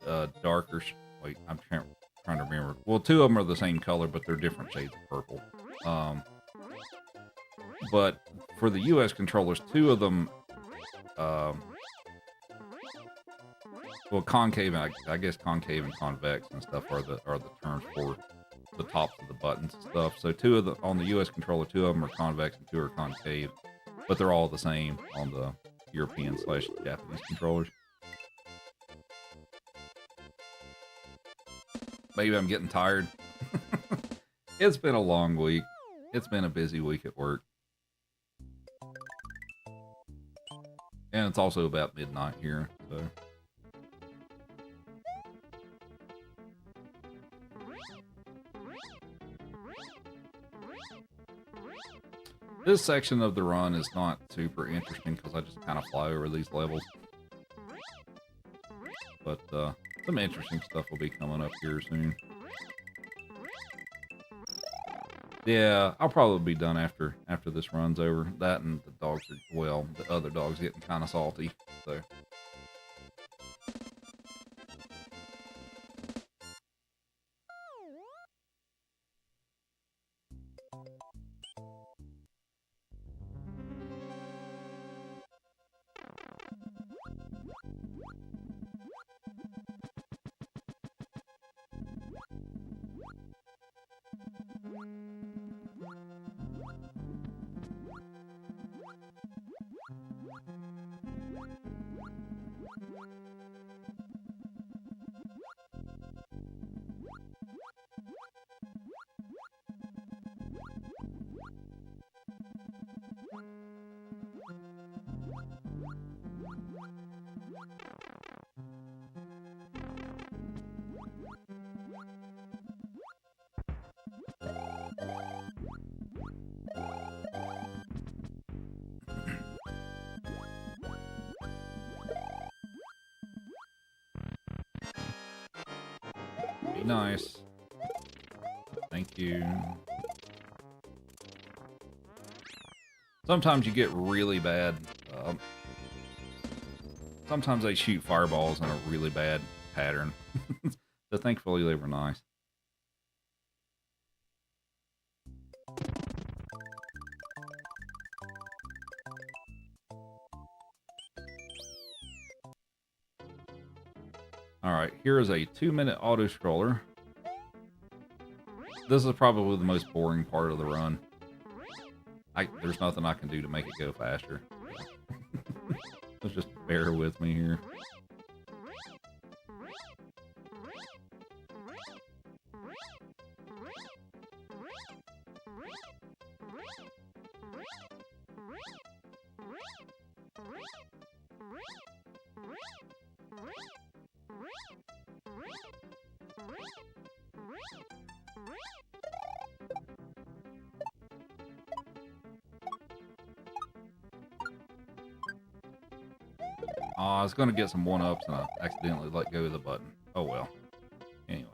a darker. Wait, I'm trying to remember. Well, 2 of them are the same color, but they're different shades of purple. But for the U.S. controllers, 2 of them, well, concave and I guess concave and convex and stuff are the terms for the tops of the buttons and stuff. So 2 of the on the U.S. controller, 2 of them are convex and 2 are concave, but they're all the same on the European / Japanese controllers. Maybe I'm getting tired. It's been a long week. It's been a busy week at work. And it's also about midnight here, so. This section of the run is not super interesting because I just kind of fly over these levels. But some interesting stuff will be coming up here soon. Yeah, I'll probably be done after this run's over. That and the dogs are, well, the other dog's getting kind of salty, so. Be nice. Thank you. Sometimes you get really bad. Sometimes they shoot fireballs in a really bad pattern. So thankfully they were nice. Alright, here is a 2-minute auto-scroller. This is probably the most boring part of the run. There's nothing I can do to make it go faster. So just bear with me here. I was going to get some one-ups and I accidentally let go of the button. Oh well. Anyway.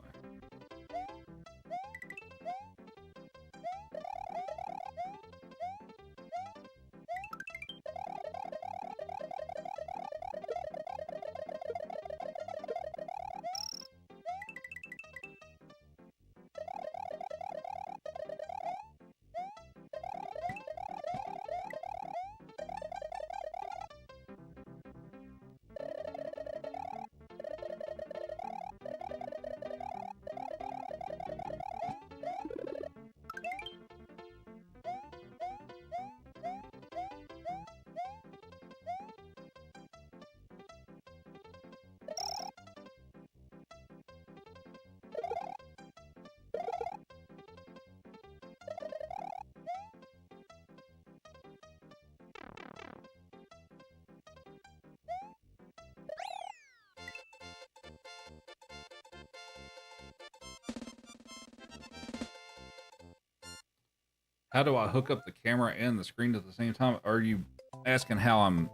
How do I hook up the camera and the screen at the same time? Are you asking how I'm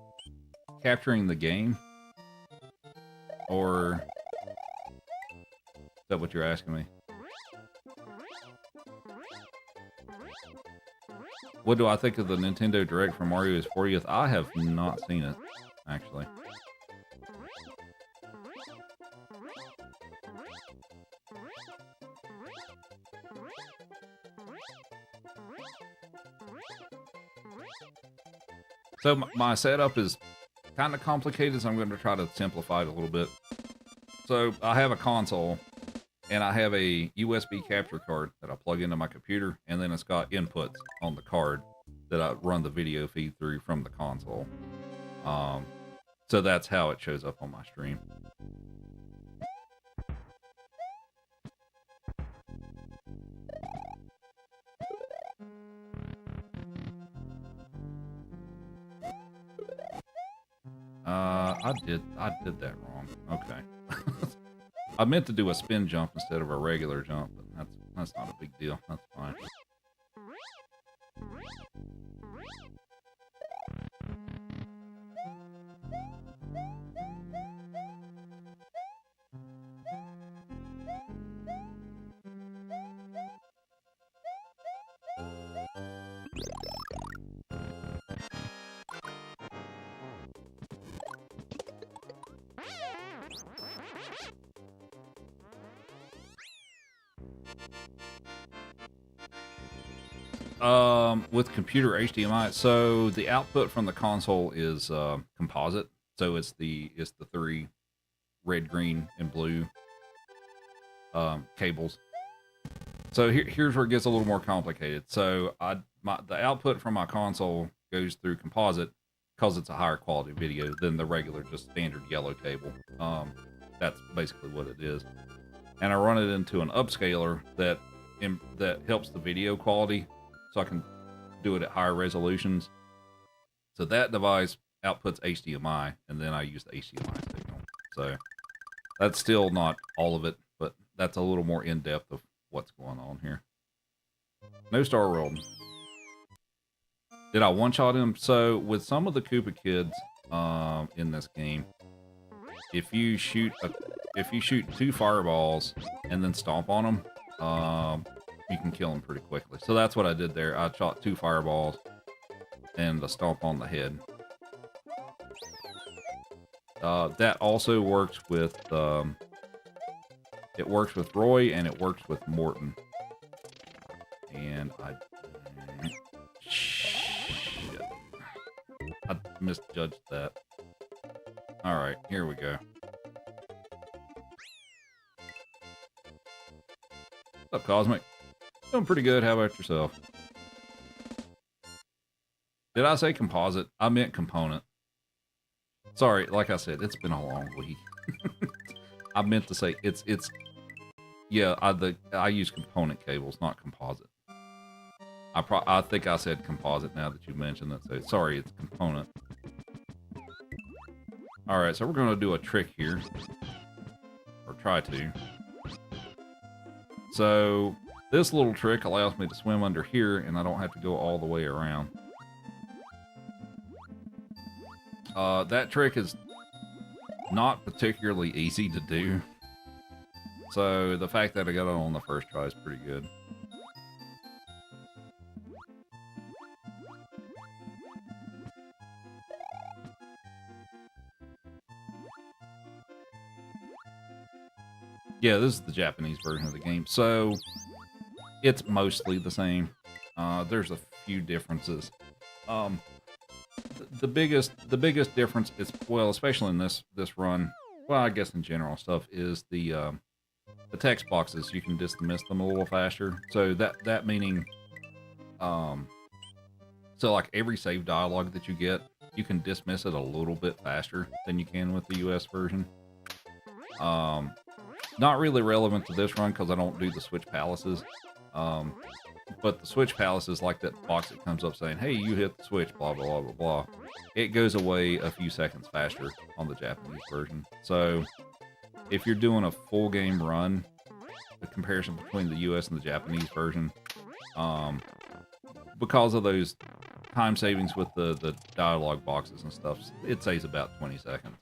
capturing the game? Or is that what you're asking me? What do I think of the Nintendo Direct for Mario's 40th? I have not seen it, actually. So my setup is kind of complicated, so I'm going to try to simplify it a little bit. So I have a console, and I have a USB capture card that I plug into my computer, and then it's got inputs on the card that I run the video feed through from the console. So that's how it shows up on my stream. I did that wrong. Okay. I meant to do a spin jump instead of a regular jump, but that's not a big deal. That's fine. With computer HDMI, so the output from the console is composite. So it's the three red, green, and blue cables. So here's where it gets a little more complicated. So the output from my console goes through composite because it's a higher quality video than the regular just standard yellow cable. That's basically what it is. And I run it into an upscaler that helps the video quality, so I can do it at higher resolutions. So that device outputs HDMI, and then I use the HDMI signal. So that's still not all of it, but that's a little more in depth of what's going on here. No Star World. Did I one-shot him? So with some of the Koopa kids in this game, if you shoot 2 fireballs and then stomp on them, you can kill them pretty quickly. So that's what I did there. I shot 2 fireballs and a stomp on the head. That also works with it works with Roy and it works with Morton. And shit, I misjudged that. All right, here we go. What's up, Cosmic? Doing pretty good. How about yourself? Did I say composite? I meant component. Sorry, like I said, it's been a long week. I meant to say it's yeah, I use component cables, not composite. I think I said composite now that you mentioned that. So sorry, it's component. All right, so we're going to do a trick here, or try to. So this little trick allows me to swim under here, and I don't have to go all the way around. That trick is not particularly easy to do. So the fact that I got it on the first try is pretty good. Yeah, this is the Japanese version of the game. So it's mostly the same. There's a few differences. The biggest difference is, well, especially in this run, well, I guess in general stuff, is the text boxes. You can dismiss them a little faster. So that meaning, so like every save dialogue that you get, you can dismiss it a little bit faster than you can with the US version. Not really relevant to this run because I don't do the Switch Palaces. But the Switch Palaces, like that box that comes up saying, hey, you hit the switch, blah, blah, blah, blah, blah. It goes away a few seconds faster on the Japanese version. So if you're doing a full game run, the comparison between the US and the Japanese version, because of those time savings with the dialogue boxes and stuff, it saves about 20 seconds.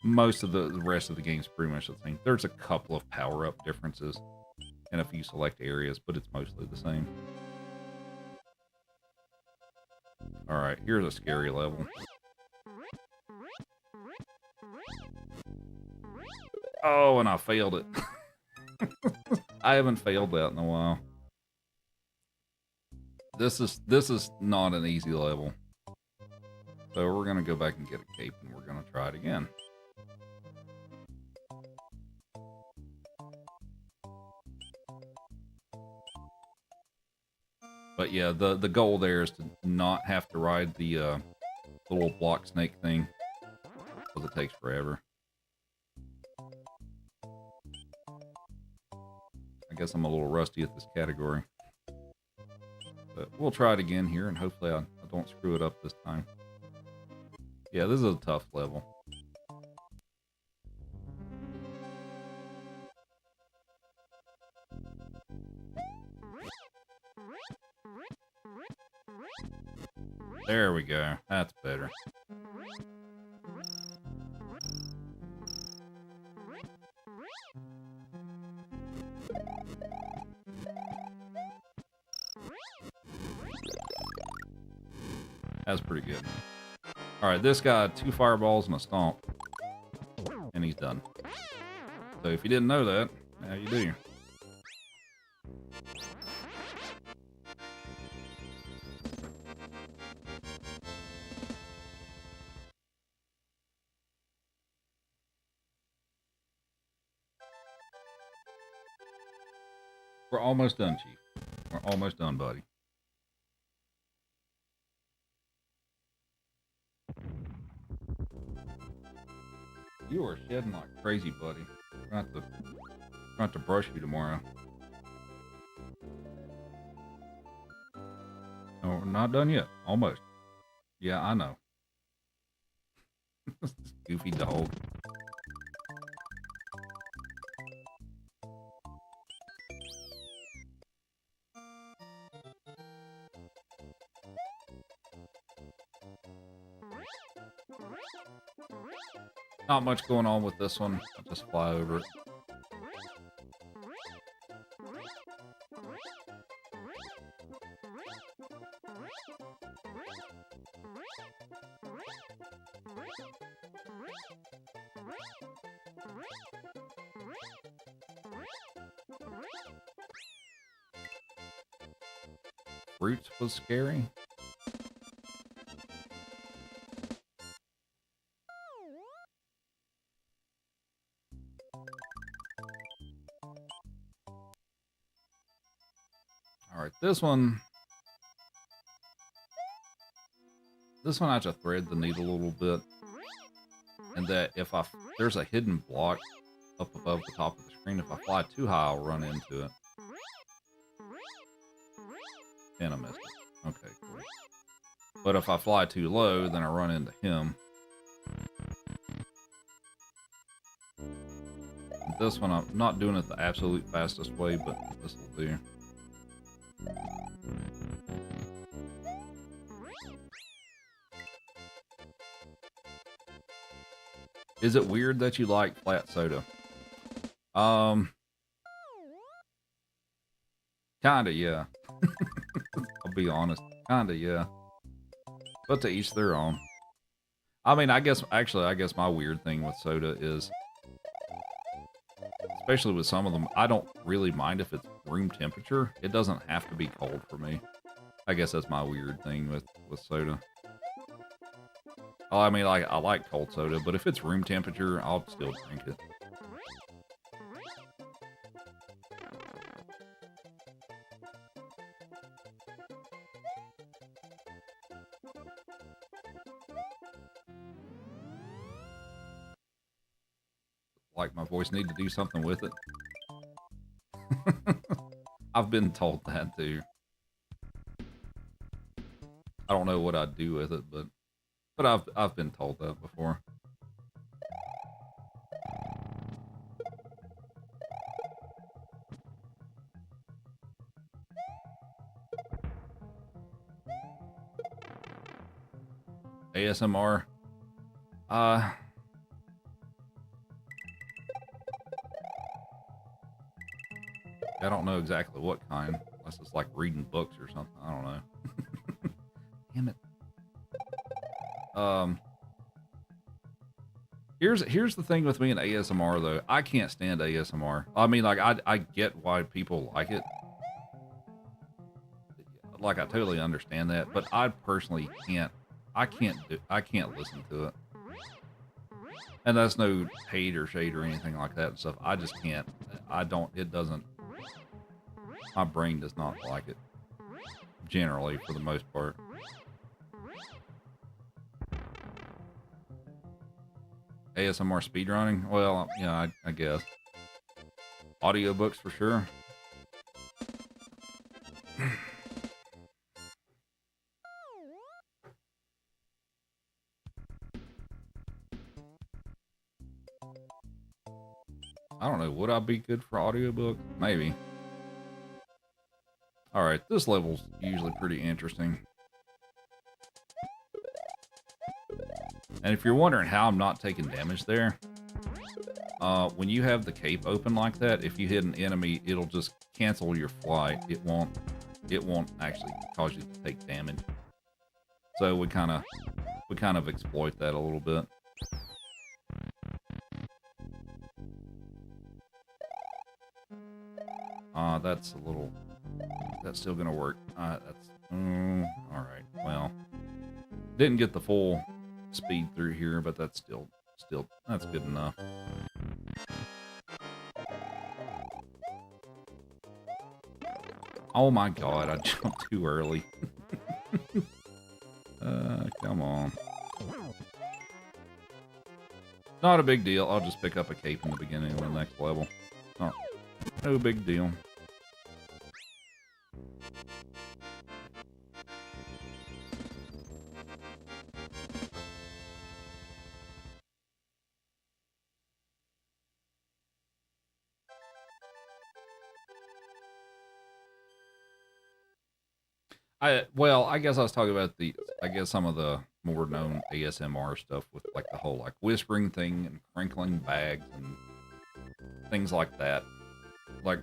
Most of the rest of the game's pretty much the same. There's a couple of power-up differences in a few select areas, but it's mostly the same. Alright, here's a scary level. Oh, and I failed it. I haven't failed that in a while. This is not an easy level. So we're gonna go back and get a cape and we're gonna try it again. But yeah, the goal there is to not have to ride the little block snake thing, because it takes forever. I guess I'm a little rusty at this category. But we'll try it again here, and hopefully I don't screw it up this time. Yeah, this is a tough level. There we go. That's better. That's pretty good. Alright, this guy had 2 fireballs and a stomp. And he's done. So if you didn't know that, now you do. We're almost done, Chief. We're almost done, buddy. You are shedding like crazy, buddy. We're going to have to brush you tomorrow. No, we're not done yet. Almost. Yeah, I know. Goofy dog. Not much going on with this one. I'll just fly over it. Fruits was scary. Alright, this one I have to thread the needle a little bit. And that if there's a hidden block up above the top of the screen, if I fly too high, I'll run into it. And I missed it. Okay, cool. But if I fly too low, then I run into him. This one, I'm not doing it the absolute fastest way, but this will do. Is it weird that you like flat soda? Kinda, yeah. I'll be honest. Kinda, yeah. But to each their own. I mean, I guess my weird thing with soda is, especially with some of them, I don't really mind if it's room temperature. It doesn't have to be cold for me. I guess that's my weird thing with soda. Oh, I mean, like, I like cold soda, but if it's room temperature, I'll still drink it. Like my voice need to do something with it. I've been told that too. I don't know what I'd do with it, but I've been told that before. ASMR. I don't know exactly what kind, unless it's like reading books or something. I don't know. Damn it. Here's the thing with me and ASMR though. I can't stand ASMR. I mean, like, I get why people like it. Like, I totally understand that, but I personally can't. I can't listen to it. And that's no hate or shade or anything like that and stuff. I just can't. It doesn't. My brain does not like it. Generally, for the most part. ASMR speedrunning? Well, yeah, I guess. Audiobooks for sure. I don't know. Would I be good for audiobook? Maybe. Alright, this level's usually pretty interesting. And if you're wondering how I'm not taking damage there, when you have the cape open like that, if you hit an enemy, it'll just cancel your flight. It won't actually cause you to take damage. So we kind of exploit that a little bit. That's still gonna work. Alright, well. Didn't get the full speed through here, but that's still, that's good enough. Oh my god, I jumped too early. Come on. Not a big deal. I'll just pick up a cape in the beginning of the next level. Oh, no big deal. Well, I guess I was talking about some of the more known ASMR stuff with like the whole like whispering thing and crinkling bags and things like that. Like,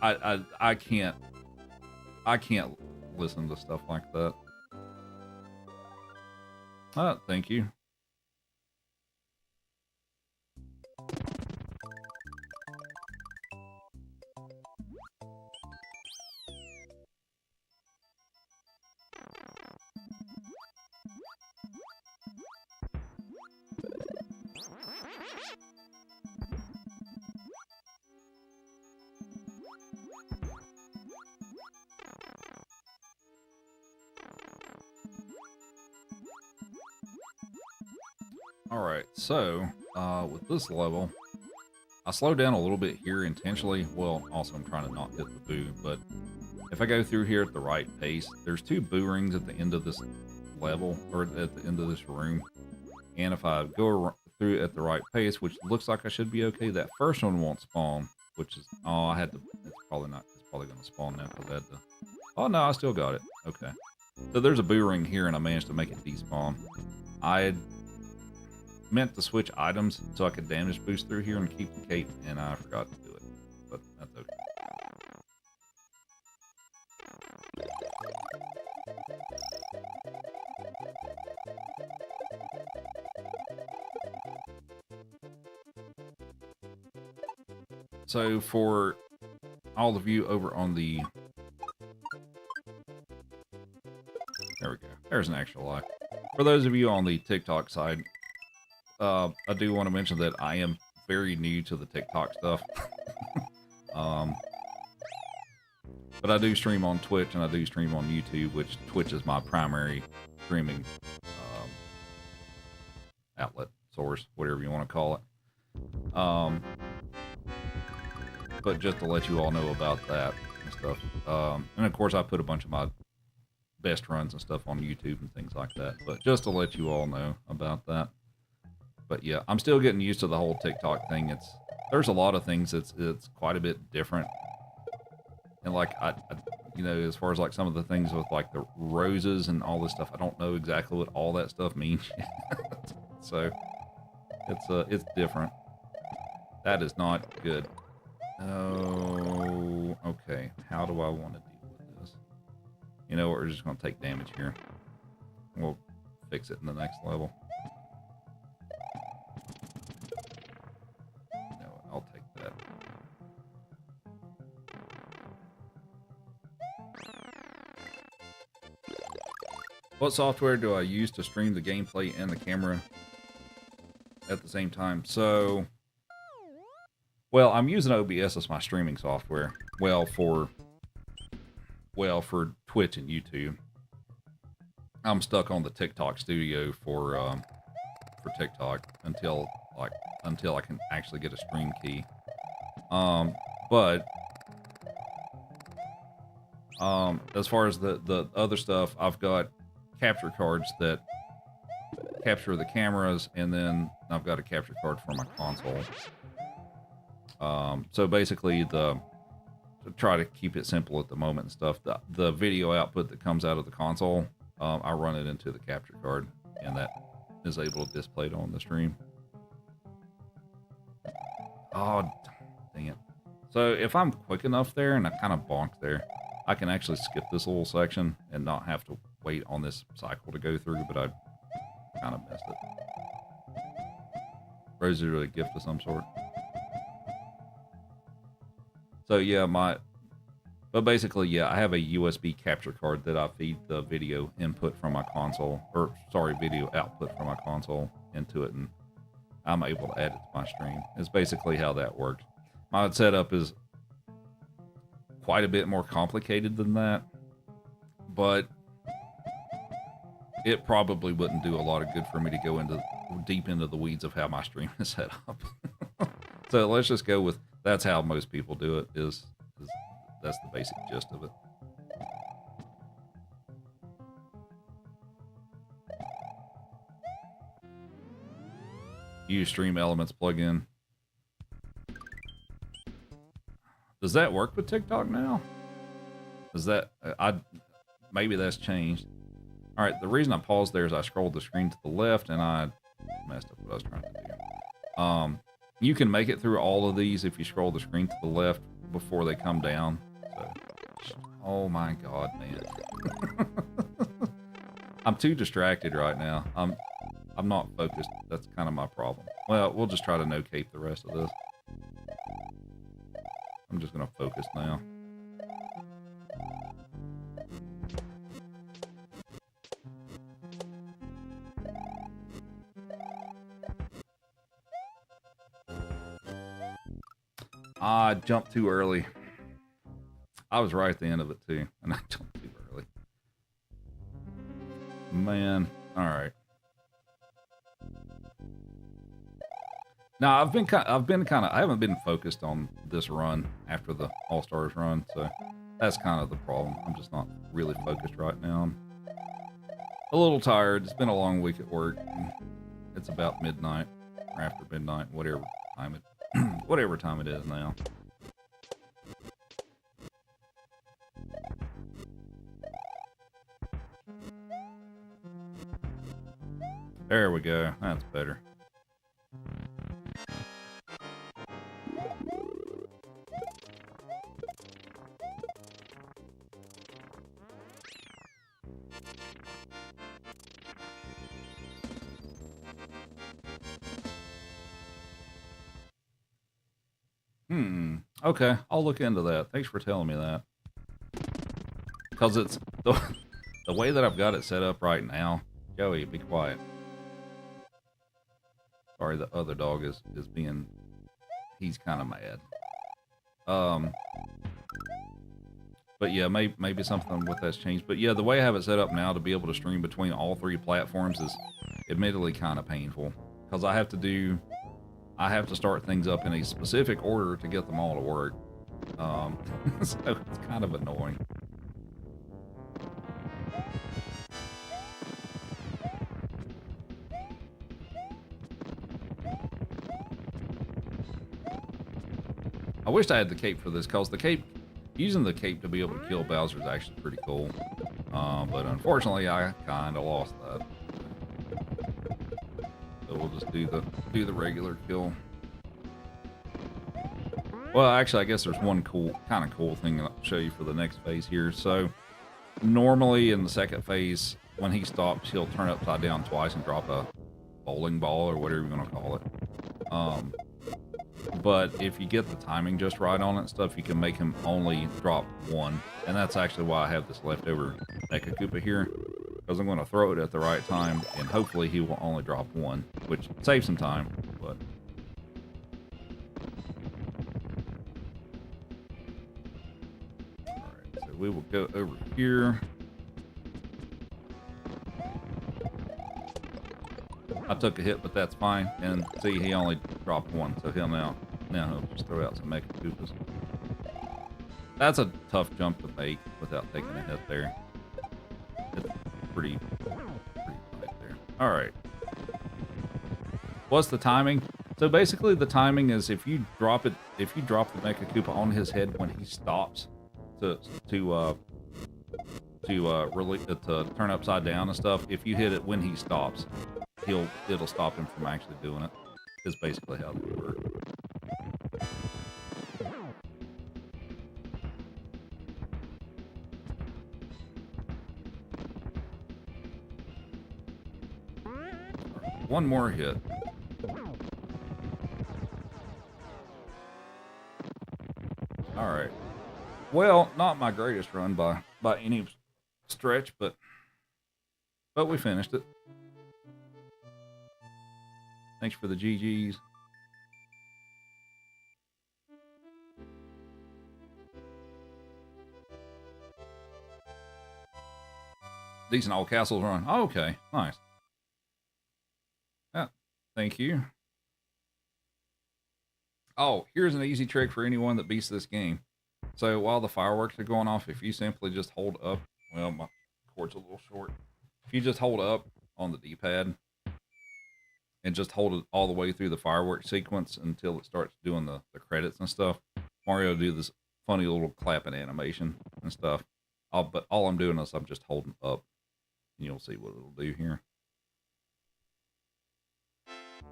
I can't listen to stuff like that. Thank you. Alright, so, with this level, I slowed down a little bit here intentionally. Well, also I'm trying to not hit the boo, but if I go through here at the right pace, there's 2 boo rings at the end of this level, or at the end of this room. And if I go through at the right pace, which looks like I should be okay, that first one won't spawn, which is, it's probably going to spawn now because I had to, oh no, I still got it. Okay. So there's a boo ring here and I managed to make it despawn. meant to switch items so I could damage boost through here and keep the cape, and I forgot to do it. But that's okay. So for all of you over on the... There we go. There's an extra life. For those of you on the TikTok side, I do want to mention that I am very new to the TikTok stuff. But I do stream on Twitch and I do stream on YouTube, which Twitch is my primary streaming outlet, source, whatever you want to call it. But just to let you all know about that and stuff. And of course, I put a bunch of my best runs and stuff on YouTube and things like that. But just to let you all know about that. But yeah, I'm still getting used to the whole TikTok thing. There's a lot of things it's quite a bit different. And like I you know, as far as like some of the things with like the roses and all this stuff, I don't know exactly what all that stuff means. So it's different. That is not good. Oh, okay. How do I want to deal with this? You know what? We're just going to take damage here. We'll fix it in the next level. No, I'll take that. What software do I use to stream the gameplay and the camera at the same time? So, well, I'm using OBS as my streaming software. Well, for Twitch and YouTube. I'm stuck on the TikTok studio for TikTok until I can actually get a stream key. But as far as the other stuff, I've got capture cards that capture the cameras, and then I've got a capture card for my console. So basically, to try to keep it simple at the moment and stuff, the video output that comes out of the console, I run it into the capture card, and that is able to display it on the stream. Oh, dang it. So if I'm quick enough there, and I kind of bonked there, I can actually skip this little section and not have to wait on this cycle to go through, but I kind of missed it. Rose is really a gift of some sort. So yeah, but basically, yeah, I have a USB capture card that I feed the video input from my console, or sorry, video output from my console into it, and I'm able to add it to my stream. It's basically how that works. My setup is quite a bit more complicated than that, but it probably wouldn't do a lot of good for me to go deep into the weeds of how my stream is set up. So let's just go with, that's how most people do it, is that's the basic gist of it. Use Stream Elements plugin. Does that work with TikTok now? Is that, maybe that's changed. All right, the reason I paused there is I scrolled the screen to the left and I messed up what I was trying to do. You can make it through all of these if you scroll the screen to the left before they come down. So, oh my God, man. I'm too distracted right now. I'm not focused. That's kind of my problem. Well, we'll just try to no-cape the rest of this. I'm just gonna focus now. I jumped too early. I was right at the end of it too, and I jumped too early. Man, all right. Now I haven't been focused on this run after the All Stars run, so that's kind of the problem. I'm just not really focused right now. I'm a little tired. It's been a long week at work. It's about midnight or after midnight, whatever time it is now. There we go. That's better. Okay, I'll look into that. Thanks for telling me that. Because it's the way that I've got it set up right now. Joey, be quiet. Sorry, the other dog is being... He's kind of mad. But yeah, maybe something with that's changed. But yeah, the way I have it set up now to be able to stream between all 3 platforms is admittedly kind of painful. Because I have to start things up in a specific order to get them all to work. So it's kind of annoying. I wished I had the cape for this, because the cape, using the cape to be able to kill Bowser is actually pretty cool. But unfortunately, I kind of lost that. So we'll just do the regular kill. Well, actually, I guess there's one kind of cool thing I'll show you for the next phase here. So normally in the second phase, when he stops, he'll turn upside down twice and drop a bowling ball or whatever you want to call it. But if you get the timing just right on it and stuff, you can make him only drop 1. And that's actually why I have this leftover Mecha Koopa here. Because I'm going to throw it at the right time, and hopefully he will only drop 1, which saves some time, but... Alright, so we will go over here. I took a hit, but that's fine. And see, he only dropped 1, so now he'll just throw out some Mecha Koopas. That's a tough jump to make without taking a hit there. It's pretty tight there. All right. What's the timing? So basically, the timing is if you drop the Mecha Koopa on his head when he stops to turn upside down and stuff. If you hit it when he stops, it'll stop him from actually doing it. Is basically how it would work. One more hit. All right. Well, not my greatest run by any stretch, but we finished it. Thanks for the GGs. Decent All Castles run. Oh, okay, nice. Yeah, thank you. Oh, here's an easy trick for anyone that beats this game. So while the fireworks are going off, if you simply just hold up, well, my cord's a little short. If you just hold up on the D-pad and just hold it all the way through the fireworks sequence until it starts doing the credits and stuff, Mario will do this funny little clapping animation and stuff. But all I'm doing is I'm just holding up, and you'll see what it'll do here.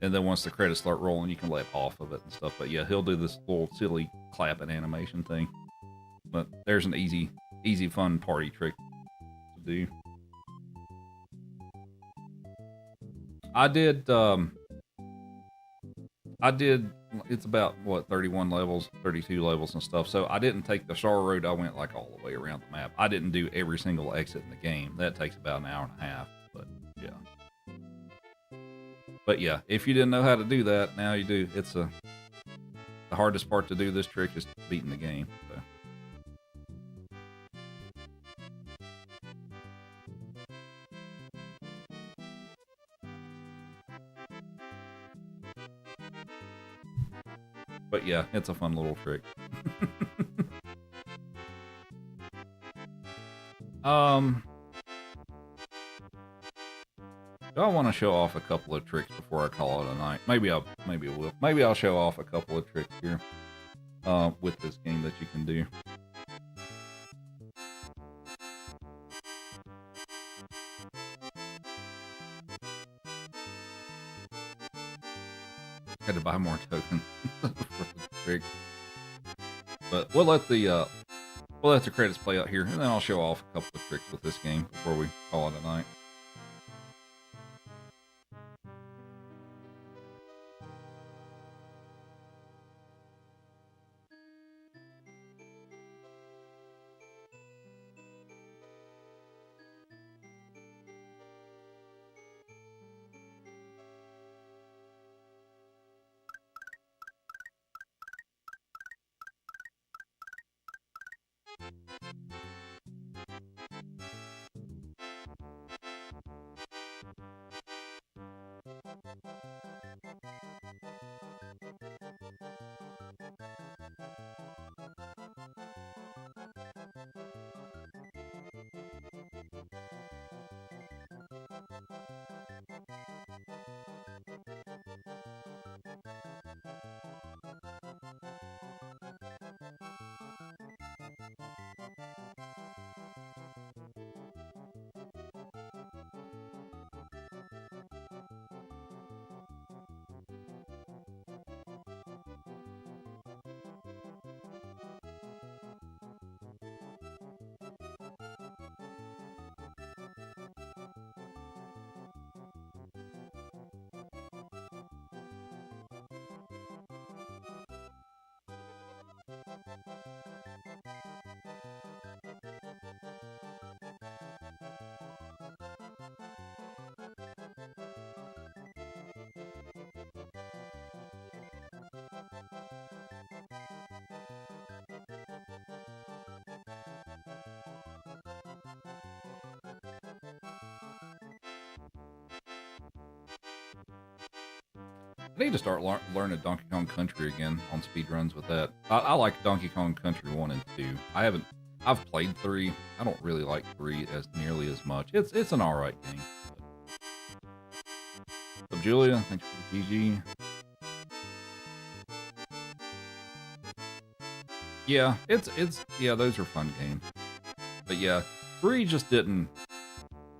And then once the credits start rolling, you can let off of it and stuff. But yeah, he'll do this little silly clapping animation thing. But there's an easy, fun party trick to do. I did, it's about, what, 31 levels, 32 levels and stuff. So I didn't take the Star Road. I went like all the way around the map. I didn't do every single exit in the game. That takes about an hour and a half, but yeah. But yeah, if you didn't know how to do that, now you do. It's the hardest part to do this trick is beating the game. So. But yeah, it's a fun little trick. Do I want to show off a couple of tricks before I call it a night? Maybe I will. Maybe I'll show off a couple of tricks here with this game that you can do. Had to buy more tokens for the trick. But we'll let the credits play out here, and then I'll show off a couple of tricks with this game before we call it a night. I need to start learning Donkey Kong Country again on speedruns with that. I like Donkey Kong Country 1 and 2. I've played 3. I don't really like 3 as nearly as much. It's an alright game. So Julia, thanks for the GG. Yeah, yeah, those are fun games. But yeah, 3 just didn't.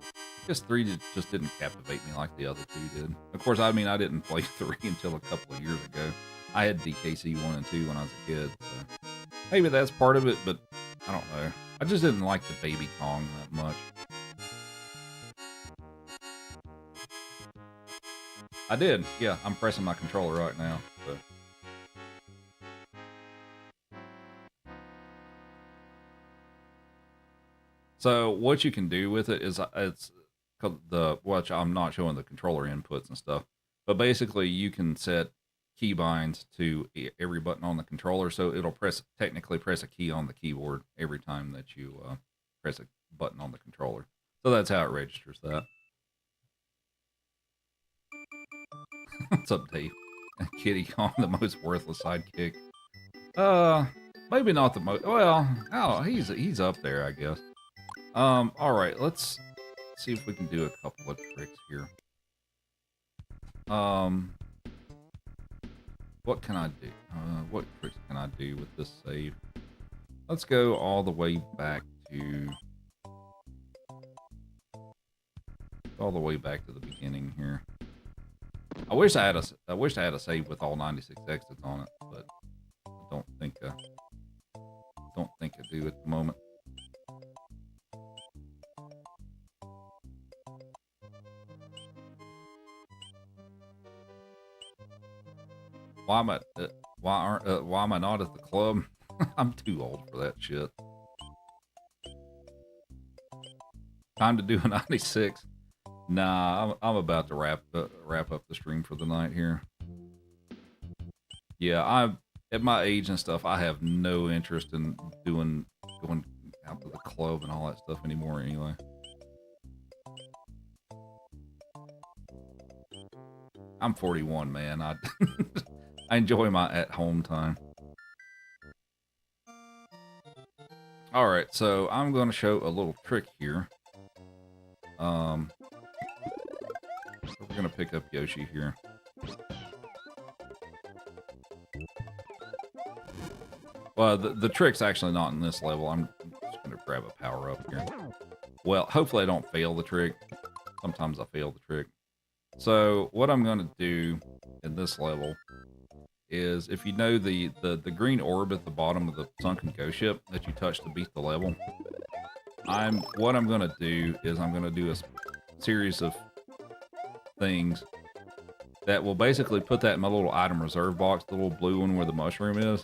I guess 3 just didn't captivate me like the other 2 did. Of course, I mean, I didn't play 3 until a couple of years ago. I had DKC 1 and 2 when I was a kid, so maybe that's part of it, but I don't know. I just didn't like the Baby Kong that much. I did, yeah. I'm pressing my controller right now, so. So what you can do with it is it's which I'm not showing the controller inputs and stuff, but basically you can set keybinds to every button on the controller, so it'll technically press a key on the keyboard every time that you press a button on the controller. So that's how it registers that. What's up, Dave? Kitty Kong, the most worthless sidekick. Maybe not the most. Well, oh, he's up there, I guess. All right, let's see if we can do a couple of tricks here. What can I do? What tricks can I do with this save? Let's go all the way back to the beginning here. I wish I had a save with all 96 exits on it, but I don't think I do at the moment. Why am I not at the club? I'm too old for that shit. Time to do a 96. Nah, I'm about to wrap up the stream for the night here. Yeah, at my age and stuff, I have no interest in going out to the club and all that stuff anymore anyway. I'm 41, man. I enjoy my at-home time. Alright, so I'm going to show a little trick here. We're going to pick up Yoshi here. Well, the trick's actually not in this level. I'm just going to grab a power-up here. Well, hopefully I don't fail the trick. Sometimes I fail the trick. So, what I'm going to do in this level is, if you know the green orb at the bottom of the sunken ghost ship that you touch to beat the level, what I'm going to do is I'm going to do a series of things that will basically put that in my little item reserve box, the little blue one where the mushroom is.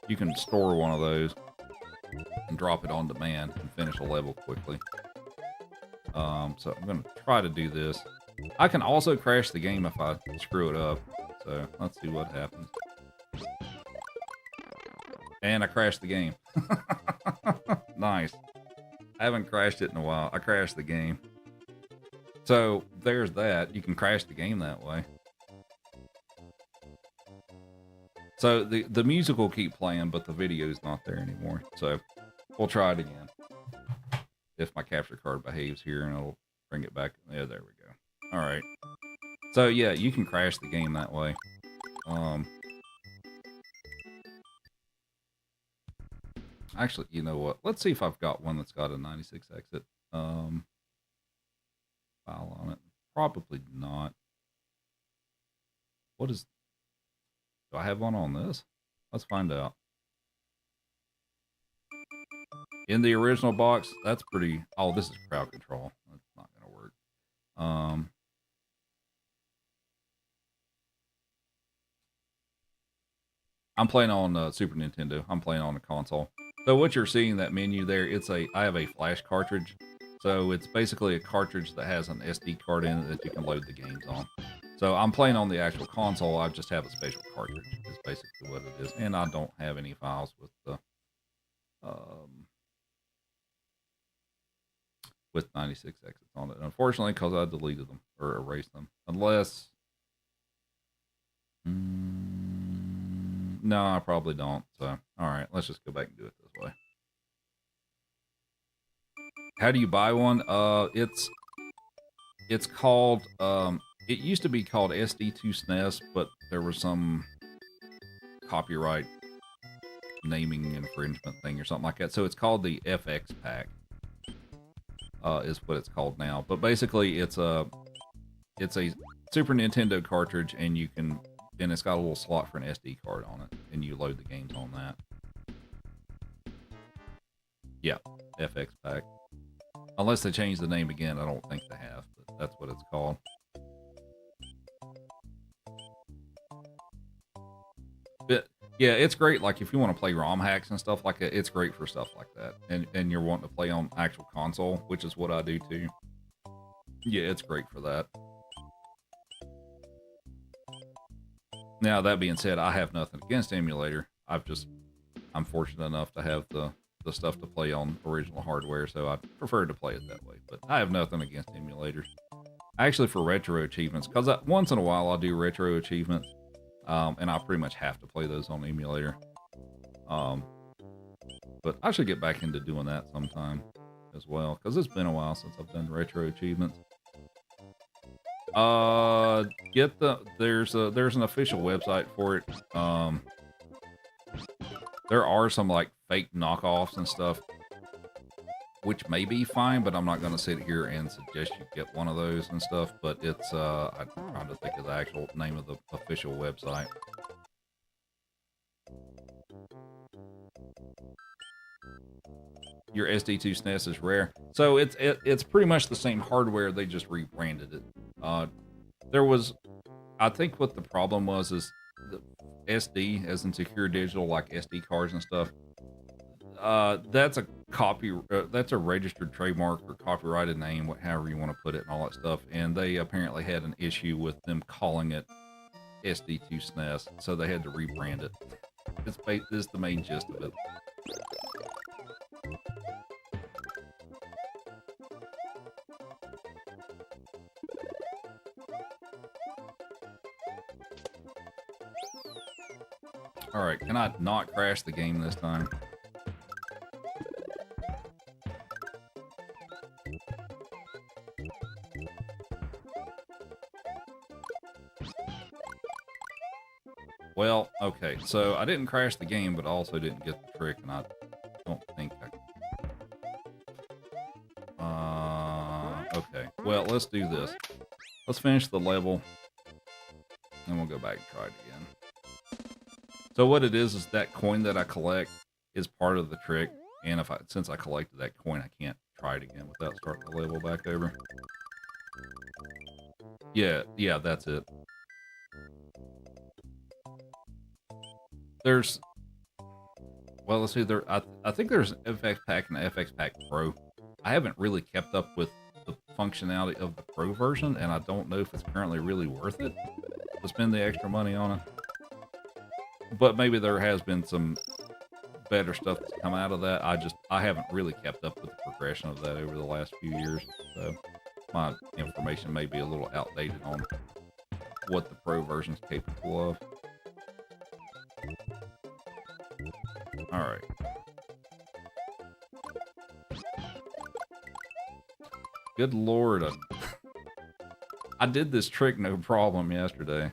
You can store one of those and drop it on demand and finish a level quickly. So I'm going to try to do this. I can also crash the game if I screw it up. So let's see what happens. And I crashed the game. Nice. I haven't crashed it in a while. I crashed the game. So there's that. You can crash the game that way. So the music will keep playing, but the video's not there anymore. So we'll try it again. If my capture card behaves here, and it'll bring it back. Yeah, there we go. All right. So yeah, you can crash the game that way. Actually, you know what? Let's see if I've got one that's got a 96 exit file on it. Probably not. What is... Do I have one on this? Let's find out. In the original box, that's pretty... Oh, this is crowd control. That's not going to work. I'm playing on Super Nintendo. I'm playing on the console. So what you're seeing, that menu there, I have a flash cartridge. So it's basically a cartridge that has an SD card in it that you can load the games on. So I'm playing on the actual console. I just have a special cartridge. Is basically what it is. And I don't have any files with 96 exits on it, unfortunately, because I deleted them or erased them. Unless... no, I probably don't. So, all right, let's just go back and do it this way. How do you buy one? It's called, it used to be called SD2 SNES, but there was some copyright naming infringement thing or something like that. So it's called the FX Pack, is what it's called now. But basically, it's a Super Nintendo cartridge, and it's got a little slot for an SD card on it, and you load the games on that. Yeah, FX Pack. Unless they change the name again, I don't think they have, but that's what it's called. But yeah, it's great. Like if you want to play ROM hacks and stuff like that, it's great for stuff like that. And you're wanting to play on actual console, which is what I do too. Yeah, it's great for that. Now, that being said, I have nothing against emulator. I'm fortunate enough to have the stuff to play on original hardware, so I prefer to play it that way. But I have nothing against emulators. Actually, for retro achievements, because once in a while I'll do retro achievements, and I pretty much have to play those on emulator. But I should get back into doing that sometime as well, because it's been a while since I've done retro achievements. There's an official website for it. There are some like fake knockoffs and stuff, which may be fine, but I'm not going to sit here and suggest you get one of those and stuff. But it's I'm trying to think of the actual name of the official website. Your SD2 SNES is rare, so it's pretty much the same hardware. They just rebranded it. I think what the problem was is the SD, as in secure digital, like SD cards and stuff. That's a registered trademark or copyrighted name, however you want to put it, and all that stuff. And they apparently had an issue with them calling it SD2 SNES, so they had to rebrand it. This is the main gist of it. Alright, can I not crash the game this time? Well, okay, so I didn't crash the game, but I also didn't get the trick, and I don't think okay, well, let's do this. Let's finish the level, and we'll go back and try it again. So what it is that coin that I collect is part of the trick, and since I collected that coin, I can't try it again without starting the level back over. Yeah, that's it. Well, let's see, I think there's an FX Pack and an FX Pack Pro. I haven't really kept up with the functionality of the Pro version, and I don't know if it's currently really worth it to spend the extra money on it. But maybe there has been some better stuff that's come out of that. I haven't really kept up with the progression of that over the last few years, so my information may be a little outdated on what the pro version is capable of. All right. Good Lord. I did this trick no problem yesterday.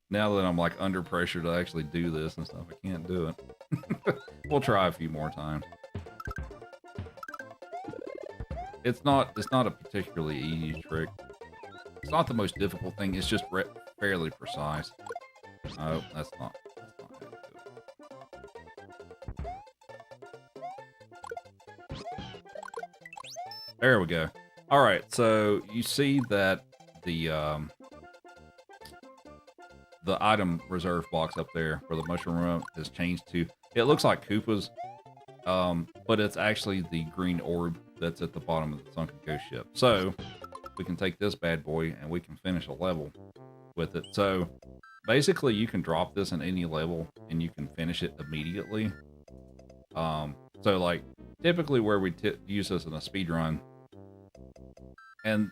Now that I'm like under pressure to actually do this and stuff, I can't do it. We'll try a few more times. It's not a particularly easy trick. It's not the most difficult thing. It's just fairly precise. Oh, that's not how to do it. There we go. All right, so you see that the item reserve box up there where the mushroom room is changed to, it looks like Koopa's, but it's actually the green orb that's at the bottom of the sunken ghost ship. So we can take this bad boy and we can finish a level with it. So basically you can drop this in any level and you can finish it immediately. So like typically where we use this in a speed run, and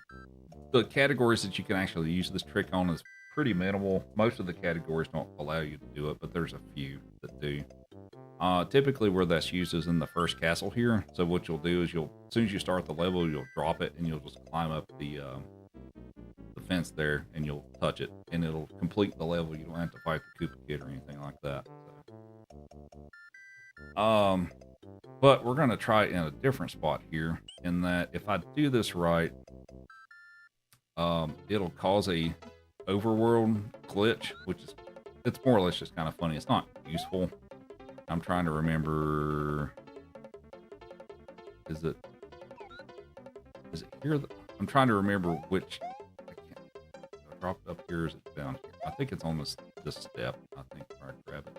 the categories that you can actually use this trick on is pretty minimal. Most of the categories don't allow you to do it, but there's a few that do. Typically where that's used is in the first castle here. So what you'll do is as soon as you start the level, you'll drop it and you'll just climb up the fence there and you'll touch it and it'll complete the level. You don't have to fight the Koopa Kid or anything like that. So. But we're gonna try it in a different spot here, in that if I do this right, it'll cause a overworld glitch, it's more or less just kind of funny. It's not useful. I'm trying to remember. Is it here? I'm trying to remember which. I dropped up here. Is it down here? I think it's on this step. I think where I grab it.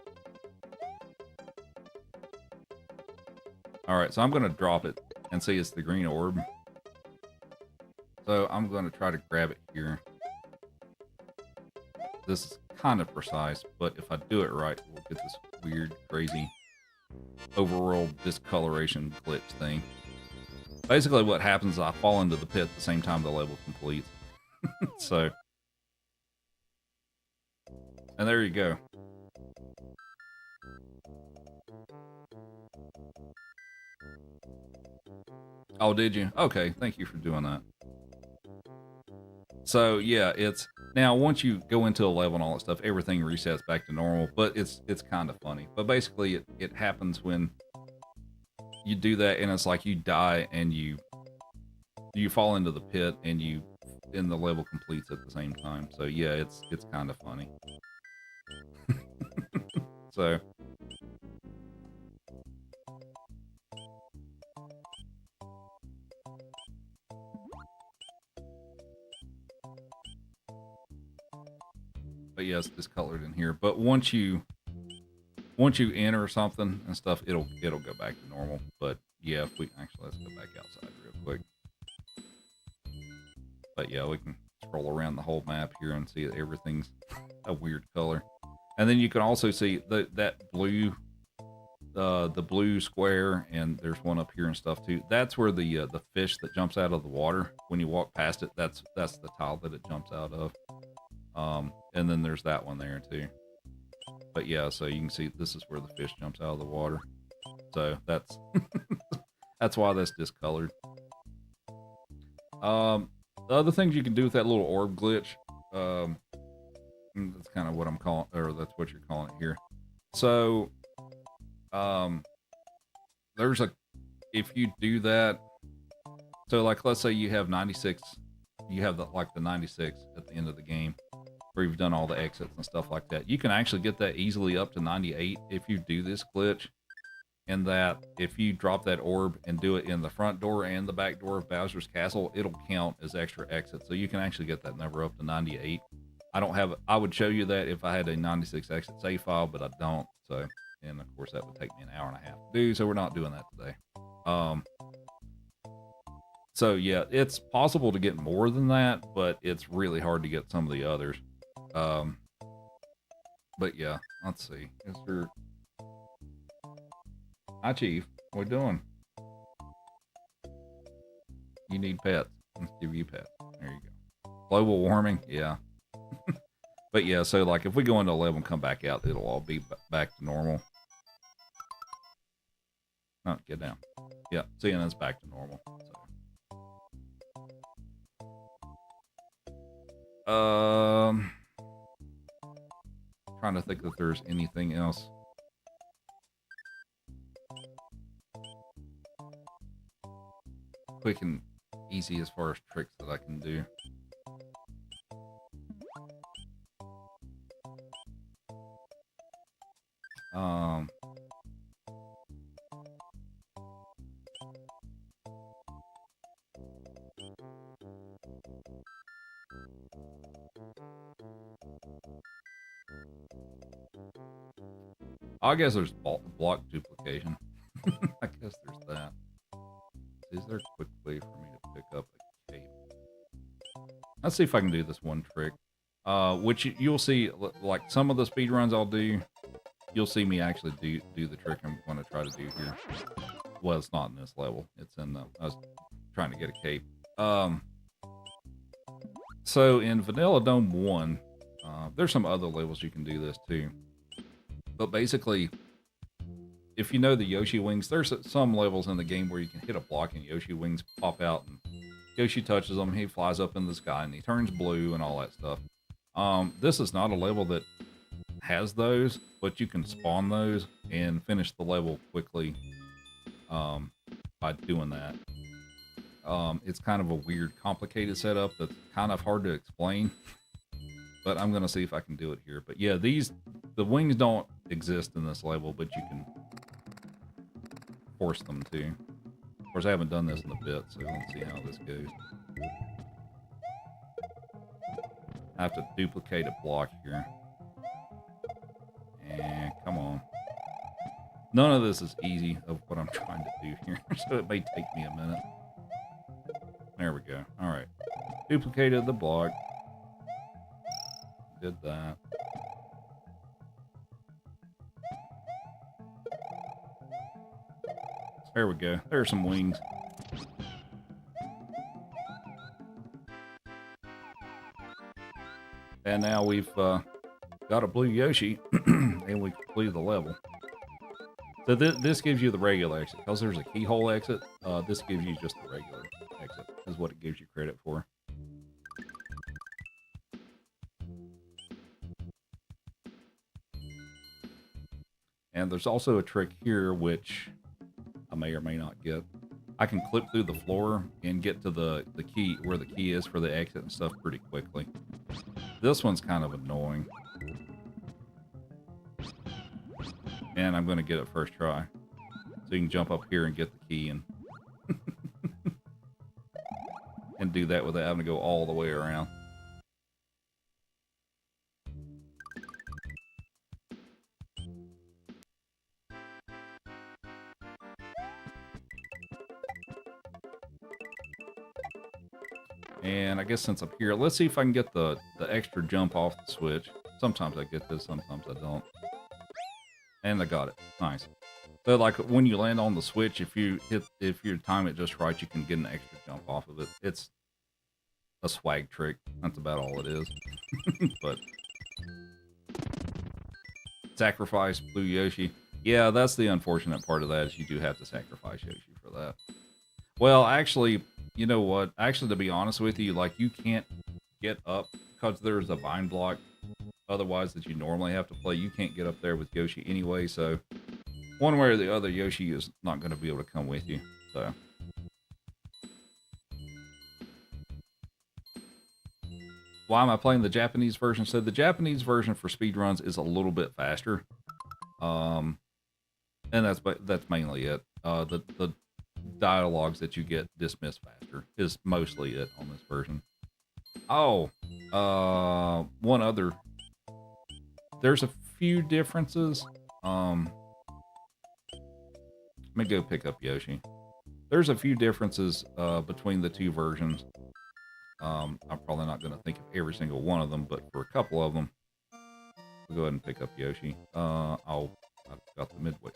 All right, so I'm going to drop it and see it's the green orb. So I'm going to try to grab it here. This is kind of precise, but if I do it right, we'll get this weird, crazy overworld discoloration glitch thing. Basically what happens is I fall into the pit at the same time the level completes. So, and there you go. Oh, did you? Okay, thank you for doing that. So yeah, it's now once you go into a level and all that stuff, everything resets back to normal, but it's kind of funny. But basically it happens when you do that and it's like you die and you fall into the pit and the level completes at the same time. So yeah, it's kind of funny. So but yeah, it's discolored in here. But once you enter something and stuff, it'll go back to normal. But yeah, if we actually, let's go back outside real quick. But yeah, we can scroll around the whole map here and see that everything's a weird color. And then you can also see that blue, the blue square, and there's one up here and stuff too. That's where the fish that jumps out of the water when you walk past it. That's the tile that it jumps out of. And then there's that one there too. But yeah, so you can see this is where the fish jumps out of the water. So that's that's why that's discolored. The other things you can do with that little orb glitch, that's kind of what I'm calling, or that's what you're calling it here. So, if you do that, so like let's say you have 96, you have the 96 at the end of the game, where you've done all the exits and stuff like that. You can actually get that easily up to 98 if you do this glitch. And that if you drop that orb and do it in the front door and the back door of Bowser's Castle, it'll count as extra exits. So you can actually get that number up to 98. I would show you that if I had a 96 exit save file, but I don't. So, and of course that would take me an hour and a half to do. So we're not doing that today. So yeah, it's possible to get more than that, but it's really hard to get some of the others. But yeah, let's see. Is there... Hi, Chief. What we doing? You need pets. Let's give you pets. There you go. Global warming, yeah. But yeah, so like if we go into 11 and come back out, it'll all be back to normal. Oh, get down. Yeah, see, and it's back to normal. So. Trying to think if there's anything else. Quick and easy as far as tricks that I can do. I guess there's block duplication. I guess there's that. Is there a quick way for me to pick up a cape? Let's see if I can do this one trick. Which you'll see, like some of the speed runs I'll do, you'll see me actually do the trick I'm going to try to do here. Well, it's not in this level. It's in the, I was trying to get a cape. So in Vanilla Dome 1, there's some other levels you can do this too. But basically, if you know the Yoshi wings, there's some levels in the game where you can hit a block and Yoshi wings pop out and Yoshi touches them, he flies up in the sky and he turns blue and all that stuff. This is not a level that has those, but you can spawn those and finish the level quickly by doing that. It's kind of a weird, complicated setup that's kind of hard to explain, but I'm going to see if I can do it here. But yeah, the wings don't exist in this level, but you can force them to. Of course, I haven't done this in a bit, so let's see how this goes. I have to duplicate a block here. And come on. None of this is easy of what I'm trying to do here, so it may take me a minute. There we go. All right. Duplicated the block. Did that. There we go. There's some wings. And now we've got a blue Yoshi, and we completed the level. So this gives you the regular exit. Because there's a keyhole exit, this gives you just the regular exit, is what it gives you credit for. And there's also a trick here, which I may or may not get. I can clip through the floor and get to the key, where the key is for the exit and stuff pretty quickly. This one's kind of annoying. And I'm going to get it first try. So you can jump up here and get the key and and do that without having to go all the way around. And I guess since I'm here, let's see if I can get the extra jump off the switch. Sometimes I get this, sometimes I don't. And I got it. Nice. So like when you land on the switch, if you time it just right, you can get an extra jump off of it. It's a swag trick. That's about all it is. But sacrifice Blue Yoshi. Yeah, that's the unfortunate part of that, is you do have to sacrifice Yoshi for that. Well, actually, you know what? Actually, to be honest with you, like, you can't get up because there's a vine block otherwise that you normally have to play. You can't get up there with Yoshi anyway, so one way or the other, Yoshi is not going to be able to come with you. So why am I playing the Japanese version? So the Japanese version for speedruns is a little bit faster. And that's mainly it. The dialogues that you get dismissed faster is mostly it on this version. Oh, one other. There's a few differences. Let me go pick up Yoshi. There's a few differences between the two versions. I'm probably not going to think of every single one of them, but for a couple of them, we'll go ahead and pick up Yoshi. I've got the midway.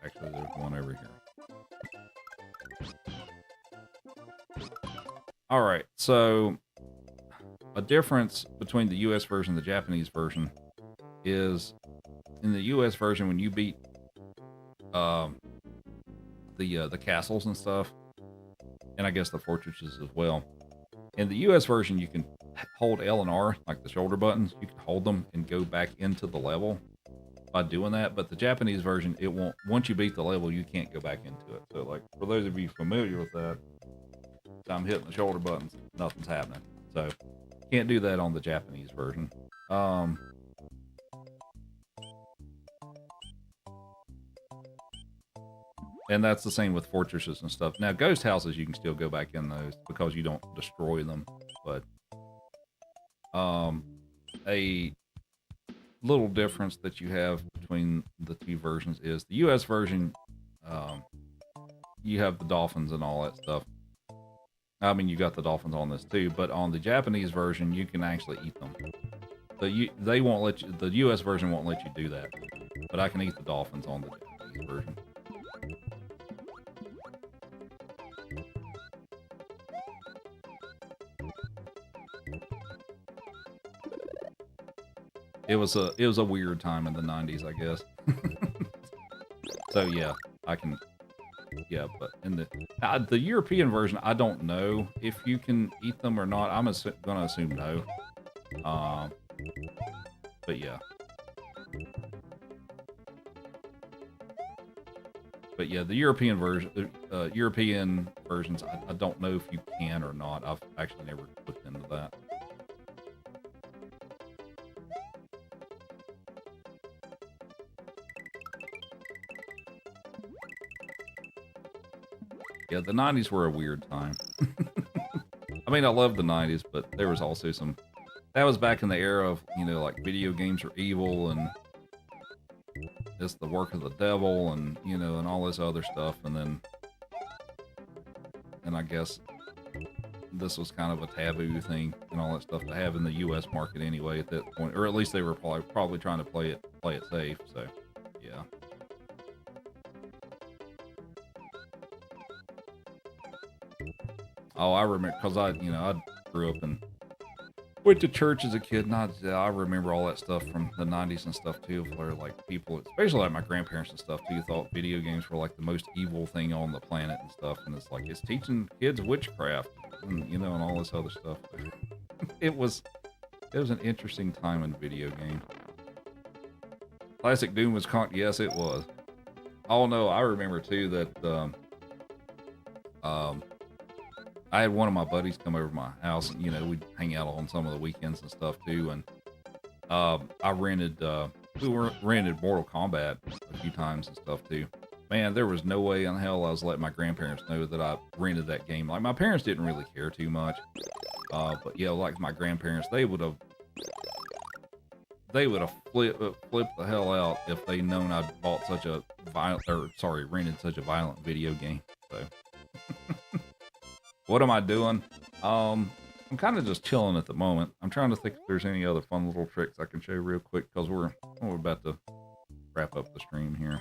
Actually, there's one over here. All right, so a difference between the U.S. version and the Japanese version is in the U.S. version when you beat the castles and stuff, and I guess the fortresses as well. In the U.S. version, you can hold L and R, like the shoulder buttons. You can hold them and go back into the level by doing that. But the Japanese version, it won't. Once you beat the level, you can't go back into it. So, like, for those of you familiar with that, I'm hitting the shoulder buttons, nothing's happening. So, can't do that on the Japanese version. And that's the same with fortresses and stuff. Now, ghost houses, you can still go back in those because you don't destroy them. But a little difference that you have between the two versions is the U.S. version, you have the dolphins and all that stuff. I mean, you got the dolphins on this too, but on the Japanese version, you can actually eat them. They won't let you. The U.S. version won't let you do that, but I can eat the dolphins on the Japanese version. It was a weird time in the 90s, I guess. So yeah, I can. Yeah, but in the European version, I don't know if you can eat them or not. I'm gonna assume no. But yeah. But yeah, the European version, European versions, I don't know if you can or not. I've actually never looked into that. Yeah, the 90s were a weird time. I mean, I love the 90s, but there was also some... That was back in the era of, you know, like video games are evil and it's the work of the devil and, you know, and all this other stuff. And then... And I guess this was kind of a taboo thing and all that stuff to have in the U.S. market anyway at that point. Or at least they were probably trying to play it safe, so, yeah. Oh, I remember, because I grew up and went to church as a kid, and I remember all that stuff from the 90s and stuff, too, where, like, people, especially, like, my grandparents and stuff, too, thought video games were, like, the most evil thing on the planet and stuff, and it's like, it's teaching kids witchcraft, and, you know, and all this other stuff. It was an interesting time in video game. Classic Doom was yes, it was. Oh, no, I remember, too, that, I had one of my buddies come over to my house, and, you know, we'd hang out on some of the weekends and stuff, too, and I rented, rented Mortal Kombat a few times and stuff, too. Man, there was no way in hell I was letting my grandparents know that I rented that game. Like, my parents didn't really care too much, but, yeah, like my grandparents, they would have flipped the hell out if they'd known I'd bought such a rented such a violent video game, so... What am I doing? I'm kind of just chilling at the moment. I'm trying to think if there's any other fun little tricks I can show real quick, because we're about to wrap up the stream here.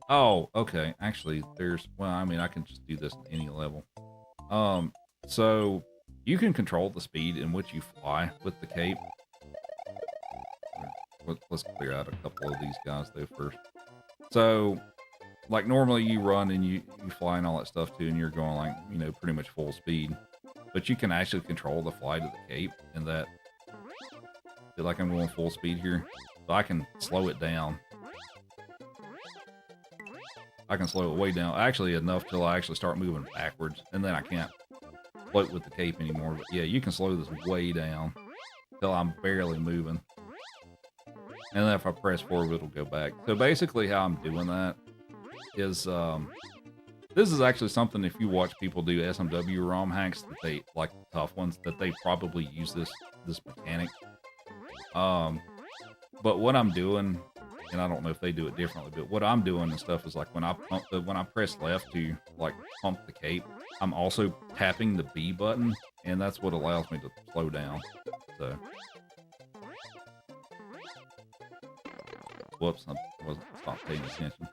Oh, okay. Actually, well, I mean, I can just do this at any level. So you can control the speed in which you fly with the cape. Let's clear out a couple of these guys though first. So, like normally you run and you fly and all that stuff too, and you're going like, you know, pretty much full speed. But you can actually control the flight of the cape, and that, feel like I'm going full speed here. So I can slow it down. I can slow it way down, actually enough till I actually start moving backwards, and then I can't float with the cape anymore. But yeah, you can slow this way down till I'm barely moving. And then if I press forward, it'll go back. So basically how I'm doing that is, this is actually something, if you watch people do SMW ROM hacks, that they, like the tough ones, that they probably use this mechanic. But what I'm doing and I don't know if they do it differently, but what I'm doing and stuff is like when I when I press left to like pump the cape, I'm also tapping the B button, and that's what allows me to slow down. So, whoops, I wasn't stopped paying attention.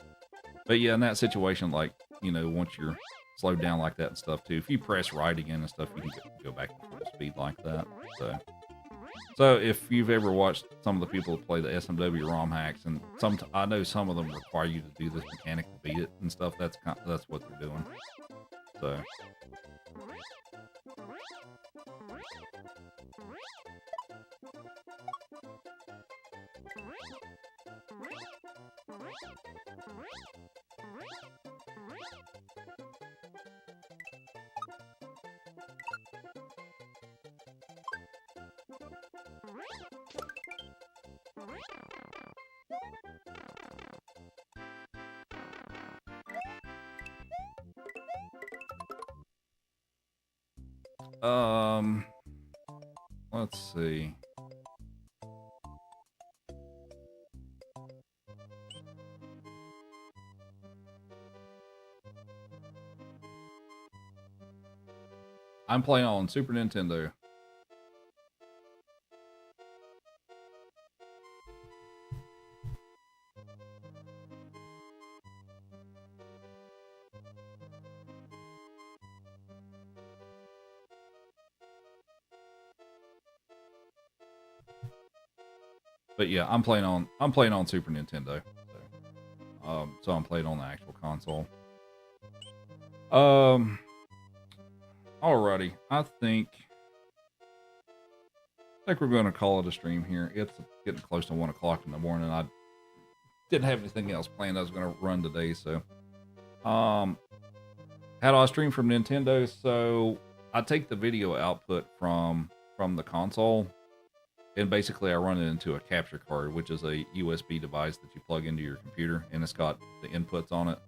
But yeah, in that situation, like, you know, once you're slowed down like that and stuff too, if you press right again and stuff, you can go back to full speed like that. So if you've ever watched some of the people that play the SMW ROM hacks, and I know some of them require you to do this mechanic to beat it and stuff. That's what they're doing. So. Let's see. I'm playing on Super Nintendo. But yeah, I'm playing on Super Nintendo. So I'm playing on the actual console. Alrighty, I think we're going to call it a stream here. It's getting close to 1 o'clock in the morning. I didn't have anything else planned. I was going to run today, so how do I stream from Nintendo? So I take the video output from the console, and basically I run it into a capture card, which is a USB device that you plug into your computer, and it's got the inputs on it.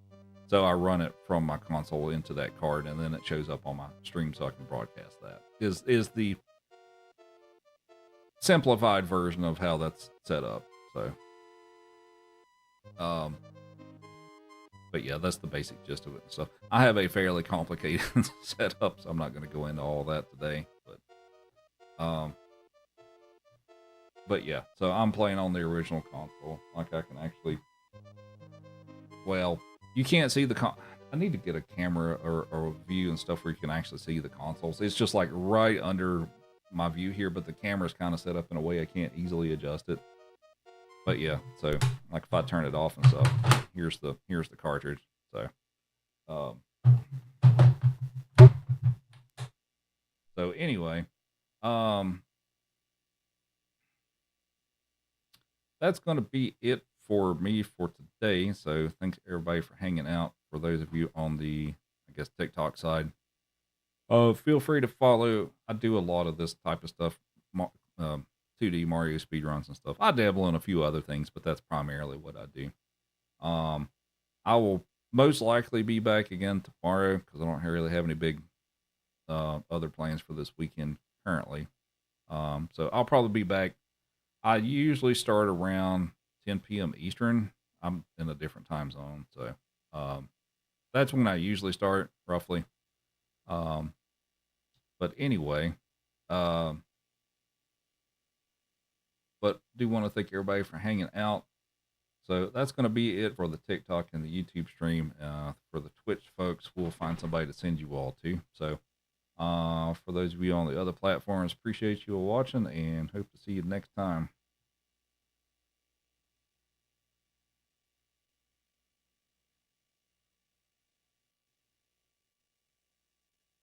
So I run it from my console into that card, and then it shows up on my stream so I can broadcast that. Is the simplified version of how that's set up. So but yeah, that's the basic gist of it and stuff. I have a fairly complicated setup, so I'm not going to go into all that today. But yeah, so I'm playing on the original console. Like I can actually, well, you can't see the I need to get a camera or a view and stuff where you can actually see the consoles. It's just like right under my view here, but the camera's kind of set up in a way I can't easily adjust it. But yeah, so like if I turn it off and stuff, here's the cartridge. So so anyway, that's going to be it for me for today. So thanks everybody for hanging out. For those of you on the, I guess, TikTok side, feel free to follow. I do a lot of this type of stuff, 2D Mario speedruns and stuff. I dabble in a few other things, but that's primarily what I do. I will most likely be back again tomorrow because I don't really have any big other plans for this weekend currently. So I'll probably be back. I usually start around 10 p.m. Eastern. I'm in a different time zone, so that's when I usually start, roughly. But anyway, but do want to thank everybody for hanging out. So that's going to be it for the TikTok and the YouTube stream. For the Twitch folks, we'll find somebody to send you all to. So for those of you on the other platforms, appreciate you all watching and hope to see you next time.